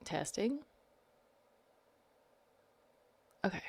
Testing. Okay.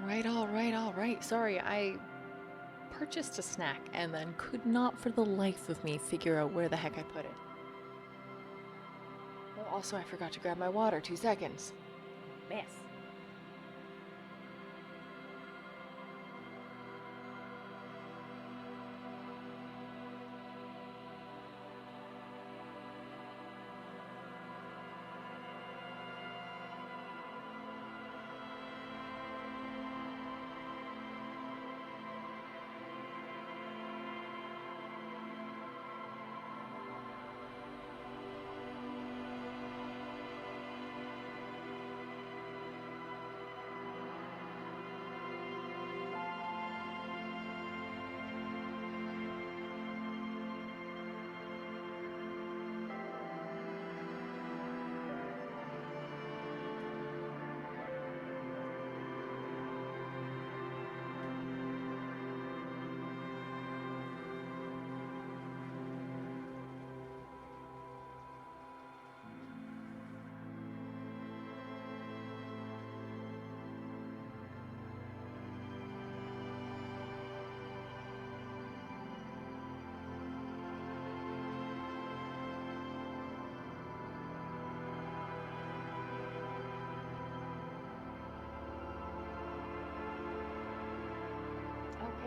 All right. Sorry, I purchased a snack and then could not for the life of me figure out where the heck I put it. Oh, also, I forgot to grab my water. 2 seconds. Mess.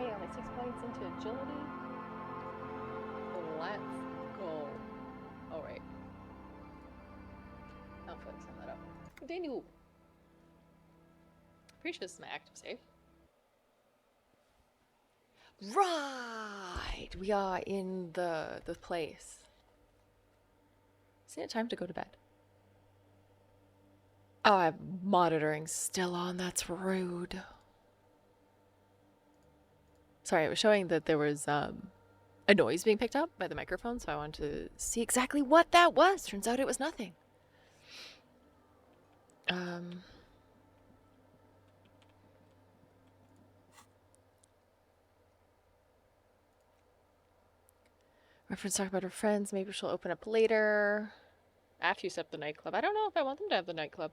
Okay, only 6 points into agility. Let's go. All right. I'll focus on that up. Continue. Pretty sure this is my active save. Right! We are in the place. Isn't it time to go to bed? Oh, I'm monitoring still on. That's rude. Sorry, it was showing that there was a noise being picked up by the microphone, so I wanted to see exactly what that was. Turns out it was nothing. Reference talk about her friends. Maybe she'll open up later. After you set up the nightclub. I don't know if I want them to have the nightclub.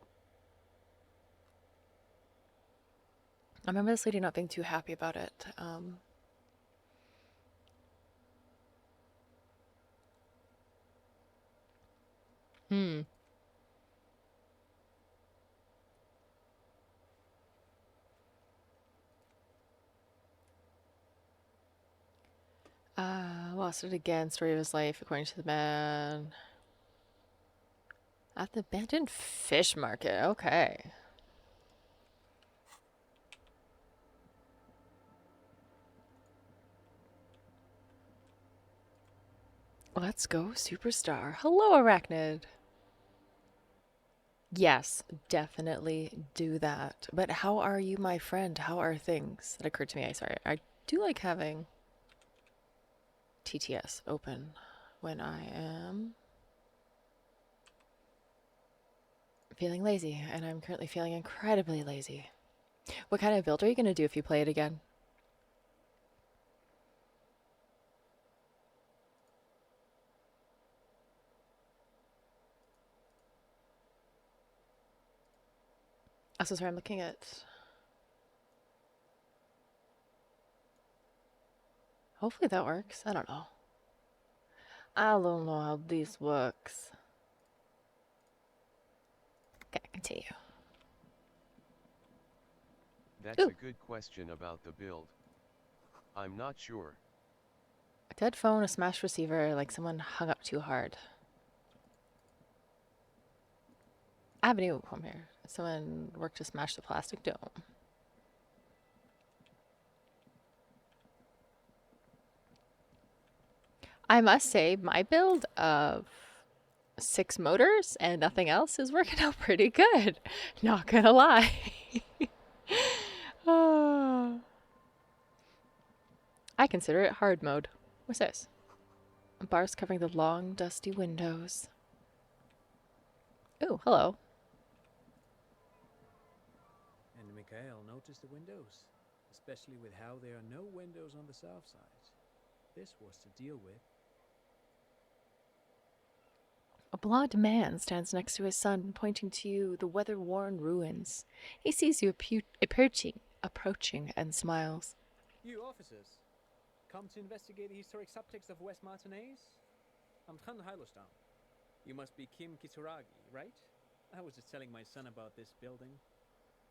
I remember this lady not being too happy about it. Lost it again. Story of his life, according to the man. At the abandoned fish market. Okay. Let's go, superstar. Hello, Arachnid. Yes, definitely do that. But how are you, my friend? How are things? That occurred to me. Sorry. I do like having TTS open when I am feeling lazy, and I'm currently feeling incredibly lazy. What kind of build are you going to do if you play it again? Also, sorry, I'm looking at... Hopefully that works. I don't know. I don't know how this works. Okay, continue. That's a good question about the build. I'm not sure. A dead phone, a smashed receiver, like someone hung up too hard. I have a new home here. Someone worked to smash the plastic dome. I must say, my build of 6 motors and nothing else is working out pretty good. Not gonna lie. I consider it hard mode. What's this? Bars covering the long, dusty windows. Oh, hello. And Mikhail noticed the windows, especially with how there are no windows on the south side. This was to deal with. A blond man stands next to his son, pointing to the weather-worn ruins. He sees you approaching approaching and smiles. You officers, come to investigate the historic subtext of West Martinez? I'm Khan Hailostam. You must be Kim Kitsuragi, right? I was just telling my son about this building.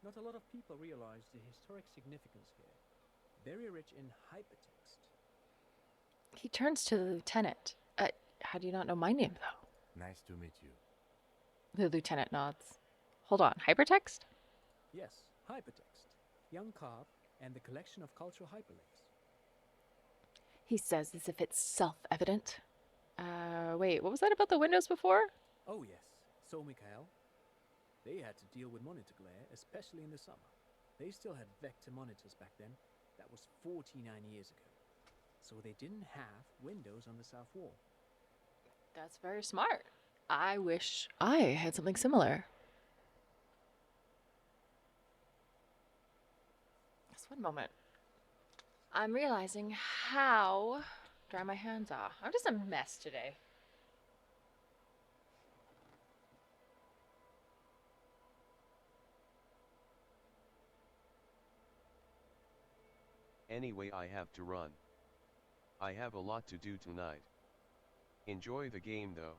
Not a lot of people realize the historic significance here. Very rich in hypertext. He turns to the lieutenant. How do you not know my name, though? Nice to meet you. The lieutenant nods. Hold on, hypertext? Yes, hypertext. Young Carp and the collection of cultural hyperlinks. He says as if it's self-evident. Wait, what was that about the windows before? Oh yes, so Mikhail. They had to deal with monitor glare, especially in the summer. They still had vector monitors back then. That was 49 years ago. So they didn't have windows on the south wall. That's very smart. I wish I had something similar. Just one moment. I'm realizing how dry my hands are. I'm just a mess today. Anyway, I have to run. I have a lot to do tonight. Enjoy the game though.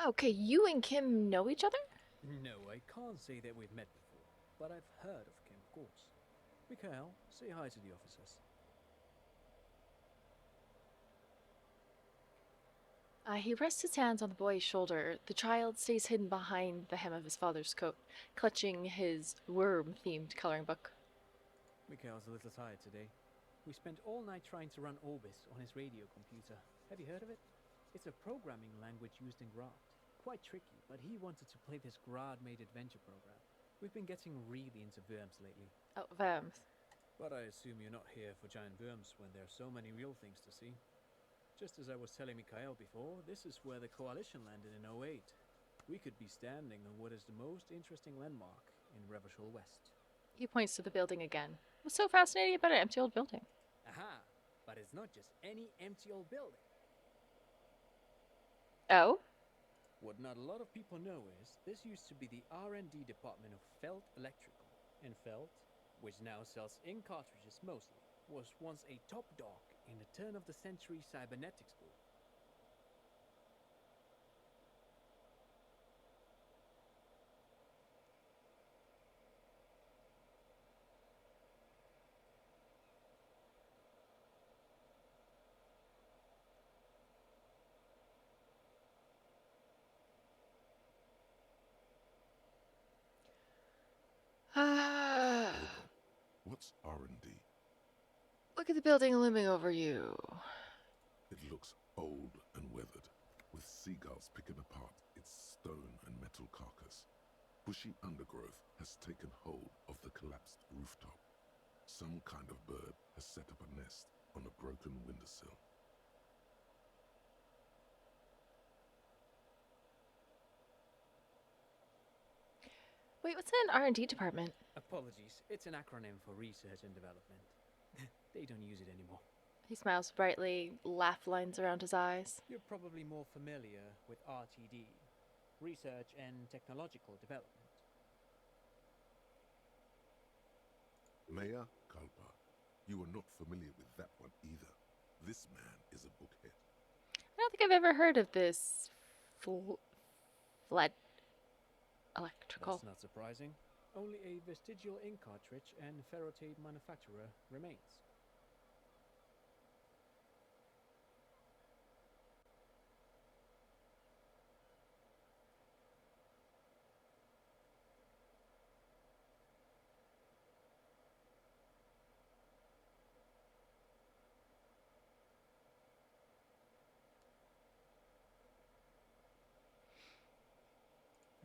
Okay, you and Kim know each other? No, I can't say that we've met before, but I've heard of Kim, of course. Mikhail, say hi to the officers. He rests his hands on the boy's shoulder. The child stays hidden behind the hem of his father's coat, clutching his worm-themed coloring book. Mikhail's a little tired today. We spent all night trying to run Orbis on his radio computer. Have you heard of it? It's a programming language used in Grad. Quite tricky, but he wanted to play this Grad-made adventure program. We've been getting really into Worms lately. Oh, Vams. But I assume you're not here for giant worms when there are so many real things to see. Just as I was telling Mikhail before, this is where the Coalition landed in '08. We could be standing on what is the most interesting landmark in Revachol West. He points to the building again. What's so fascinating about an empty old building? Aha! But it's not just any empty old building. Oh? What not a lot of people know is this used to be the R&D department of Felt Electrical. And Felt, which now sells ink cartridges mostly, was once a top dog in the turn-of-the-century cybernetics group. What's R&D? Look at the building looming over you. It looks old and weathered, with seagulls picking apart its stone and metal carcass. Bushy undergrowth has taken hold of the collapsed rooftop. Some kind of bird has set up a nest on a broken windowsill. Wait, what's in an R&D department? Apologies, it's an acronym for research and development. They don't use it anymore. He smiles brightly, laugh lines around his eyes. You're probably more familiar with RTD, Research and Technological Development. Maya Kalpa, you are not familiar with that one either. This man is a bookhead. I don't think I've ever heard of this Fled Electrical. That's not surprising. Only a vestigial ink cartridge and ferrotape manufacturer remains.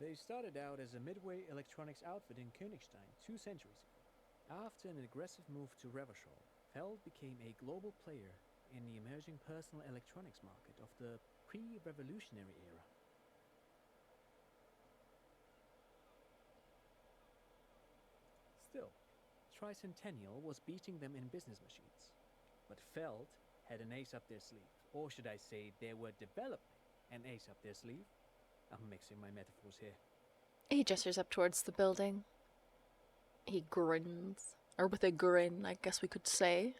They started out as a midway electronics outfit in Königstein 2 centuries ago. After an aggressive move to Revachol, Feld became a global player in the emerging personal electronics market of the pre-revolutionary era. Still, Tricentennial was beating them in business machines. But Feld had an ace up their sleeve. Or should I say, they were developing an ace up their sleeve? I'm mixing my metaphors here. He gestures up towards the building. He grins. Or with a grin, I guess we could say.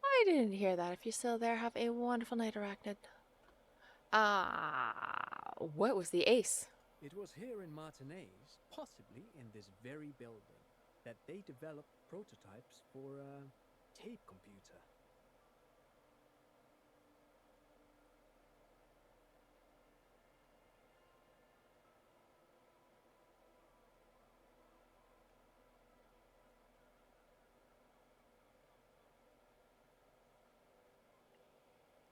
I didn't hear that. If you're still there, have a wonderful night, Arachnid. What was the ace? It was here in Martinez, possibly in this very building, that they developed prototypes for a tape computer.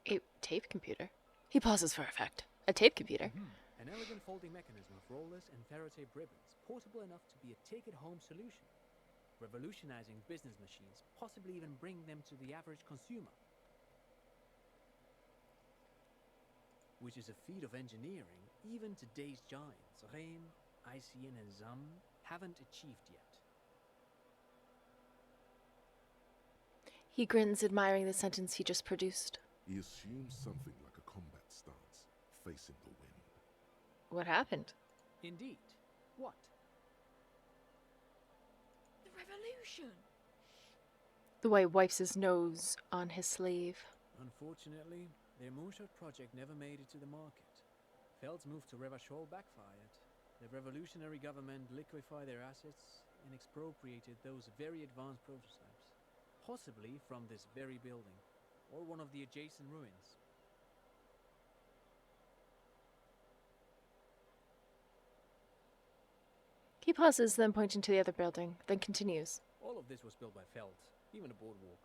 A tape computer? He pauses for effect. A tape computer? An elegant folding mechanism of rollers and Faraday ribbons, portable enough to be a take-it-home solution, revolutionizing business machines, possibly even bringing them to the average consumer. Which is a feat of engineering even today's giants, Rehm, ICN and ZAM, haven't achieved yet. He grins, admiring the sentence he just produced. He assumes something like a combat stance, facing the wind. What happened? Indeed. What? The revolution! The white wipes his nose on his sleeve. Unfortunately, their moonshot project never made it to the market. Feld's move to Revachol backfired. The revolutionary government liquefied their assets and expropriated those very advanced prototypes, possibly from this very building, or one of the adjacent ruins. He pauses, then pointing to the other building, then continues. All of this was built by Feld, even the boardwalk.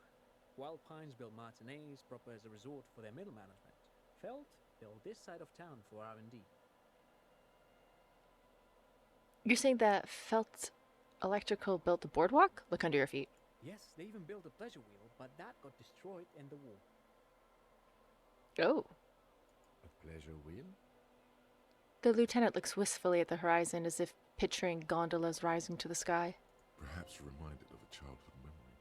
Wild Pines built Martinez proper as a resort for their middle management. Feld built this side of town for R&D. You're saying that Felt Electrical built the boardwalk? Look under your feet. Yes, they even built a pleasure wheel, but that got destroyed in the war. Oh. A pleasure wheel? The lieutenant looks wistfully at the horizon as if picturing gondolas rising to the sky. Perhaps reminded of a childhood memory.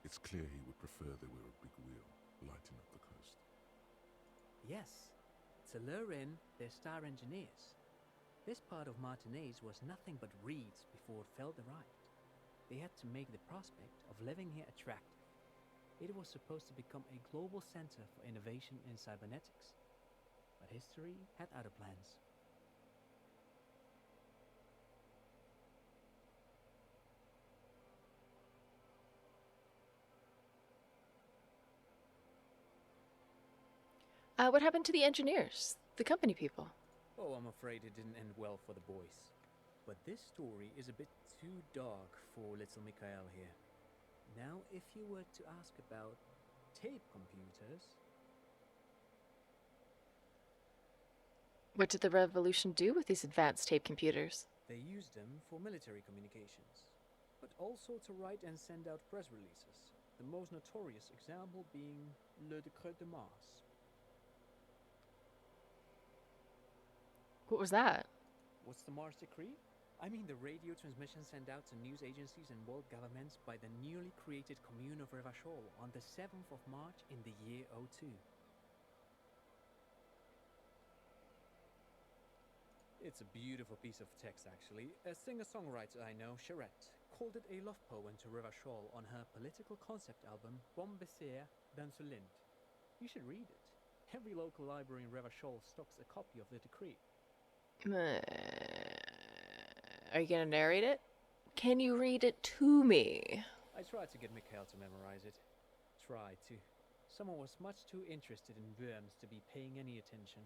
It's clear he would prefer there were a big wheel lighting up the coast. Yes, to lure in their star engineers. This part of Martinez was nothing but reeds before Feld arrived. They had to make the prospect of living here attractive. It was supposed to become a global center for innovation in cybernetics. But history had other plans. What happened to the engineers? The company people? Oh, I'm afraid it didn't end well for the boys. But this story is a bit too dark for little Mikhail here. Now, if you were to ask about tape computers... What did the revolution do with these advanced tape computers? They used them for military communications, but also to write and send out press releases. The most notorious example being Le Décret de Mars. What was that? What's the Mars Decree? I mean the radio transmission sent out to news agencies and world governments by the newly created commune of Revachol on the 7th of March in the year 02. It's a beautiful piece of text, actually. A singer-songwriter I know, Charette, called it a love poem to Revachol on her political concept album, Bon Baiser dans ce Lind. You should read it. Every local library in Revachol stocks a copy of the decree. Are you gonna narrate it? Can you read it to me? I tried to get Mikhail to memorize it. Tried to. Someone was much too interested in Worms to be paying any attention.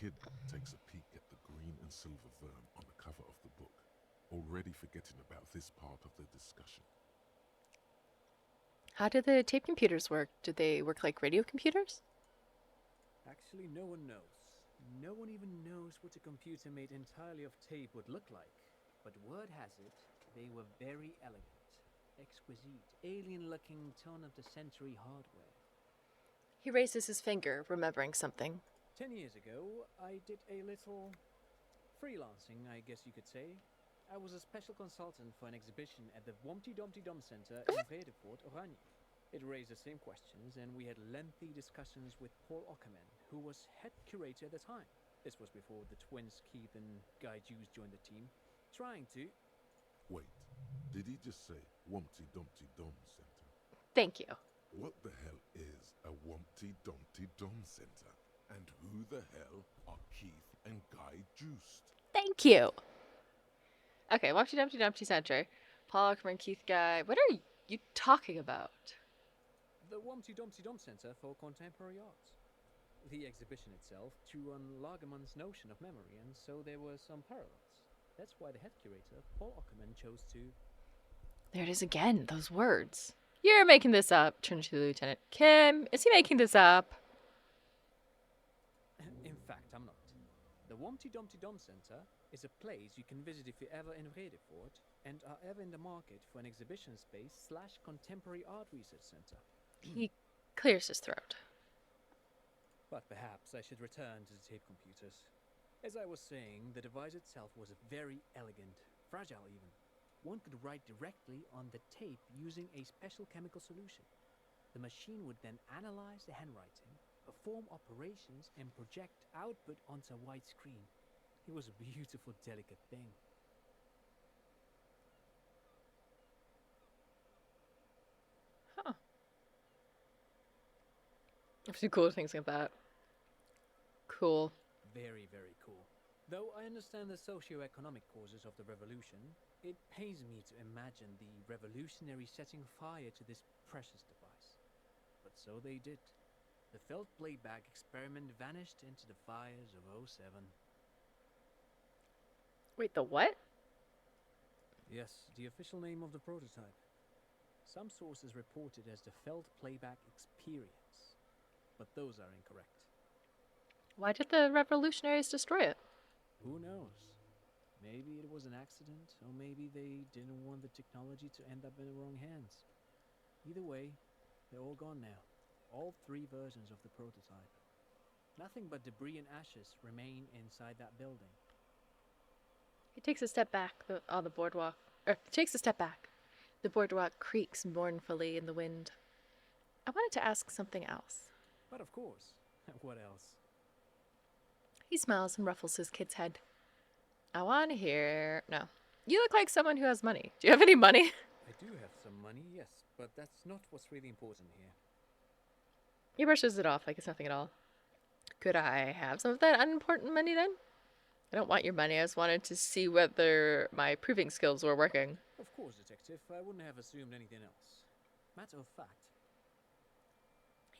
kid takes a peek at the green and silver worm on the cover of the book, already forgetting about this part of the discussion. How do the tape computers work? Do they work like radio computers? Actually, no one knows. No one even knows what a computer made entirely of tape would look like. But word has it, they were very elegant, exquisite, alien-looking turn-of-the-century hardware. He raises his finger, remembering something. 10 years ago, I did a little freelancing, I guess you could say. I was a special consultant for an exhibition at the Wompty Dumpty Dum Center in Vredefort, Oranje. It raised the same questions, and we had lengthy discussions with Paul Ockerman, who was head curator at the time. This was before the twins Keith and Guy Juice joined the team, trying to... Wait, did he just say Wumpty Dumpty Dum Center? Thank you. What the hell is a Wumpty Dumpty Dum Center? And who the hell are Keith and Guy Juiced? Thank you. Okay, Wumpty Dumpty Dumpty Center. Paul Ackerman, Keith Guy. What are you talking about? The Wumpty Dumpty Dum Center for Contemporary Art. The exhibition itself drew on Lagerman's notion of memory, and so there were some parallels. That's why the head curator, Paul Ockerman, chose to... There it is again, those words. You're making this up, turns to the lieutenant. Kim, is he making this up? In fact, I'm not. The Wumpty Dumpty Dum Center is a place you can visit if you're ever in Vredefort and are ever in the market for an exhibition space / contemporary art research center. He clears his throat. But perhaps I should return to the tape computers. As I was saying, the device itself was very elegant, fragile even. One could write directly on the tape using a special chemical solution. The machine would then analyze the handwriting, perform operations, and project output onto a white screen. It was a beautiful, delicate thing. Huh. A few cool things like that. Cool. Very, very cool. Though I understand the socio-economic causes of the revolution, it pains me to imagine the revolutionaries setting fire to this precious device. But so they did. The felt playback experiment vanished into the fires of '07. Wait, the what? Yes, the official name of the prototype. Some sources report it as the felt playback experience, but those are incorrect. Why did the revolutionaries destroy it? Who knows? Maybe it was an accident, or maybe they didn't want the technology to end up in the wrong hands. Either way, they're all gone now. All 3 versions of the prototype. Nothing but debris and ashes remain inside that building. He takes a step back on the boardwalk. Takes a step back. The boardwalk creaks mournfully in the wind. I wanted to ask something else. But of course, what else? He smiles and ruffles his kid's head. I want to hear... No. You look like someone who has money. Do you have any money? I do have some money, yes, but that's not what's really important here. He brushes it off like it's nothing at all. Could I have some of that unimportant money then? I don't want your money. I just wanted to see whether my proving skills were working. Of course, detective. I wouldn't have assumed anything else. Matter of fact,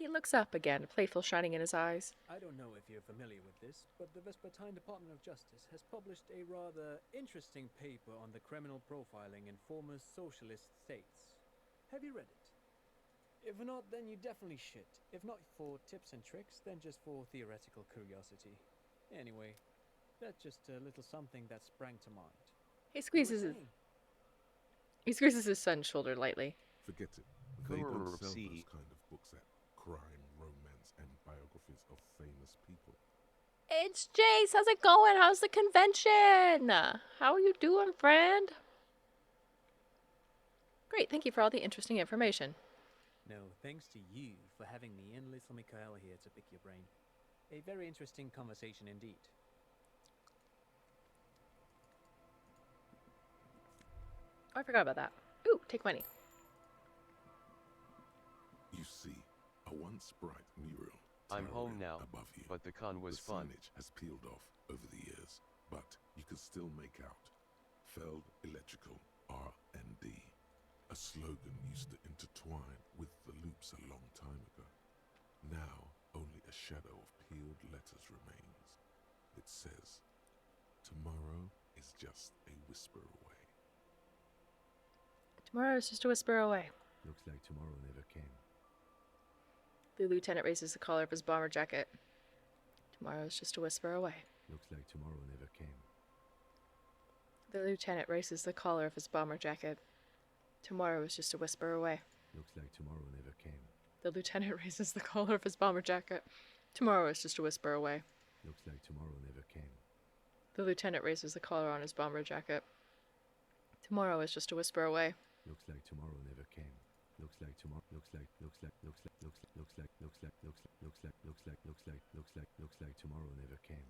He looks up again, playful shining in his eyes. I don't know if you're familiar with this, but the Vespertine Department of Justice has published a rather interesting paper on the criminal profiling in former socialist states. Have you read it? If not, then you definitely should. If not for tips and tricks, then just for theoretical curiosity. Anyway, that's just a little something that sprang to mind. He You were squeezes saying? his son's shoulder lightly. Forget it. They don't sell See. those kind of books at crime, romance, and biographies of famous people. It's Jace. How's it going? How's the convention? How are you doing, friend? Great. Thank you for all the interesting information. No, thanks to you for having me and little Mikhail here to pick your brain. A very interesting conversation indeed. Oh, I forgot about that. Ooh, take money. You see, a once bright mural I'm home towering now, above you. but the con was The fun. signage has peeled off over the years, but you can still make out Feld Electrical R&D. A slogan used to intertwine with the loops a long time ago. Now, only a shadow of peeled letters remains. It says, tomorrow is just a whisper away. Tomorrow is just a whisper away. Looks like tomorrow never came. The lieutenant raises the collar of his bomber jacket. Tomorrow is just a whisper away. Looks like tomorrow never came. The lieutenant raises the collar of his bomber jacket. Tomorrow is just a whisper away. Looks like tomorrow never came. The lieutenant raises the collar of his bomber jacket. Tomorrow is just a whisper away. Looks like tomorrow never came. The lieutenant raises the collar on his bomber jacket. Tomorrow is just a whisper away. Looks like tomorrow never came. Looks like tomorrow. Looks like tomorrow never came.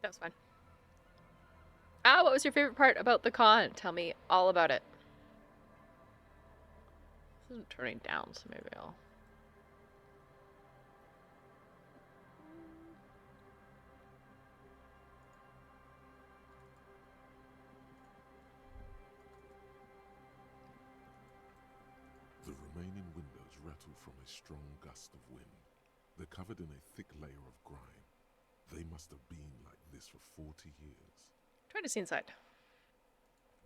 That was fun. Ah, what was your favorite part about the con? Tell me all about it. This isn't turning down, so maybe I'll... The remaining windows rattle from a strong gust of wind. They're covered in a thick layer of grime. They must have been like this for 40 years. Try to see inside.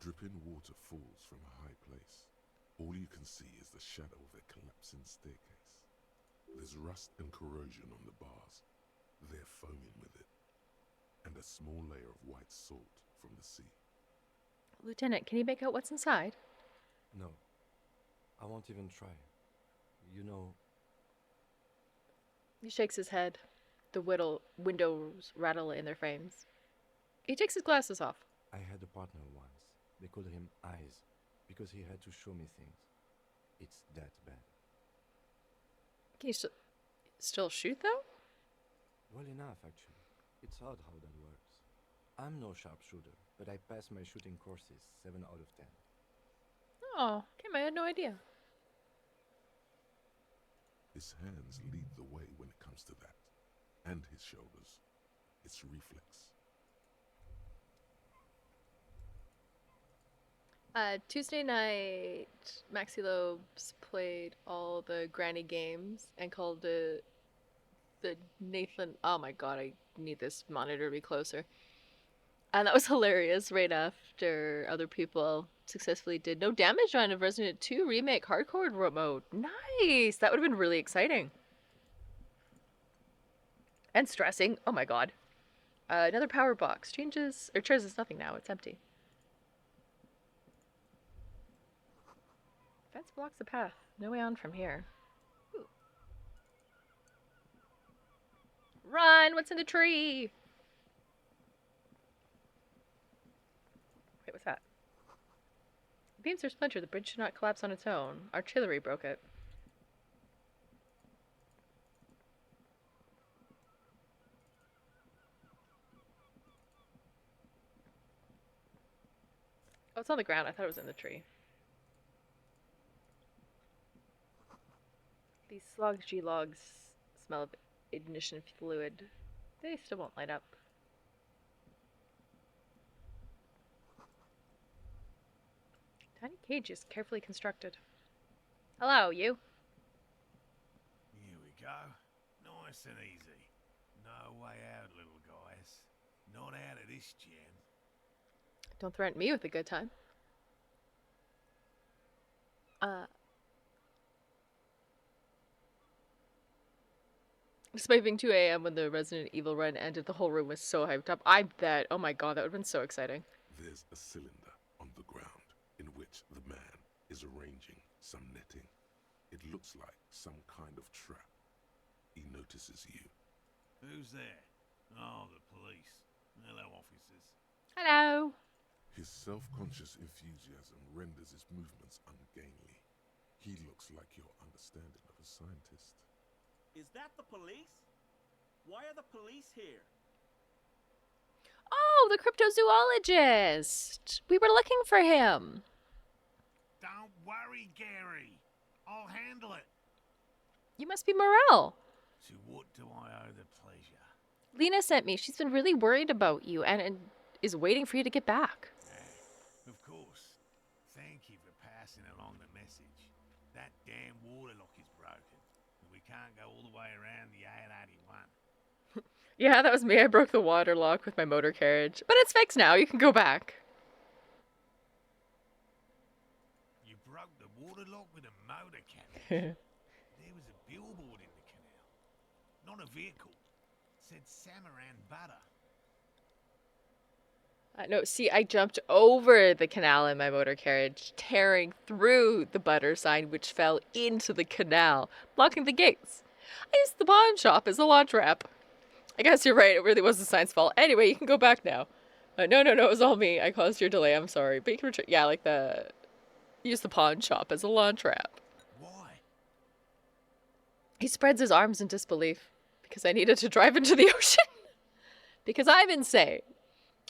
Dripping water falls from a high place. All you can see is the shadow of a collapsing staircase. There's rust and corrosion on the bars. They're foaming with it. And a small layer of white salt from the sea. Lieutenant, can you make out what's inside? No. I won't even try. You know, He shakes his head. The windows rattle in their frames. He takes his glasses off. I had a partner once. They called him Eyes because he had to show me things. It's that bad. Can you still shoot, though? Well enough, actually. It's odd how that works. I'm no sharpshooter, but I pass my shooting courses 7 out of 10. Oh, Kim, I had no idea. His hands lead the way when it comes to that. And his shoulders. It's reflex. Tuesday night, Maxi Lobes played all the granny games and called it the Nathan. Oh my god, I need this monitor to be closer. And that was hilarious right after other people successfully did No Damage on a Resident 2 Remake Hardcore mode. Nice! That would have been really exciting. And stressing. Oh my god. Another power box. Changes, or charges nothing now. It's empty. Fence blocks the path. No way on from here. Ooh. Run! What's in the tree? Wait, what's that? The beams are splintered. The bridge should not collapse on its own. Artillery broke it. Oh, it's on the ground. I thought it was in the tree. These slog G-logs smell of ignition fluid. They still won't light up. Tiny cage is carefully constructed. Hello, you. Here we go. Nice and easy. No way out, little guys. Not out of this jam. Don't threaten me with a good time. Despite being 2 a.m. when the Resident Evil run ended, the whole room was so hyped up. I bet. Oh my god, that would have been so exciting. There's a cylinder on the ground in which the man is arranging some netting. It looks like some kind of trap. He notices you. Who's there? Oh, the police. Hello, officers. Hello. His self-conscious enthusiasm renders his movements ungainly. He looks like your understanding of a scientist. Is that the police? Why are the police here? Oh, the cryptozoologist. We were looking for him. Don't worry, Gary. I'll handle it. You must be Morel. To what do I owe the pleasure? Lena sent me. She's been really worried about you and is waiting for you to get back. Of course. Thank you for passing along the message. That damn water lock is broken, and we can't go all the way around the 881. Yeah, that was me. I broke the water lock with my motor carriage. But it's fixed now. You can go back. You broke the water lock with a motor carriage. There was a billboard in the canal. Not a vehicle. It said Samaran Butter. No, see, I jumped over the canal in my motor carriage, tearing through the butter sign, which fell into the canal, blocking the gates. I used the pawn shop as a launch ramp. I guess you're right, it really was the sign's fault. Anyway, you can go back now. No, it was all me. I caused your delay, I'm sorry. But you can return. Yeah, like use the pawn shop as a launch ramp. Why? He spreads his arms in disbelief because I needed to drive into the ocean. Because I'm insane.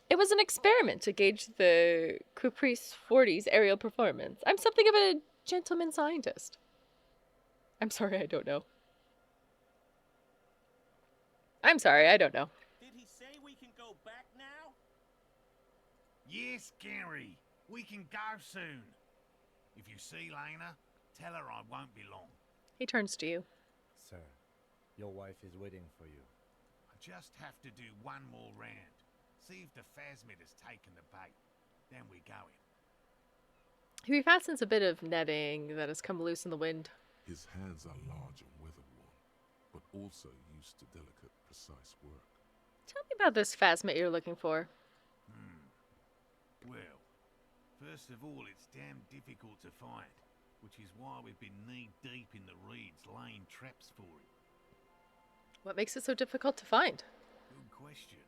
It was an experiment to gauge the Caprice 40's aerial performance. I'm something of a gentleman scientist. I'm sorry, I don't know. I'm sorry, I don't know. Did he say we can go back now? Yes, Gary. We can go soon. If you see Lena, tell her I won't be long. He turns to you. Sir, your wife is waiting for you. I just have to do one more round. See if the Phasmid has taken the bait. Then we go in. He refastens a bit of netting that has come loose in the wind. His hands are large and weather-worn, but also used to delicate, precise work. Tell me about this phasmid you're looking for. Well, first of all, it's damn difficult to find, which is why we've been knee-deep in the reeds laying traps for it. What makes it so difficult to find? Good question.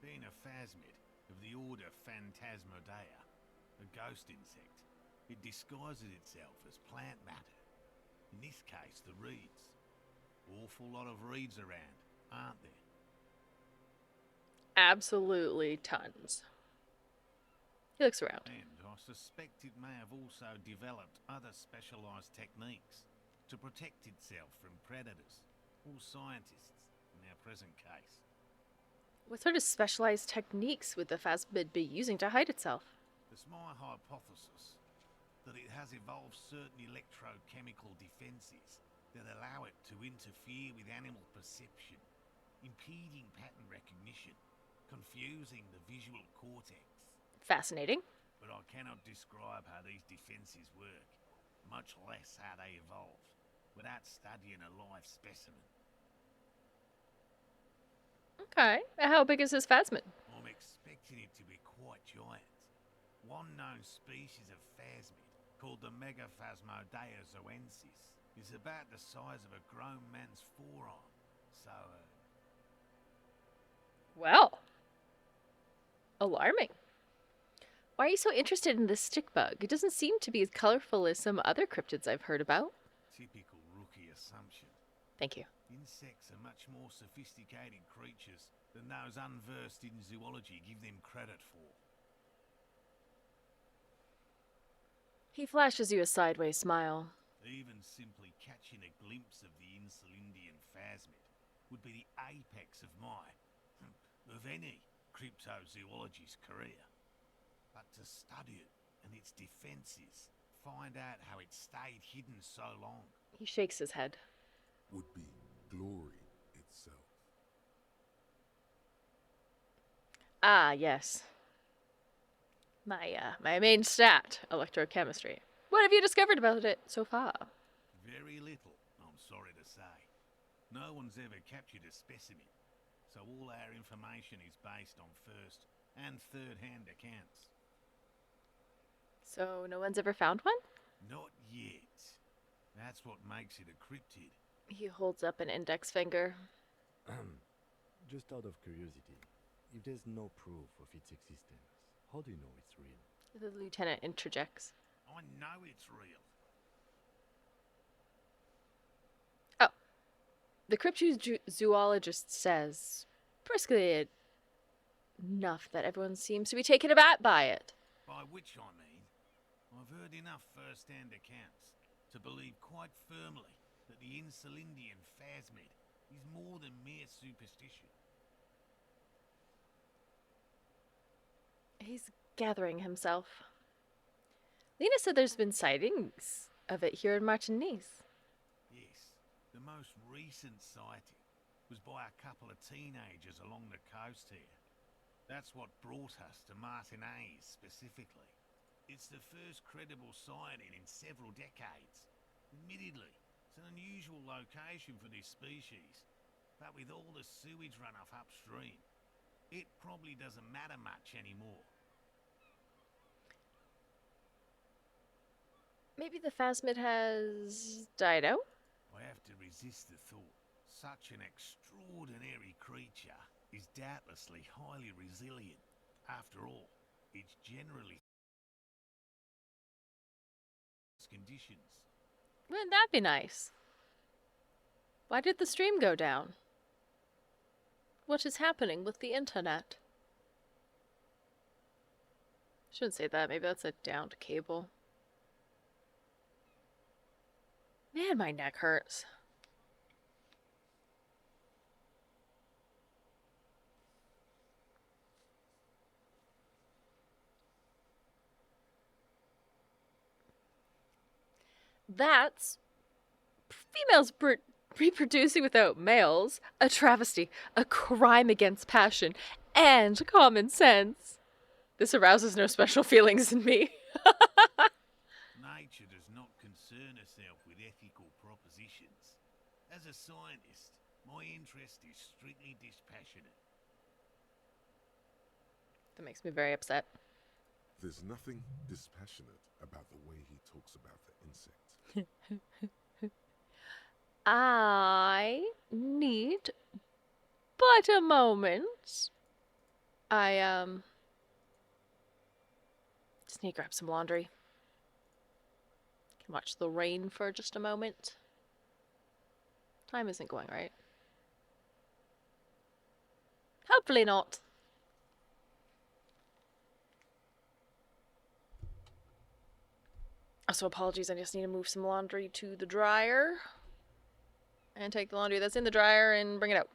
Being a phasmid of the order Phantasmodea, a ghost insect, it disguises itself as plant matter. In this case, the reeds. Awful lot of reeds around, aren't there? Absolutely tons. He looks around. And I suspect it may have also developed other specialised techniques to protect itself from predators or scientists in our present case. What sort of specialized techniques would the phasmid be using to hide itself? It's my hypothesis that it has evolved certain electrochemical defences that allow it to interfere with animal perception, impeding pattern recognition, confusing the visual cortex. Fascinating. But I cannot describe how these defences work, much less how they evolved, without studying a live specimen. Okay. How big is this phasmid? I'm expecting it to be quite giant. One known species of phasmid, called the Megaphasmodea zoensis, is about the size of a grown man's forearm. So, Well. Alarming. Why are you so interested in this stick bug? It doesn't seem to be as colorful as some other cryptids I've heard about. typical rookie assumption. Thank you. Insects are much more sophisticated creatures than those unversed in zoology give them credit for. He flashes you a sideways smile. Even simply catching a glimpse of the Insulindian phasmid would be the apex of of any cryptozoologist's career. But to study it and its defences, find out how it stayed hidden so long. He shakes his head. Would be glory itself. Ah, yes. My main stat, electrochemistry. What have you discovered about it so far? Very little, I'm sorry to say. No one's ever captured a specimen, so all our information is based on first and third-hand accounts. So no one's ever found one? Not yet. That's what makes it a cryptid. He holds up an index finger. Just out of curiosity, if there's no proof of its existence, how do you know it's real? The lieutenant interjects. I know it's real. Oh. The cryptozoologist says, briskly enough that everyone seems to be taken aback by it. By which I mean, I've heard enough first-hand accounts to believe quite firmly that the Insulindian phasmid is more than mere superstition. He's gathering himself. Lena said there's been sightings of it here in Martinique. Yes, the most recent sighting was by a couple of teenagers along the coast here. That's what brought us to Martinez specifically. It's the first credible sighting in several decades. Admittedly, it's an unusual location for this species, but with all the sewage runoff upstream, it probably doesn't matter much anymore. Maybe the phasmid has died out? I have to resist the thought. Such an extraordinary creature is doubtlessly highly resilient. After all, it's generally conditions. Wouldn't that be nice? Why did the stream go down? What is happening with the internet? Shouldn't say that. Maybe that's a downed cable. Man, my neck hurts. That's females reproducing without males, a travesty, a crime against passion and common sense. This arouses no special feelings in me. Nature does not concern herself with ethical propositions. As a scientist, my interest is strictly dispassionate. That makes me very upset. There's nothing dispassionate about the way he talks about the insect. I need but a moment. I just need to grab some laundry. Can watch the rain for just a moment. Time isn't going right. Hopefully not. Also, apologies, I just need to move some laundry to the dryer. And take the laundry that's in the dryer and bring it out.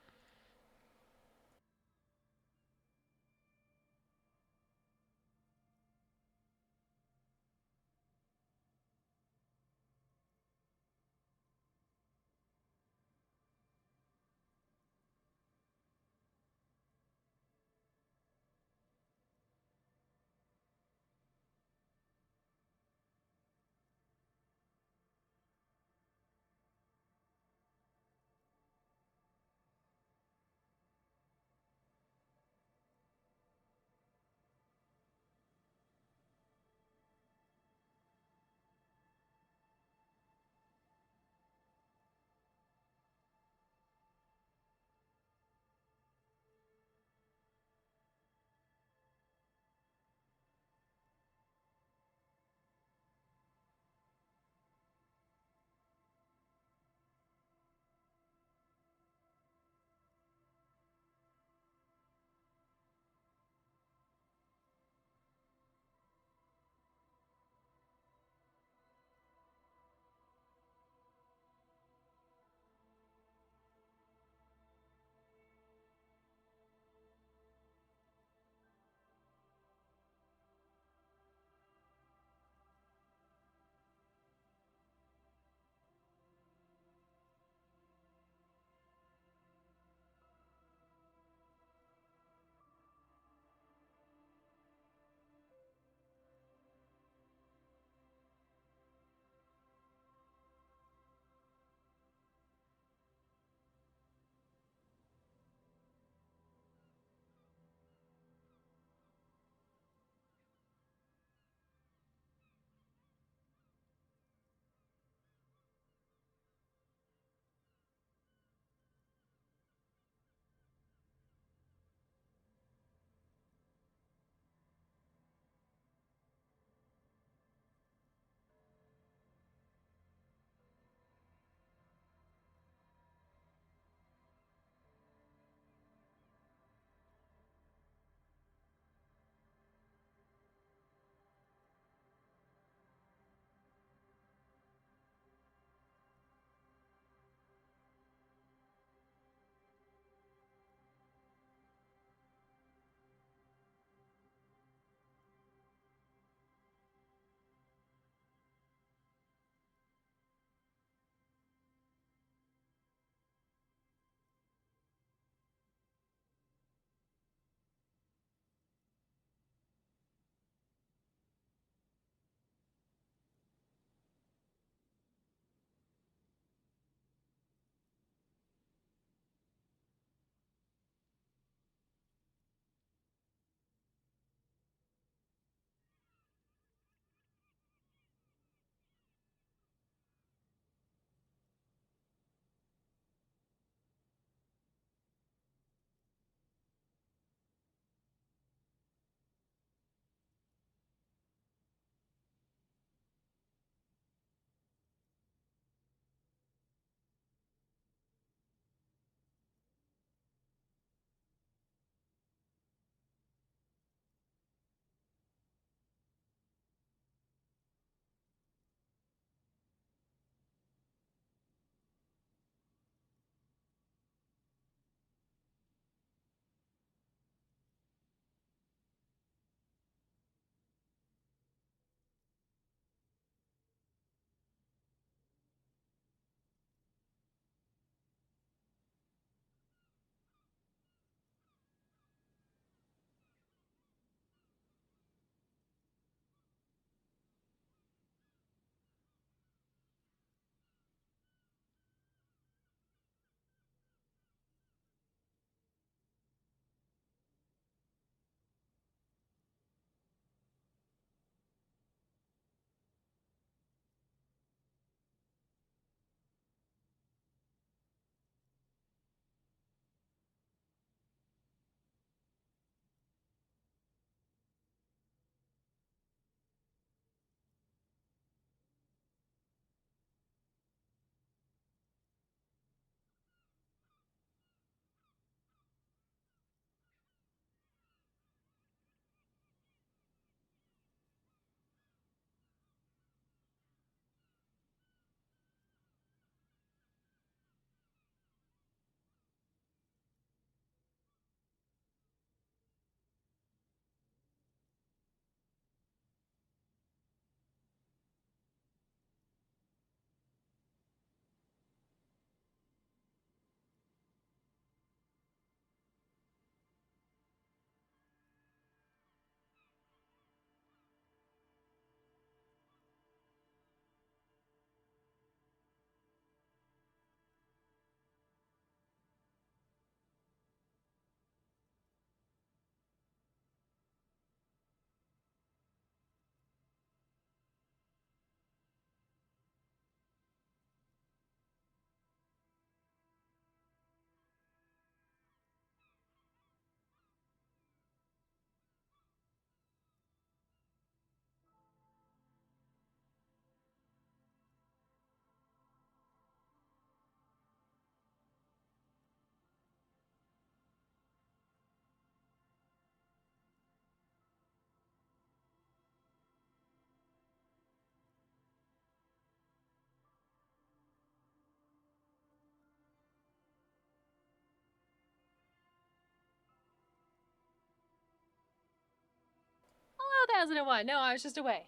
2001. No, I was just away.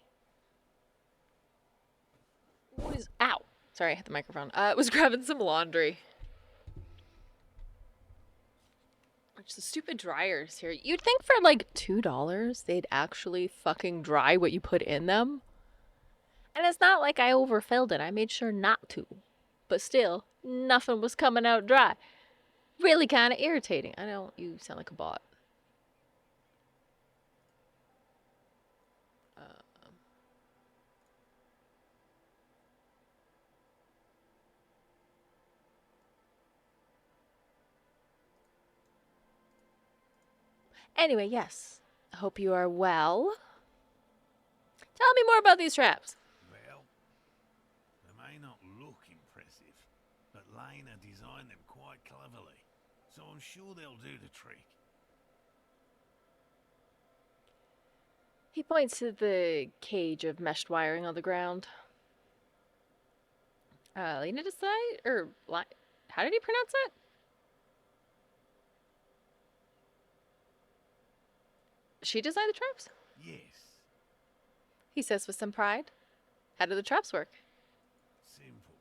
Ow. Sorry, I hit the microphone. Was grabbing some laundry. Which the stupid dryers here. You'd think for like $2 they'd actually fucking dry what you put in them. And it's not like I overfilled it. I made sure not to. But still, nothing was coming out dry. Really kind of irritating. I know you sound like a bot. Anyway, yes. I hope you are well. Tell me more about these traps. Well, they may not look impressive, but Lena designed them quite cleverly, so I'm sure they'll do the trick. He points to the cage of meshed wiring on the ground. Lena decide? How did he pronounce it? She designed the traps? Yes, He says with some pride. How do the traps work? simple.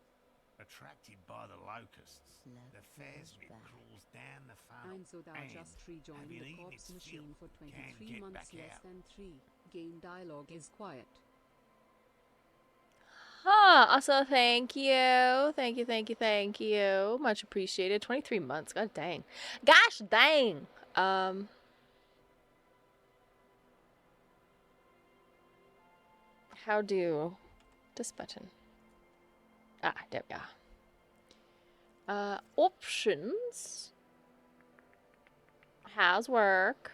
Attracted by the locusts, the phasmid crawls down the funnel Einzodar and, just rejoined having the eaten corpse its machine for fill, can 23 get months back less out. than 3. Game dialogue is quiet. Huh. Also, thank you. Thank you, thank you, thank you. Much appreciated. 23 months. God dang. Gosh dang. How do this button? Ah, there we are. Options. Has work.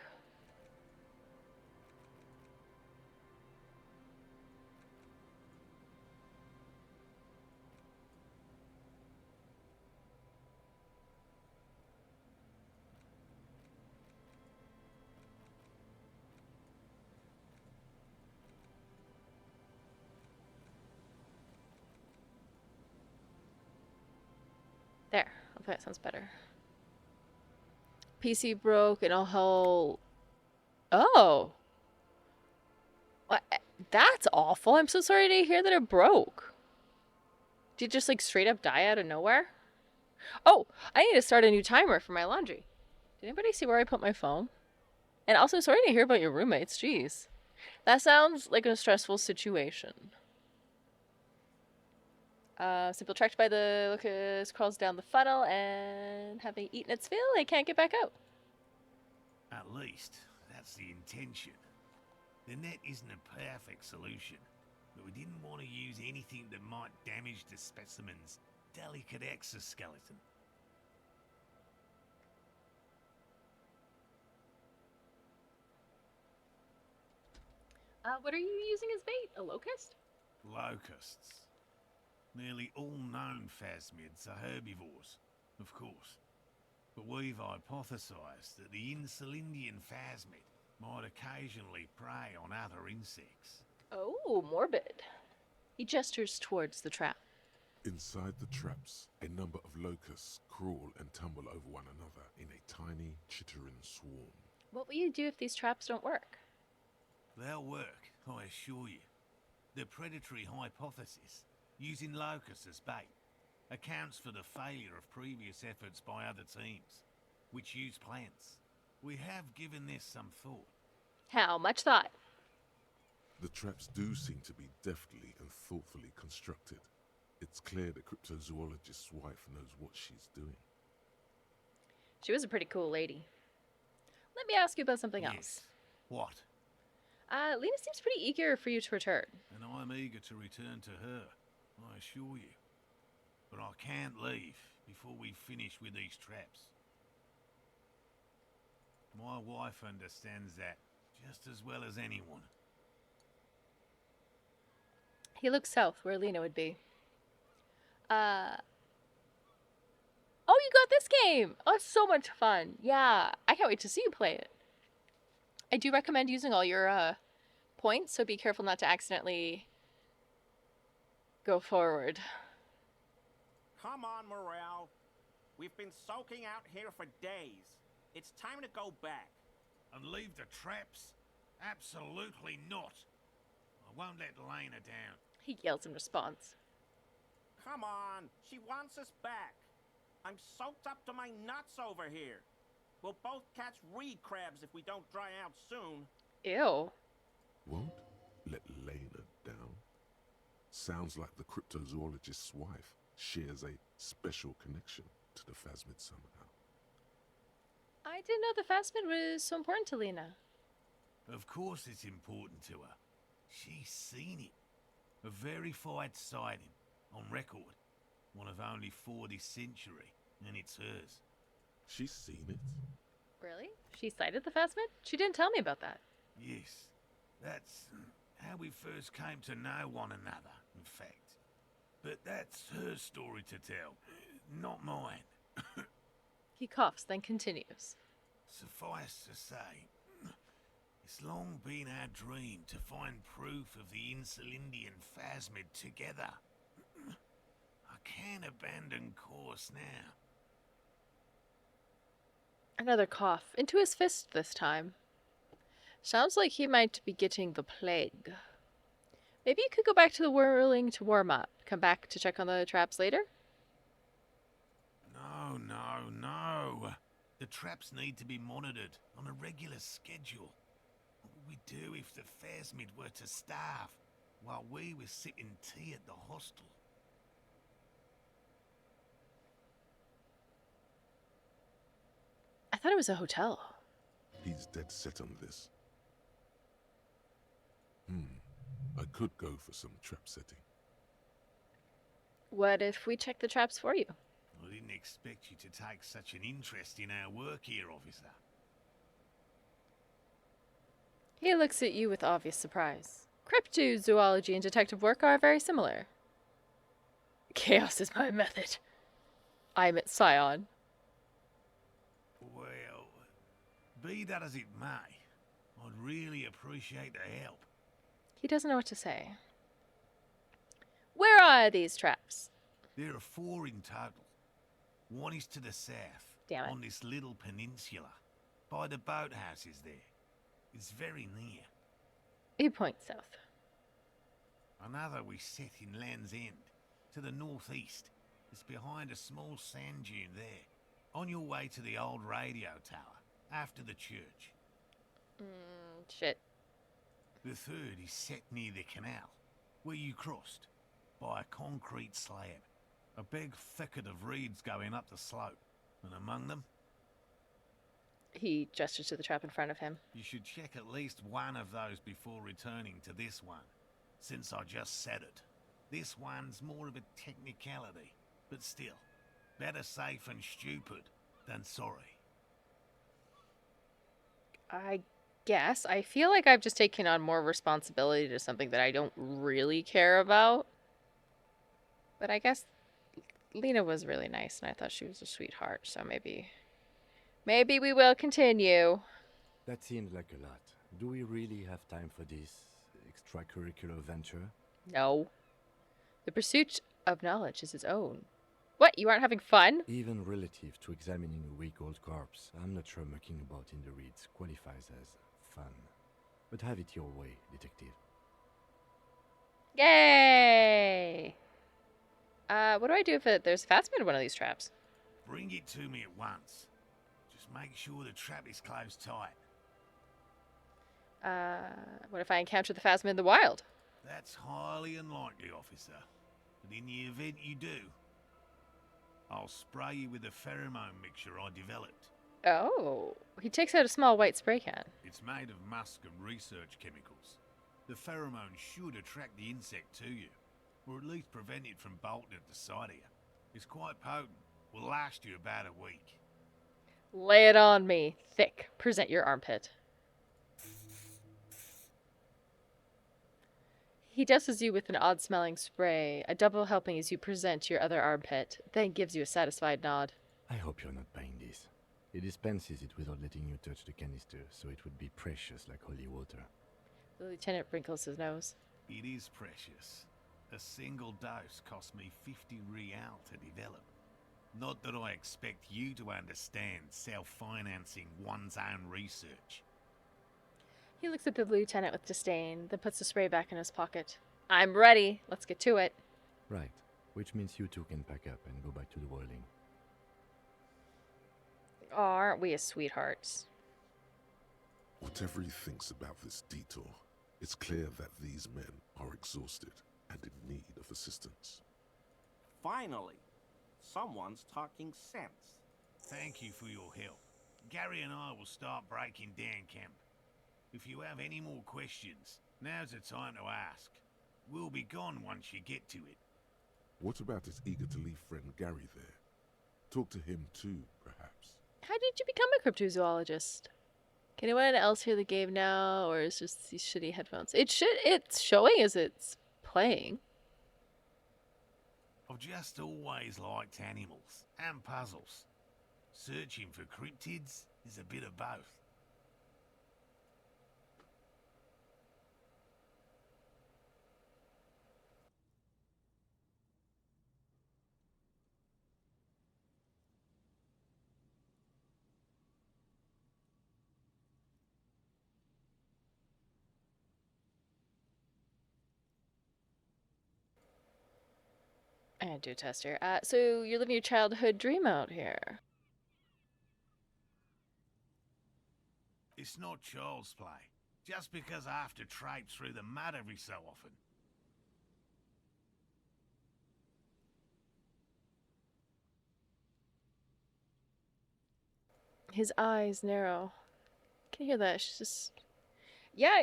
There. Okay, that sounds better. PC broke and a whole... Oh. What? That's awful. I'm so sorry to hear that it broke. Did you just like straight up die out of nowhere? Oh, I need to start a new timer for my laundry. Did anybody see where I put my phone? And also, sorry to hear about your roommates. Jeez. That sounds like a stressful situation. Simple tracked by the locust crawls down the funnel and having eaten its fill, it can't get back out. At least, that's the intention. The net isn't a perfect solution, but we didn't want to use anything that might damage the specimen's delicate exoskeleton. What are you using as bait? A locust? Locusts. Nearly all known phasmids are herbivores, of course. But we've hypothesized that the Insulindian phasmid might occasionally prey on other insects. Oh, morbid. He gestures towards the trap. Inside the traps, a number of locusts crawl and tumble over one another in a tiny, chittering swarm. What will you do if these traps don't work? They'll work, I assure you. The predatory hypothesis, using locusts as bait, accounts for the failure of previous efforts by other teams, which use plants. We have given this some thought. How much thought? The traps do seem to be deftly and thoughtfully constructed. It's clear the cryptozoologist's wife knows what she's doing. She was a pretty cool lady. Let me ask you about something else. Yes. What? Lena seems pretty eager for you to return. And I'm eager to return to her, I assure you. But I can't leave before we finish with these traps. My wife understands that just as well as anyone. He looks south, where Lena would be. Oh, you got this game! Oh, it's so much fun. Yeah, I can't wait to see you play it. I do recommend using all your points, so be careful not to accidentally go forward. Come on, Morel. We've been soaking out here for days. It's time to go back. And leave the traps? Absolutely not. I won't let Lena down. He yells in response. Come on, she wants us back. I'm soaked up to my nuts over here. We'll both catch reed crabs if we don't dry out soon. Ew. Won't let Lena down? Sounds like the cryptozoologist's wife shares a special connection to the Phasmid somehow. I didn't know the Phasmid was so important to Lena. Of course it's important to her. She's seen it. A verified sighting, on record. One of only 4 this century, and it's hers. She's seen it? Really? She sighted the Phasmid? She didn't tell me about that. Yes, that's how we first came to know one another, in fact. But that's her story to tell, not mine. He coughs, then continues. Suffice to say, it's long been our dream to find proof of the Insulindian Phasmid together. I can't abandon course now. Another cough, into his fist this time. Sounds like he might be getting the plague. Maybe you could go back to the whirling to warm up. Come back to check on the traps later? No. The traps need to be monitored on a regular schedule. What would we do if the Phasmid were to starve while we were sipping tea at the hostel? I thought it was a hotel. He's dead set on this. I could go for some trap setting. What if we check the traps for you? I didn't expect you to take such an interest in our work here, officer. He looks at you with obvious surprise. Cryptozoology and detective work are very similar. Chaos is my method. I am at Scion. Well, be that as it may, I'd really appreciate the help. He doesn't know what to say. Where are these traps? There are 4 in total. One is to the south, Damn it. on this little peninsula, by the boathouses there. It's very near. He points south. Another we set in Land's End, to the northeast. It's behind a small sand dune there, on your way to the old radio tower, after the church. Shit. The third is set near the canal, where you crossed, by a concrete slab. A big thicket of reeds going up the slope, and among them, He gestures to the trap in front of him. you should check at least one of those before returning to this one, since I just said it. This one's more of a technicality, but still, better safe and stupid than sorry. I guess. I feel like I've just taken on more responsibility to something that I don't really care about. But I guess Lena was really nice, and I thought she was a sweetheart, so maybe we will continue. That seems like a lot. Do we really have time for this extracurricular venture? No. The pursuit of knowledge is its own. What, you aren't having fun? Even relative to examining a week-old corpse, I'm not sure mucking about in the reeds qualifies as fun. But have it your way, detective. Yay! What do I do if there's a Phasmid in one of these traps? Bring it to me at once. Just make sure the trap is closed tight. What if I encounter the Phasmid in the wild? That's highly unlikely, officer. But in the event you do, I'll spray you with a pheromone mixture I developed. Oh, he takes out a small white spray can. It's made of musk and research chemicals. The pheromone should attract the insect to you, or at least prevent it from bolting at the sight of you. It's quite potent. Will last you about a week. Lay it on me, thick. Present your armpit. He doses you with an odd-smelling spray, a double helping as you present your other armpit, then gives you a satisfied nod. I hope you're not buying this. He dispenses it without letting you touch the canister, so it would be precious like holy water. The lieutenant wrinkles his nose. It is precious. A single dose cost me 50 real to develop. Not that I expect you to understand self-financing one's own research. He looks at the lieutenant with disdain, then puts the spray back in his pocket. I'm ready. Let's get to it. Right. Which means you two can pack up and go back to the Whirling. Oh, aren't we as sweethearts? Whatever he thinks about this detour, it's clear that these men are exhausted and in need of assistance. Finally, someone's talking sense. Thank you for your help. Gary and I will start breaking down camp. If you have any more questions, now's the time to ask. We'll be gone once you get to it. What about his eager-to-leave friend Gary there? Talk to him too, perhaps. How did you become a cryptozoologist? Can anyone else hear the game now, or is just these shitty headphones? It's showing as it's playing. I've just always liked animals and puzzles. Searching for cryptids is a bit of both. And do a test here. So you're living your childhood dream out here. It's not child's play, just because I have to traipse through the mud every so often. His eyes narrow. Can you hear that? She's just... Yeah,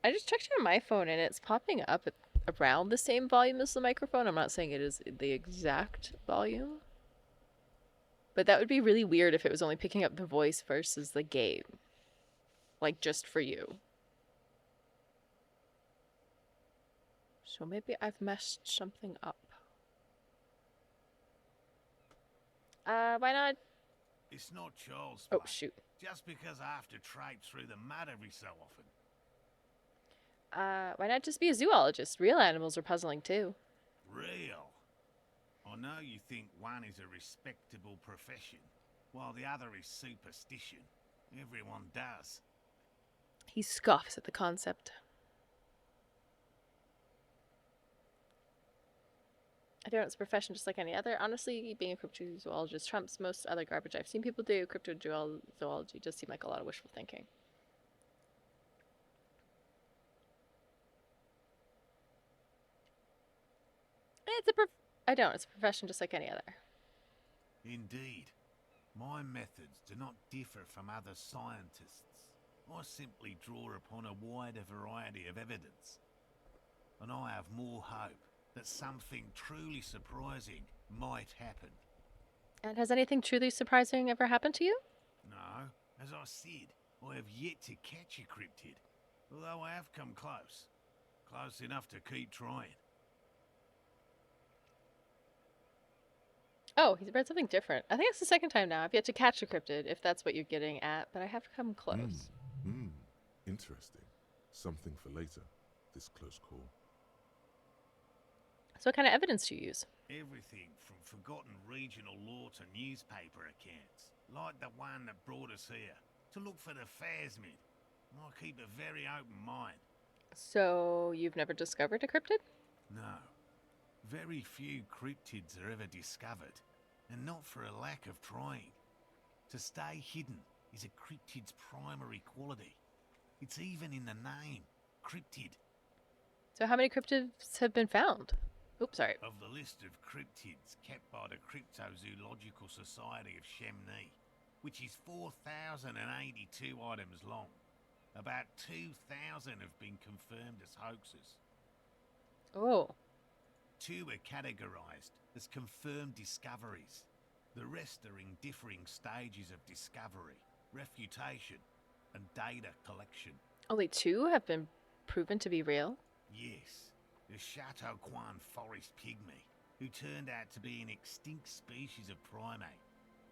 I just checked it on my phone and it's popping up at around the same volume as the microphone. I'm not saying it is the exact volume. But that would be really weird if it was only picking up the voice versus the game. Like, just for you. So maybe I've messed something up. Why not? It's not child's play. Oh, shoot. Just because I have to traipse through the mud every so often. Why not just be a zoologist? Real animals are puzzling too. Real? I know you think one is a respectable profession, while the other is superstition. Everyone does. He scoffs at the concept. I don't know, it's a profession just like any other. Honestly, being a cryptozoologist trumps most other garbage I've seen people do. Cryptozoology just seemed like a lot of wishful thinking. It's a profession just like any other. Indeed. My methods do not differ from other scientists. I simply draw upon a wider variety of evidence. And I have more hope that something truly surprising might happen. And has anything truly surprising ever happened to you? No, as I said, I have yet to catch a cryptid, although I have come close. Close enough to keep trying. Oh, he's read something different. I think it's the second time now. I've yet to catch a cryptid, if that's what you're getting at, but I have come close. Interesting. Something for later, this close call. So what kind of evidence do you use? Everything from forgotten regional lore to newspaper accounts, like the one that brought us here, to look for the Phasmid. I keep a very open mind. So you've never discovered a cryptid? No. Very few cryptids are ever discovered, and not for a lack of trying. To stay hidden is a cryptid's primary quality. It's even in the name, cryptid. So how many cryptids have been found? Oops, sorry. Of the list of cryptids kept by the Cryptozoological Society of Chemnee, which is 4,082 items long, about 2,000 have been confirmed as hoaxes. Oh. 2 are categorized as confirmed discoveries. The rest are in differing stages of discovery, refutation, and data collection. Only 2 have been proven to be real? Yes, the Chateau Quan forest pygmy, who turned out to be an extinct species of primate,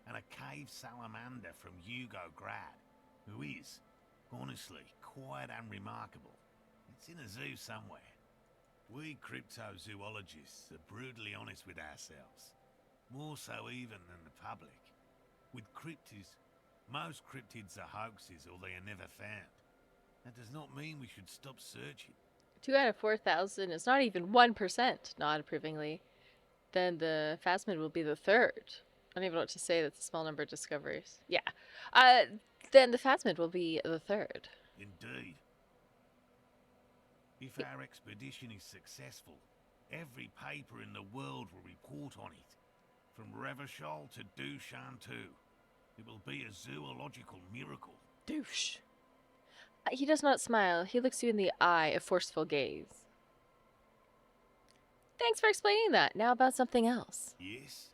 and a cave salamander from Hugo Grad, who is, honestly, quite unremarkable. It's in a zoo somewhere. We cryptozoologists are brutally honest with ourselves, more so even than the public. With cryptids, most cryptids are hoaxes or they are never found. That does not mean we should stop searching. 2 out of 4,000 is not even 1%, not approvingly. Then the Phasmid will be the third. I don't even know what to say, that's a small number of discoveries. Yeah. Then the Phasmid will be the third. Indeed. If our expedition is successful, every paper in the world will report on it. From Revachol to Dushantu. It will be a zoological miracle. Douche. He does not smile. He looks you in the eye, a forceful gaze. Thanks for explaining that. Now about something else. Yes?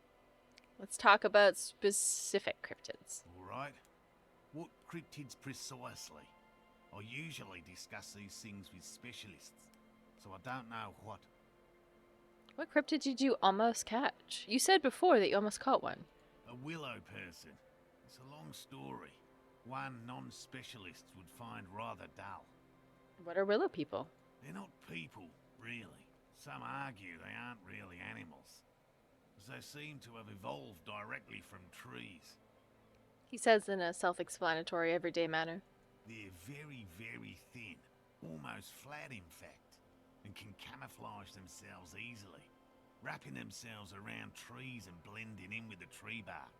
Let's talk about specific cryptids. Alright. What cryptids precisely? I usually discuss these things with specialists, so I don't know what. What cryptid did you almost catch? You said before that you almost caught one. A willow person. It's a long story. One non-specialist would find rather dull. What are willow people? They're not people, really. Some argue they aren't really animals, as they seem to have evolved directly from trees. He says in a self-explanatory, everyday manner. They're very, very thin, almost flat in fact, and can camouflage themselves easily, wrapping themselves around trees and blending in with the tree bark.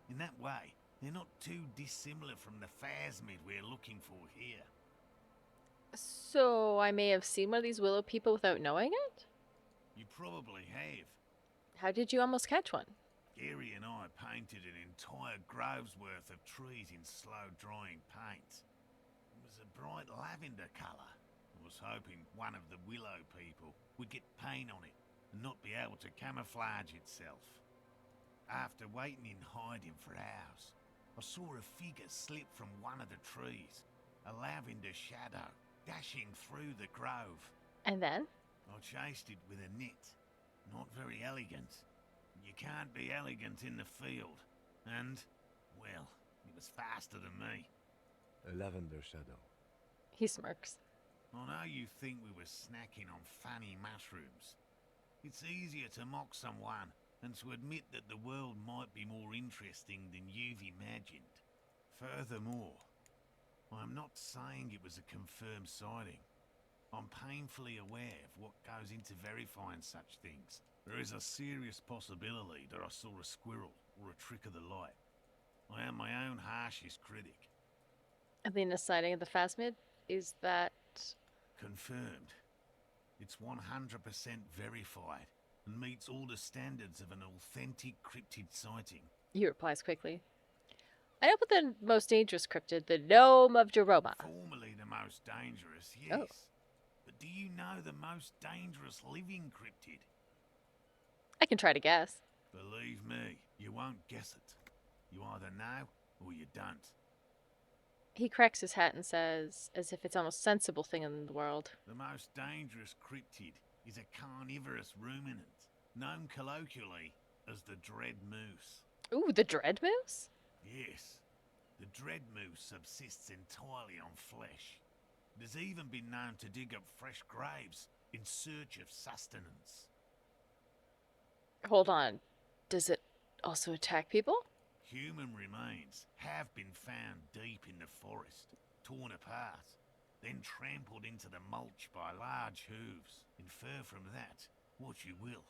In that way, they're not too dissimilar from the Phasmid we're looking for here. So I may have seen one of these willow people without knowing it? You probably have. How did you almost catch one? Gary and I painted an entire grove's worth of trees in slow-drying paint. It was a bright lavender colour. I was hoping one of the willow people would get paint on it and not be able to camouflage itself. After waiting in hiding for hours, I saw a figure slip from one of the trees, a lavender shadow dashing through the grove. And then? I chased it with a net. Not very elegant. You can't be elegant in the field. And, well, it was faster than me. A lavender shadow. He smirks. I know you think we were snacking on funny mushrooms. It's easier to mock someone than to admit that the world might be more interesting than you've imagined. Furthermore, I'm not saying it was a confirmed sighting. I'm painfully aware of what goes into verifying such things. There is a serious possibility that I saw a squirrel or a trick of the light. I am my own harshest critic. And then the sighting of the Phasmid? Is that... Confirmed. It's 100% verified and meets all the standards of an authentic cryptid sighting. He replies quickly. I know about the most dangerous cryptid, the Gnome of Jeroma. Formerly the most dangerous, yes. Oh. But do you know the most dangerous living cryptid? I can try to guess. Believe me, you won't guess it. You either know or you don't. He cracks his hat and says, as if it's the most sensible thing in the world. The most dangerous cryptid is a carnivorous ruminant, known colloquially as the dread moose. Ooh, the dread moose? Yes, the dread moose subsists entirely on flesh. It has even been known to dig up fresh graves in search of sustenance. Hold on. Does it also attack people? Human remains have been found deep in the forest, torn apart, then trampled into the mulch by large hooves. Infer from that what you will.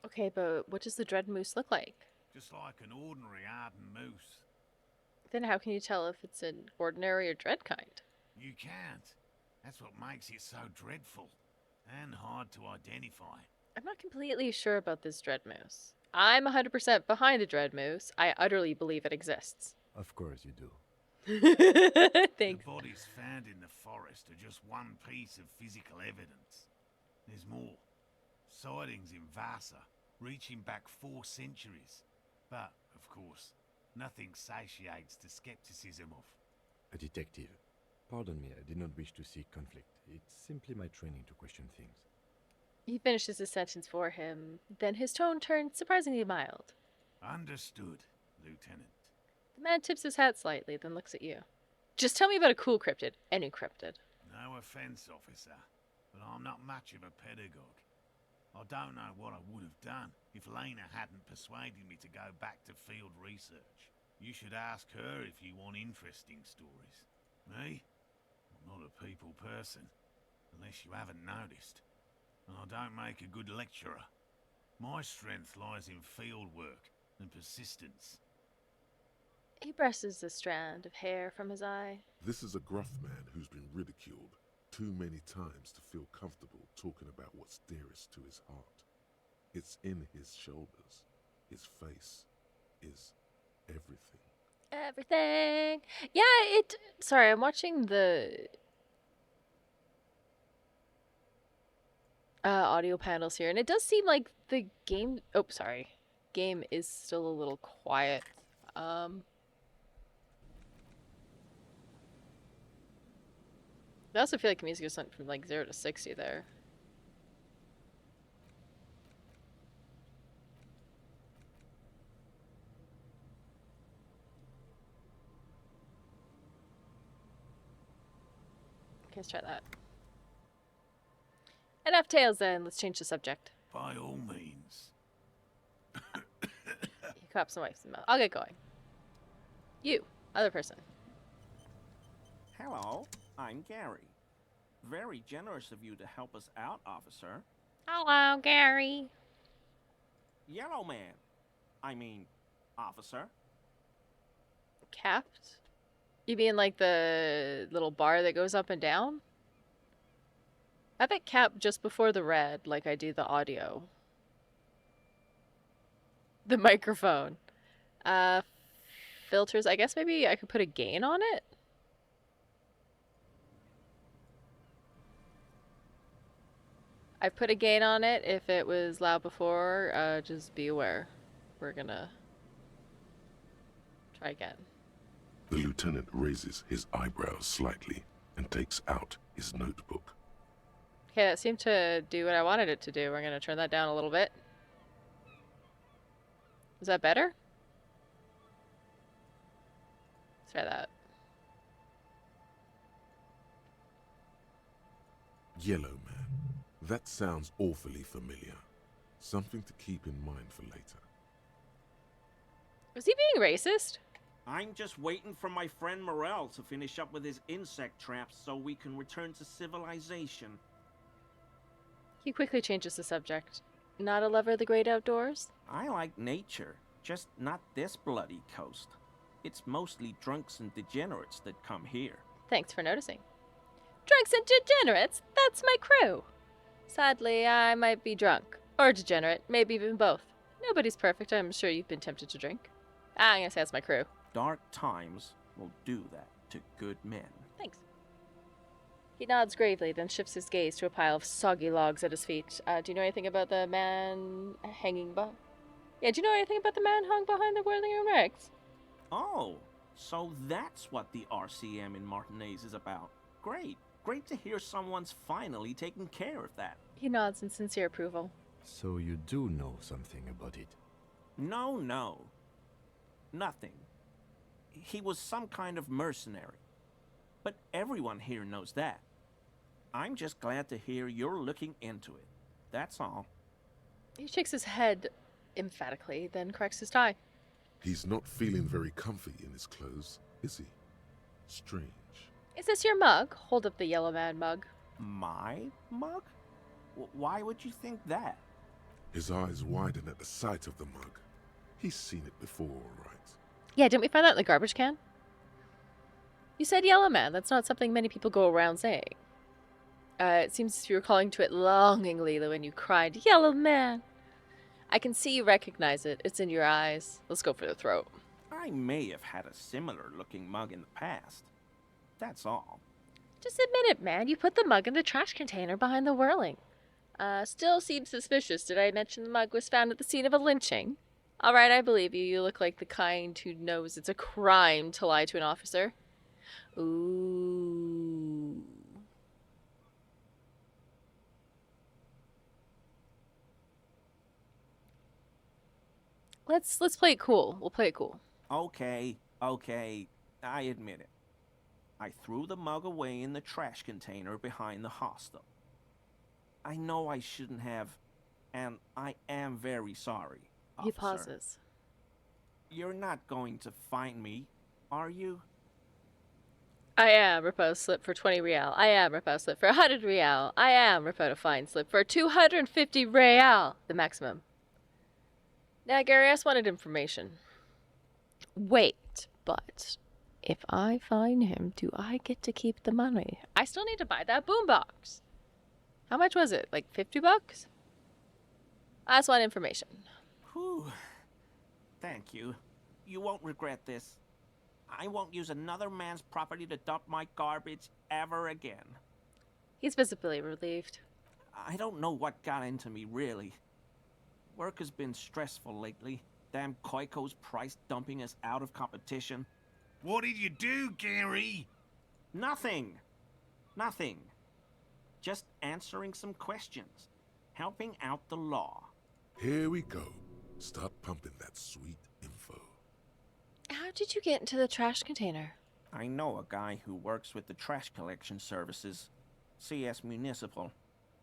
Okay, but what does the dread moose look like? Just like an ordinary Arden moose. Then how can you tell if it's an ordinary or dread kind? You can't. That's what makes it so dreadful and hard to identify. I'm not completely sure about this dread moose. I'm 100% behind the dread moose. I utterly believe it exists. Of course you do. Thanks. The bodies found in the forest are just one piece of physical evidence. There's more. Sightings in Vasa, reaching back 4 centuries. But, of course, nothing satiates the skepticism of. A detective. Pardon me, I did not wish to seek conflict. It's simply my training to question things. He finishes his sentence for him. Then his tone turned surprisingly mild. Understood, Lieutenant. The man tips his hat slightly, then looks at you. Just tell me about a cool cryptid. Any cryptid. No offense, officer, but I'm not much of a pedagogue. I don't know what I would have done if Lena hadn't persuaded me to go back to field research. You should ask her if you want interesting stories. Me? not a people person, unless you haven't noticed. And I don't make a good lecturer. My strength lies in field work and persistence. He brushes a strand of hair from his eye. This is a gruff man who's been ridiculed too many times to feel comfortable talking about what's dearest to his heart. It's in his shoulders. His face is everything. Everything. Yeah, sorry, I'm watching the audio panels here, and it does seem like the game game is still a little quiet. I also feel like the music just went from like 0 to 60 there. Okay, let's try that. Enough tales then, let's change the subject. By all means. He claps my wife's mouth. I'll get going. You, other person. Hello, I'm Gary. Very generous of you to help us out, officer. Hello, Gary. Yellow man. I mean, officer. Capped? You mean like the little bar that goes up and down? I have it capped just before the red, like I do the audio. The microphone. Filters. I guess maybe I could put a gain on it? I put a gain on it if it was loud before. Just be aware. We're gonna try again. The lieutenant raises his eyebrows slightly and takes out his notebook. Okay, that seemed to do what I wanted it to do. We're gonna turn that down a little bit. Is that better? Let's try that. Yellow man. That sounds awfully familiar. Something to keep in mind for later. Was he being racist? I'm just waiting for my friend Morel to finish up with his insect traps so we can return to civilization. He quickly changes the subject. Not a lover of the great outdoors? I like nature, just not this bloody coast. It's mostly drunks and degenerates that come here. Thanks for noticing. Drunks and degenerates? That's my crew. Sadly, I might be drunk. Or degenerate, maybe even both. Nobody's perfect. I'm sure you've been tempted to drink. I'm gonna say that's my crew. Dark times will do that to good men. Thanks. He nods gravely, then shifts his gaze to a pile of soggy logs at his feet. Do you know anything about the man hanging do you know anything about the man hung behind the whirling room eggs? Oh, so that's what the RCM in Martinez is about. Great. Great to hear someone's finally taking care of that. He nods in sincere approval. So you do know something about it? No. Nothing. He was some kind of mercenary. But everyone here knows that. I'm just glad to hear you're looking into it. That's all. He shakes his head emphatically, then corrects his tie. He's not feeling very comfy in his clothes, is he? Strange. Is this your mug? Hold up the yellow man mug. My mug? Why would you think that? His eyes widen at the sight of the mug. He's seen it before, all right. Yeah, didn't we find that in the garbage can? You said yellow man. That's not something many people go around saying. It seems you were calling to it longingly when you cried, "Yellow man!" I can see you recognize it. It's in your eyes. Let's go for the throat. I may have had a similar looking mug in the past. That's all. Just admit it, man. You put the mug in the trash container behind the whirling. Still seems suspicious. Did I mention the mug was found at the scene of a lynching? All right, I believe you. You look like the kind who knows it's a crime to lie to an officer. Ooh. Let's play it cool. We'll play it cool. Okay, I admit it. I threw the mug away in the trash container behind the hostel. I know I shouldn't have, and I am very sorry, officer. He pauses. You're not going to find me, are you? I am repo slip for 20 real. I am repo slip for 100 real. I am repo to fine slip for 250 real, the maximum. Now, Gary S. wanted information. Wait, but if I find him, do I get to keep the money? I still need to buy that boombox. How much was it? Like 50 bucks? I just want information. Whew. Thank you. You won't regret this. I won't use another man's property to dump my garbage ever again. He's visibly relieved. I don't know what got into me, really. Work has been stressful lately. Damn Koiko's price dumping us out of competition. What did you do, Gary? Nothing. Nothing. Just answering some questions. Helping out the law. Here we go. Start pumping that sweet info. How did you get into the trash container? I know a guy who works with the trash collection services. CS Municipal.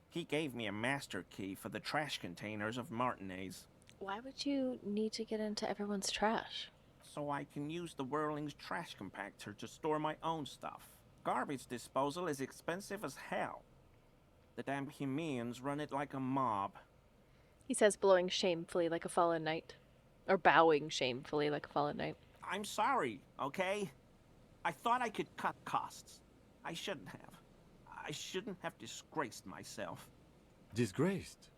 He gave me a master key for the trash containers of Martinez. Why would you need to get into everyone's trash? So I can use the Whirling's trash compactor to store my own stuff. Garbage disposal is expensive as hell. The damn Hemians run it like a mob. He says, blowing shamefully like a fallen knight. Or bowing shamefully like a fallen knight. I'm sorry, okay? I thought I could cut costs. I shouldn't have. I shouldn't have disgraced myself. Disgraced?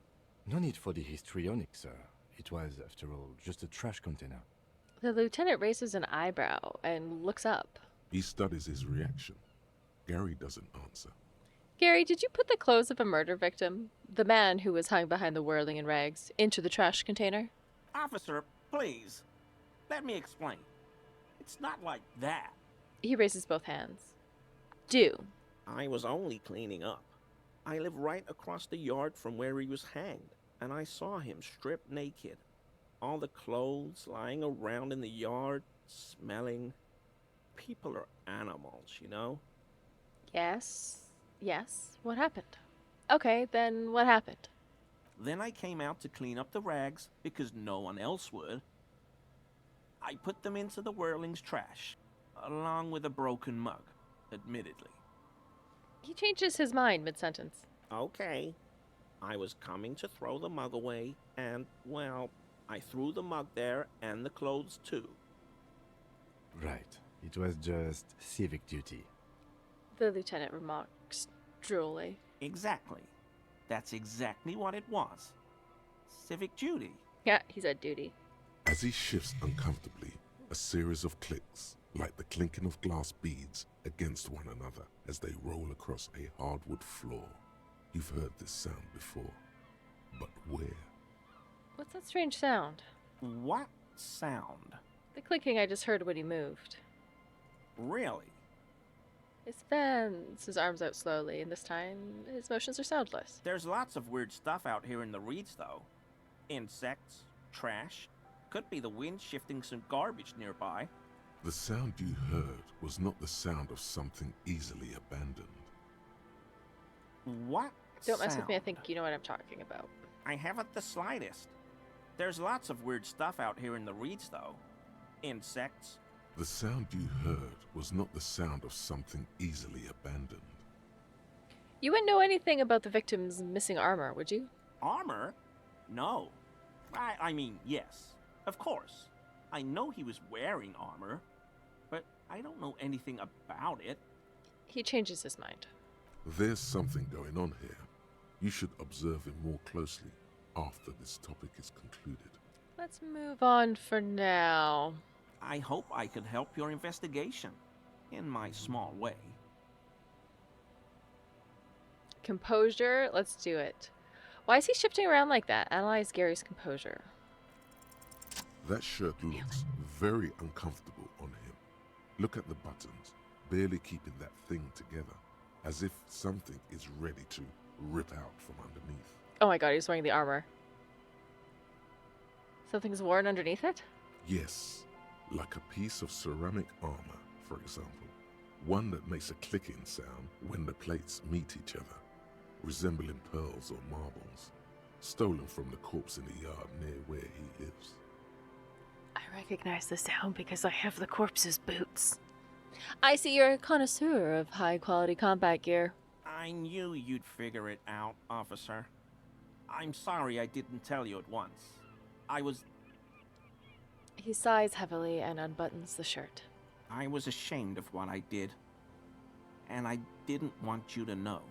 No need for the histrionic, sir. It was, after all, just a trash container. The lieutenant raises an eyebrow and looks up. He studies his reaction. Gary doesn't answer. Gary, did you put the clothes of a murder victim, the man who was hung behind the whirling in rags, into the trash container? Officer, please. Let me explain. It's not like that. He raises both hands. Do. I was only cleaning up. I live right across the yard from where he was hanged, and I saw him stripped naked. All the clothes lying around in the yard, smelling. People are animals, you know? Yes. Yes. What happened? Okay, then what happened? Then I came out to clean up the rags because no one else would. I put them into the Whirling's trash, along with a broken mug, admittedly. He changes his mind mid-sentence. Okay. I was coming to throw the mug away, and, well, I threw the mug there and the clothes too. Right. It was just civic duty. The lieutenant remarks drolly. Exactly. That's exactly what it was. Civic duty. Yeah, he said duty. As he shifts uncomfortably, a series of clicks, like the clinking of glass beads against one another as they roll across a hardwood floor. You've heard this sound before, but where? What's that strange sound? What sound? The clicking I just heard when he moved. Really? He fans his arms out slowly, and this time his motions are soundless. There's lots of weird stuff out here in the reeds, though. Insects, trash. Could be the wind shifting some garbage nearby. The sound you heard was not the sound of something easily abandoned. What Don't mess with me, I sound? think you know what I'm talking about. I haven't the slightest. There's lots of weird stuff out here in the reeds, though. Insects. The sound you heard was not the sound of something easily abandoned. You wouldn't know anything about the victim's missing armor, would you? Armor? No. I mean, yes. Of course. I know he was wearing armor, but I don't know anything about it. He changes his mind. There's something going on here. You should observe him more closely after this topic is concluded. Let's move on for now. I hope I could help your investigation, in my small way. Composure, let's do it. Why is he shifting around like that? Analyze Gary's composure. That shirt looks very uncomfortable on him. Look at the buttons, barely keeping that thing together, as if something is ready to rip out from underneath. Oh my god, he's wearing the armor. Something's worn underneath it? Yes, like a piece of ceramic armor, for example. One that makes a clicking sound when the plates meet each other, resembling pearls or marbles, stolen from the corpse in the yard near where he lives. I recognize the sound because I have the corpse's boots. I see you're a connoisseur of high-quality combat gear. I knew you'd figure it out, officer. I'm sorry I didn't tell you at once. I was He sighs heavily and unbuttons the shirt. ashamed of what I did. And I didn't want you to know.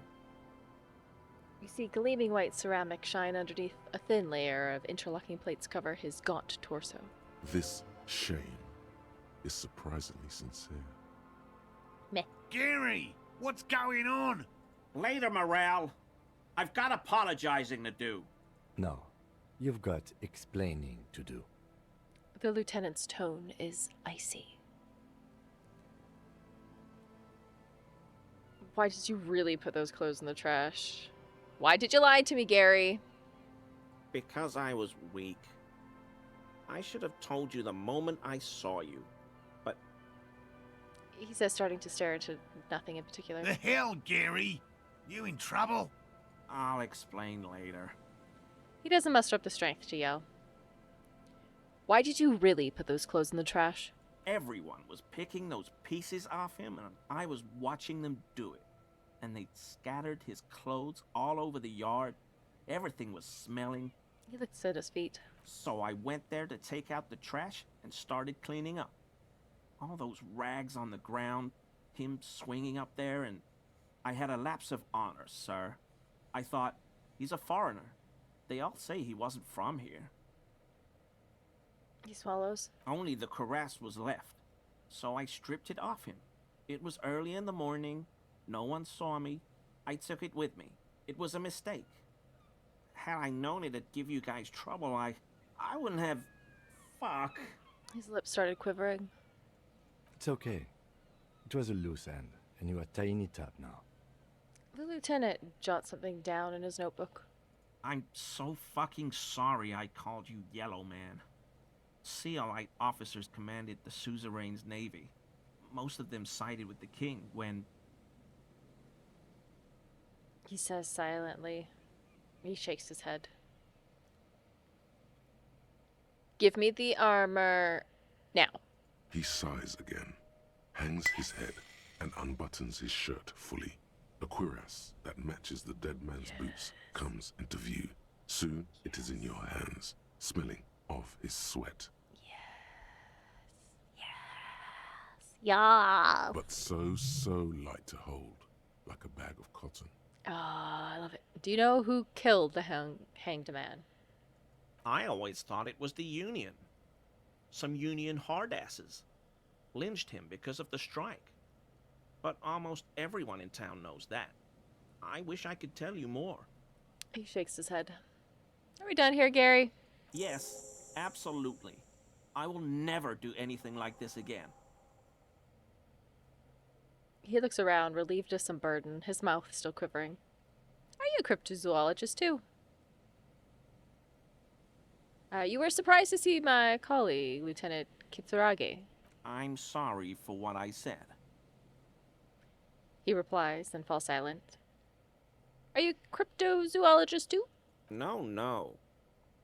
You see gleaming white ceramic shine underneath a thin layer of interlocking plates cover his gaunt torso. This shame is surprisingly sincere. Meh. Gary, what's going on? Later, Morale. I've got apologizing to do. No, you've got explaining to do. The lieutenant's tone is icy. Why did you really put those clothes in the trash? Why did you lie to me, Gary? Because I was weak. I should have told you the moment I saw you. But He says, starting to stare into nothing in particular. The hell, Gary? You in trouble? I'll explain later. He doesn't muster up the strength to yell. Why did you really put those clothes in the trash? Everyone was picking those pieces off him, and I was watching them do it. And they'd scattered his clothes all over the yard. Everything was smelling. He looks at his feet. So I went there to take out the trash and started cleaning up. All those rags on the ground, him swinging up there, and I had a lapse of honor, sir. I thought, he's a foreigner. They all say he wasn't from here. He swallows. Only the cuirass was left, so I stripped it off him. It was early in the morning. No one saw me. I took it with me. It was a mistake. Had I known it'd give you guys trouble, I wouldn't have... Fuck. His lips started quivering. It's okay. It was a loose end, and you are tying it up now. The lieutenant jots something down in his notebook. I'm so fucking sorry I called you Yellow Man. Sealite officers commanded the suzerain's navy. Most of them sided with the king when... He says silently. He shakes his head. Give me the armor now. He sighs again, hangs his head, and unbuttons his shirt fully. A cuirass that matches the dead man's boots comes into view. Soon it is in your hands, smelling of his sweat. Yeah. But so light to hold, like a bag of cotton. Ah, I love it. Do you know who killed the hanged man? I always thought it was the Union. Some Union hardasses. Lynched him because of the strike. But almost everyone in town knows that. I wish I could tell you more. He shakes his head. Are we done here, Gary? Yes, absolutely. I will never do anything like this again. He looks around, relieved of some burden, his mouth still quivering. Are you a cryptozoologist, too? You were surprised to see my colleague, Lieutenant Kitsuragi. I'm sorry for what I said. He replies, then falls silent. Are you a cryptozoologist, too? No.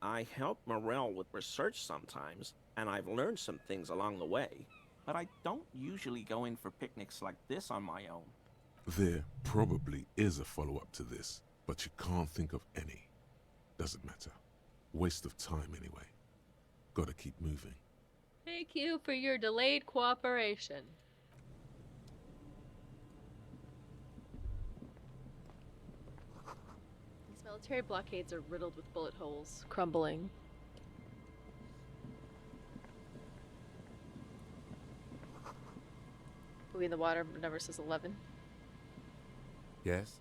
I help Morel with research sometimes, and I've learned some things along the way. But I don't usually go in for picnics like this on my own. There probably is a follow-up to this, but you can't think of any. Doesn't matter. Waste of time anyway. Gotta keep moving. Thank you for your delayed cooperation. These military blockades are riddled with bullet holes, crumbling. Buoy in the water, number says 11. Yes?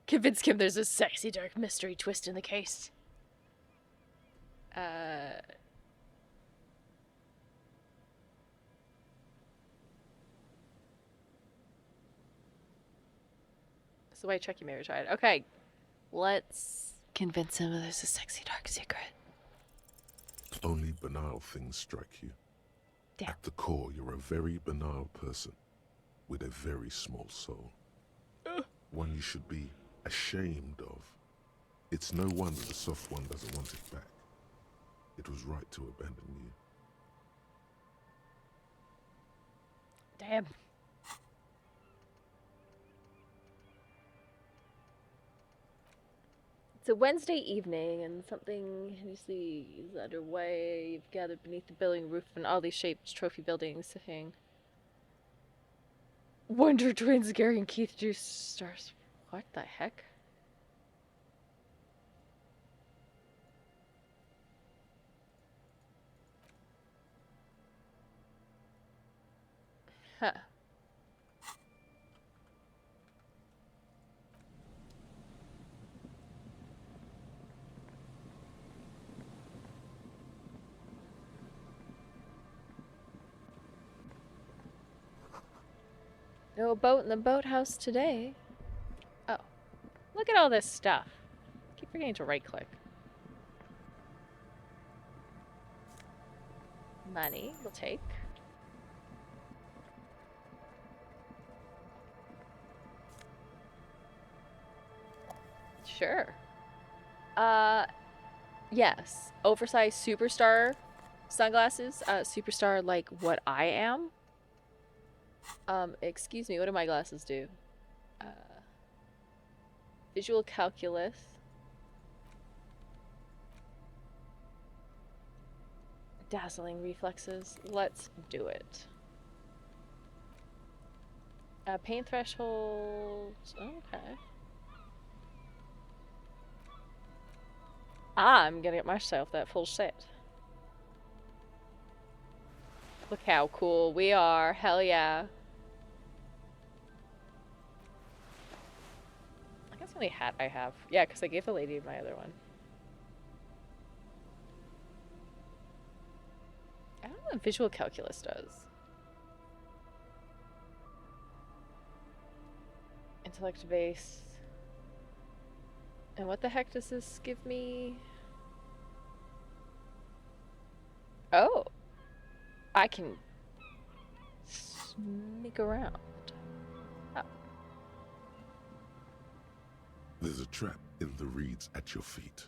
Convince him there's a sexy dark mystery twist in the case. That's the way Chucky Mary tried. Okay, let's convince him there's a sexy dark secret. Only banal things strike you. Damn. At the core, you're a very banal person with a very small soul. One you should be ashamed of. It's no wonder the soft one doesn't want it back. It was right to abandon you. Damn. It's a Wednesday evening, and something hideously is underway. You've gathered beneath the building roof of an oddly shaped trophy building, sitting. Wonder Twins, Gary and Keith Juice stars. What the heck? Huh. No boat in the boathouse today. Oh. Look at all this stuff. Keep forgetting to right click. Money, we'll take. Sure. Yes. Oversized superstar sunglasses. Superstar like what I am. Excuse me, what do my glasses do? Visual calculus. Dazzling reflexes. Let's do it. Pain threshold. Okay. I'm gonna get myself that full set. Look how cool we are. Hell yeah. I guess the only hat I have. Yeah, because I gave the lady my other one. I don't know what visual calculus does. Intellect base. And what the heck does this give me? Oh. I can sneak around. Oh. There's a trap in the reeds at your feet.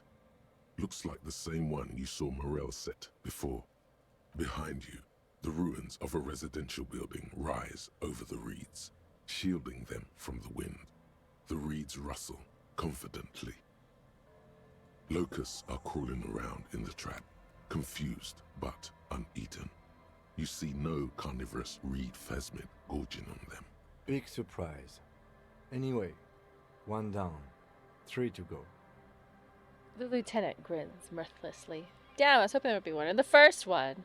Looks like the same one you saw Morel set before. Behind you, the ruins of a residential building rise over the reeds, shielding them from the wind. The reeds rustle confidently. Locusts are crawling around in the trap, confused but uneaten. You see no carnivorous reed phasmid gorging on them. Big surprise. Anyway, 1 down, 3 to go. The lieutenant grins mirthlessly. Damn, I was hoping there would be one in the first one.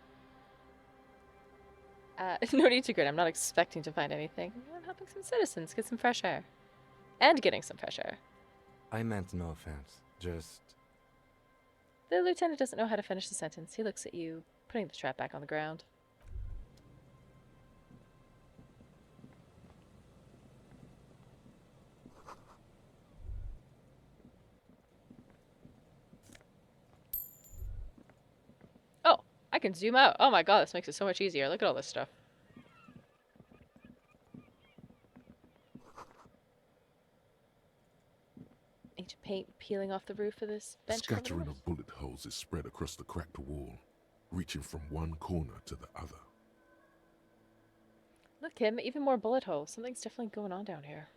No need to grin. I'm not expecting to find anything. I'm helping some citizens get some fresh air. And getting some fresh air. I meant no offense, just... The lieutenant doesn't know how to finish the sentence. He looks at you, putting the trap back on the ground. Oh, I can zoom out. Oh my god, this makes it so much easier. Look at all this stuff. Ancient paint peeling off the roof of this A bench. scattering of bullet holes is spread across the cracked wall, reaching from one corner to the other. Look, Kim, even more bullet holes. Something's definitely going on down here.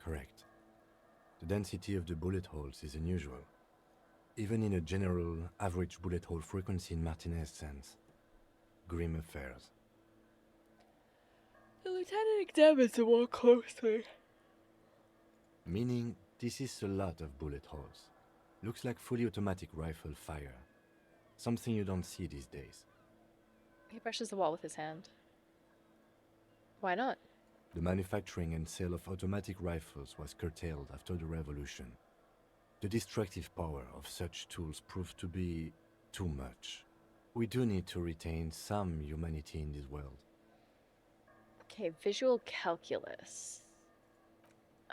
Correct. The density of the bullet holes is unusual. Even in a general average bullet hole frequency in Martinez sense. Grim affairs. The lieutenant examines the wall closely. Meaning, this is a lot of bullet holes. Looks like fully automatic rifle fire. Something you don't see these days. He brushes the wall with his hand. Why not? The manufacturing and sale of automatic rifles was curtailed after the revolution. The destructive power of such tools proved to be too much. We do need to retain some humanity in this world. Okay, visual calculus.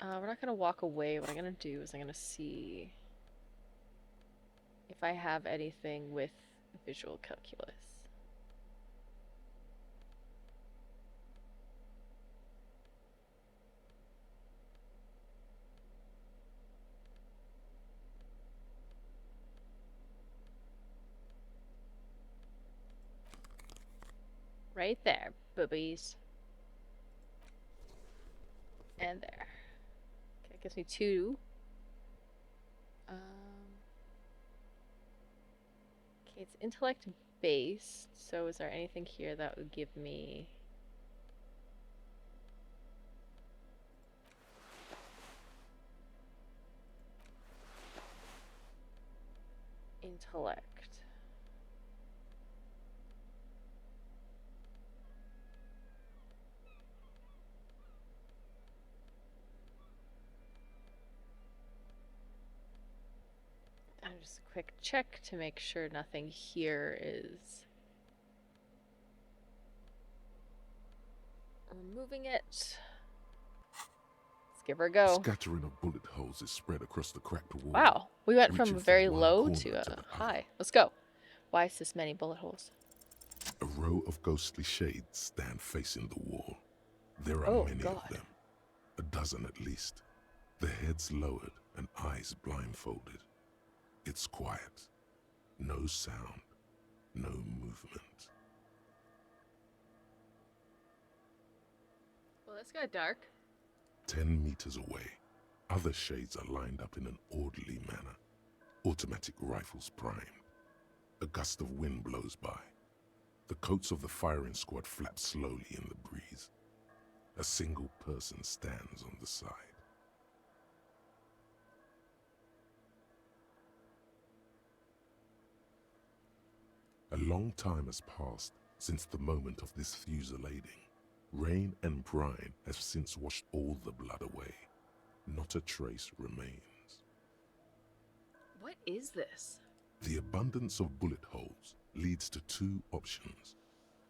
We're not gonna walk away. What I'm gonna do is I'm gonna see if I have anything with visual calculus. Right there. boobies. And there. Okay, it gives me 2. Okay, it's intellect based, so is there anything here that would give me... intellect? Just a quick check to make sure nothing here is removing it. Let's give her a A go. scattering of bullet holes is spread across the cracked wall. Wow, we went from reaching very one low corner to the a other. high. Let's go. Why is this many bullet holes? A row of ghostly shades stand facing the wall. There are Oh, many God. of them, a dozen at least, their heads lowered and eyes blindfolded. It's quiet. No sound. No movement. Well, this got dark. 10 meters away, other shades are lined up in an orderly manner. Automatic rifles primed. A gust of wind blows by. The coats of the firing squad flap slowly in the breeze. A single person stands on the side. A long time has passed since the moment of this fusillading. Rain and brine have since washed all the blood away. Not a trace remains. What is this? The abundance of bullet holes leads to 2 options.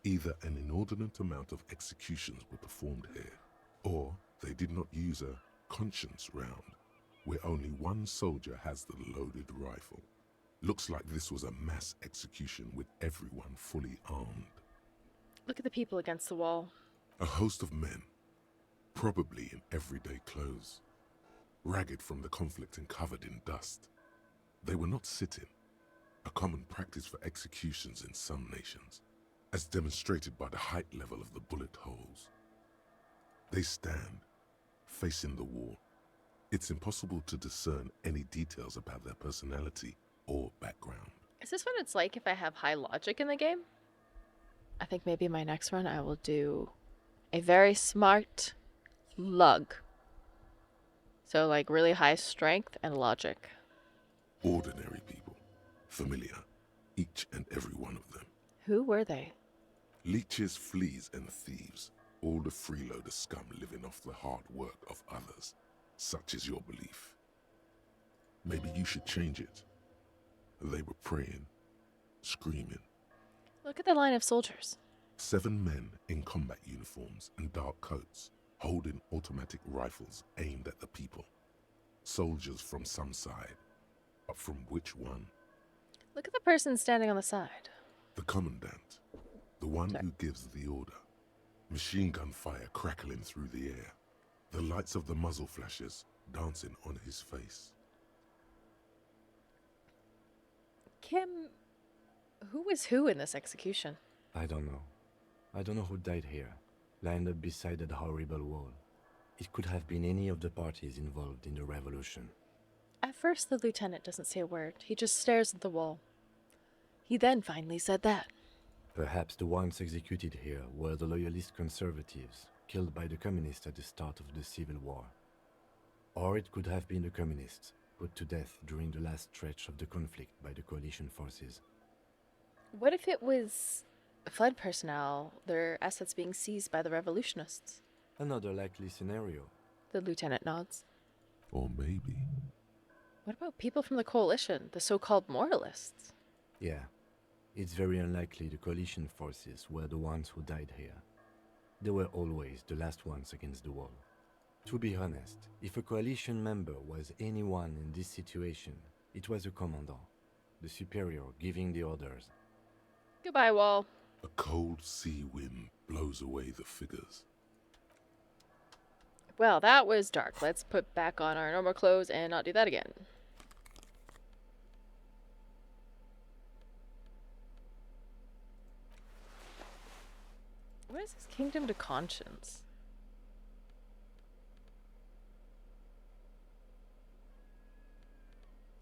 Either an inordinate amount of executions were performed here, or they did not use a conscience round, where only one soldier has the loaded rifle. Looks like this was a mass execution with everyone fully armed. Look at the people against the wall. A host of men, probably in everyday clothes, ragged from the conflict and covered in dust. They were not sitting, a common practice for executions in some nations, as demonstrated by the height level of the bullet holes. They stand, facing the wall. It's impossible to discern any details about their personality or background. Is this what it's like if I have high logic in the game? I think maybe in my next run I will do a very smart lug. So like really high strength and logic. Ordinary people, familiar, each and every one of them. Who were they? Leeches, fleas, and thieves, all the freeloader scum living off the hard work of others. Such is your belief. Maybe you should change it. They were praying, screaming. Look at the line of soldiers. 7 men in combat uniforms and dark coats, holding automatic rifles aimed at the people. Soldiers from some side, but from which one? Look at the person standing on the side. The commandant, the one Sorry. who gives the order. Machine gun fire crackling through the air, the lights of the muzzle flashes dancing on his face. Kim, who was who in this execution? I don't know. I don't know who died here, lined up beside that horrible wall. It could have been any of the parties involved in the revolution. At first, the lieutenant doesn't say a word. He just stares at the wall. He then finally said that. Perhaps the ones executed here were the loyalist conservatives, killed by the communists at the start of the Civil War. Or it could have been the communists, put to death during the last stretch of the conflict by the coalition forces. What if it was Flood personnel, their assets being seized by the revolutionists? Another likely scenario. The lieutenant nods. Or maybe. What about people from the coalition, the so-called moralists? Yeah, it's very unlikely the coalition forces were the ones who died here. They were always the last ones against the wall. To be honest, if a coalition member was anyone in this situation, it was a commandant, the superior giving the orders. Goodbye, wall. A cold sea wind blows away the figures. Well, that was dark. Let's put back on our normal clothes and not do that again. What is this kingdom to conscience?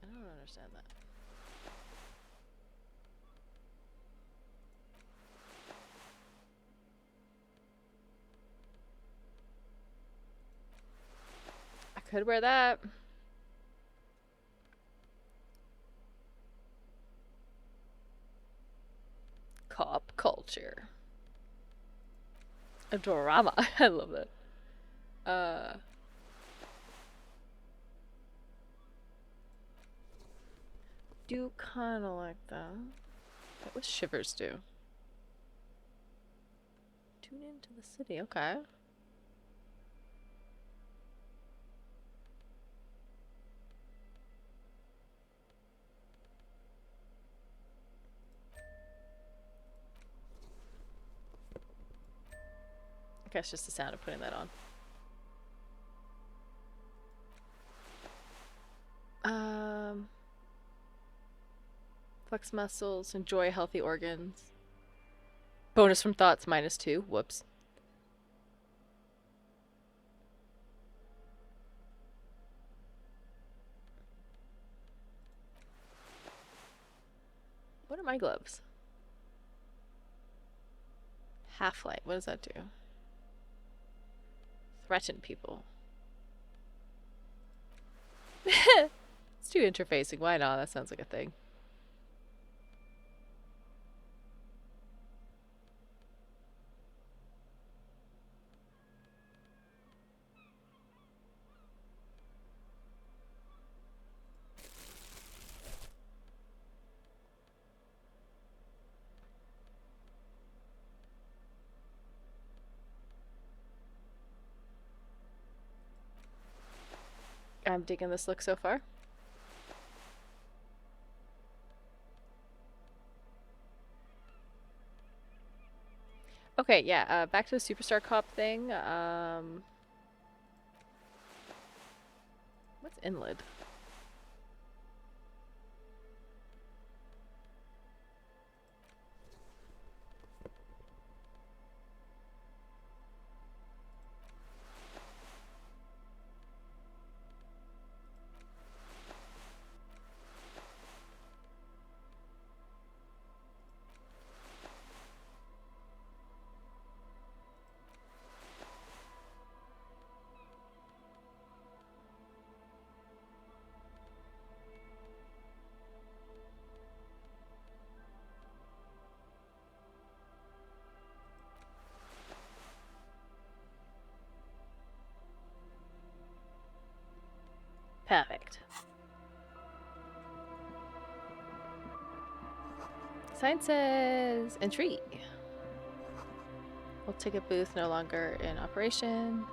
I don't understand that. I could wear that. Cop culture. Adorama. I love that. Do kind of like that. What was Shivers do? Tune into the city. Okay. I guess just the sound of putting that on. Flex muscles, enjoy healthy organs. Bonus from thoughts -2. Whoops. What are my gloves? Half-light. What does that do? Threaten people. Let's do interfacing. Why not? That sounds like a thing. I'm digging this look so far. Okay, yeah, back to the Superstar Cop thing. What's Inlid? Perfect. Sign says entry. Well, ticket booth no longer in operation.